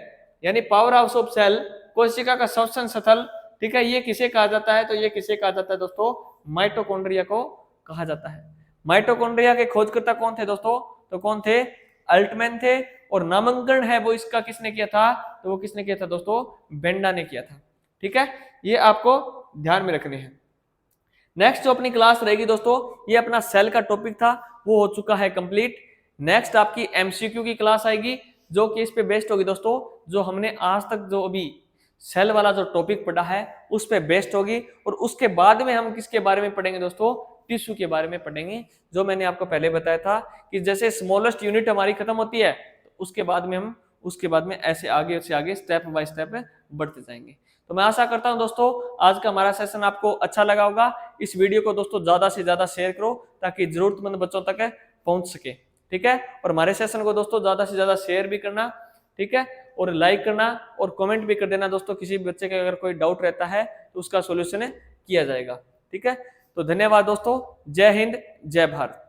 S1: यानी पावर हाउस ऑफ सेल, कोशिका का श्वसन स्थल, ठीक है, ये किसे कहा जाता है, तो ये किसे कहा जाता है दोस्तों, माइटोकॉन्ड्रिया को कहा जाता है। माइटोकॉन्ड्रिया के खोजकर्ता कौन थे दोस्तों, तो कौन थे, अल्टमैन थे। और नामांकन है वो इसका किसने किया था, तो वो किसने किया था दोस्तों, बेंडा ने किया था, ठीक है। ये आपको ध्यान में रखने हैं। नेक्स्ट जो अपनी क्लास रहेगी दोस्तों, ये अपना सेल का टॉपिक था वो हो चुका है कंप्लीट। नेक्स्ट आपकी एमसीक्यू की क्लास आएगी जो कि इस पे बेस्ड होगी दोस्तों, जो हमने आज तक जो अभी सेल वाला जो टॉपिक पढ़ा है उस पे बेस्ड होगी। और उसके बाद में हम किसके बारे में पढ़ेंगे दोस्तों, टिश्यू के बारे में पढ़ेंगे। जो मैंने आपको पहले बताया था कि जैसे स्मॉलेस्ट यूनिट हमारी खत्म होती है तो उसके बाद में हम उसके बाद में ऐसे आगे से आगे स्टेप बाय स्टेप बढ़ते जाएंगे। तो मैं आशा करता हूं दोस्तों आज का हमारा सेशन आपको अच्छा लगा होगा। इस वीडियो को दोस्तों ज्यादा से ज्यादा शेयर करो ताकि जरूरतमंद बच्चों तक पहुंच सके, ठीक है। और हमारे सेशन को दोस्तों ज्यादा से ज्यादा शेयर भी करना, ठीक है, और लाइक करना और कमेंट भी कर देना दोस्तों। किसी भी बच्चे का अगर कोई डाउट रहता है तो उसका सॉल्यूशन किया जाएगा, ठीक है। तो धन्यवाद दोस्तों, जय हिंद, जय भारत।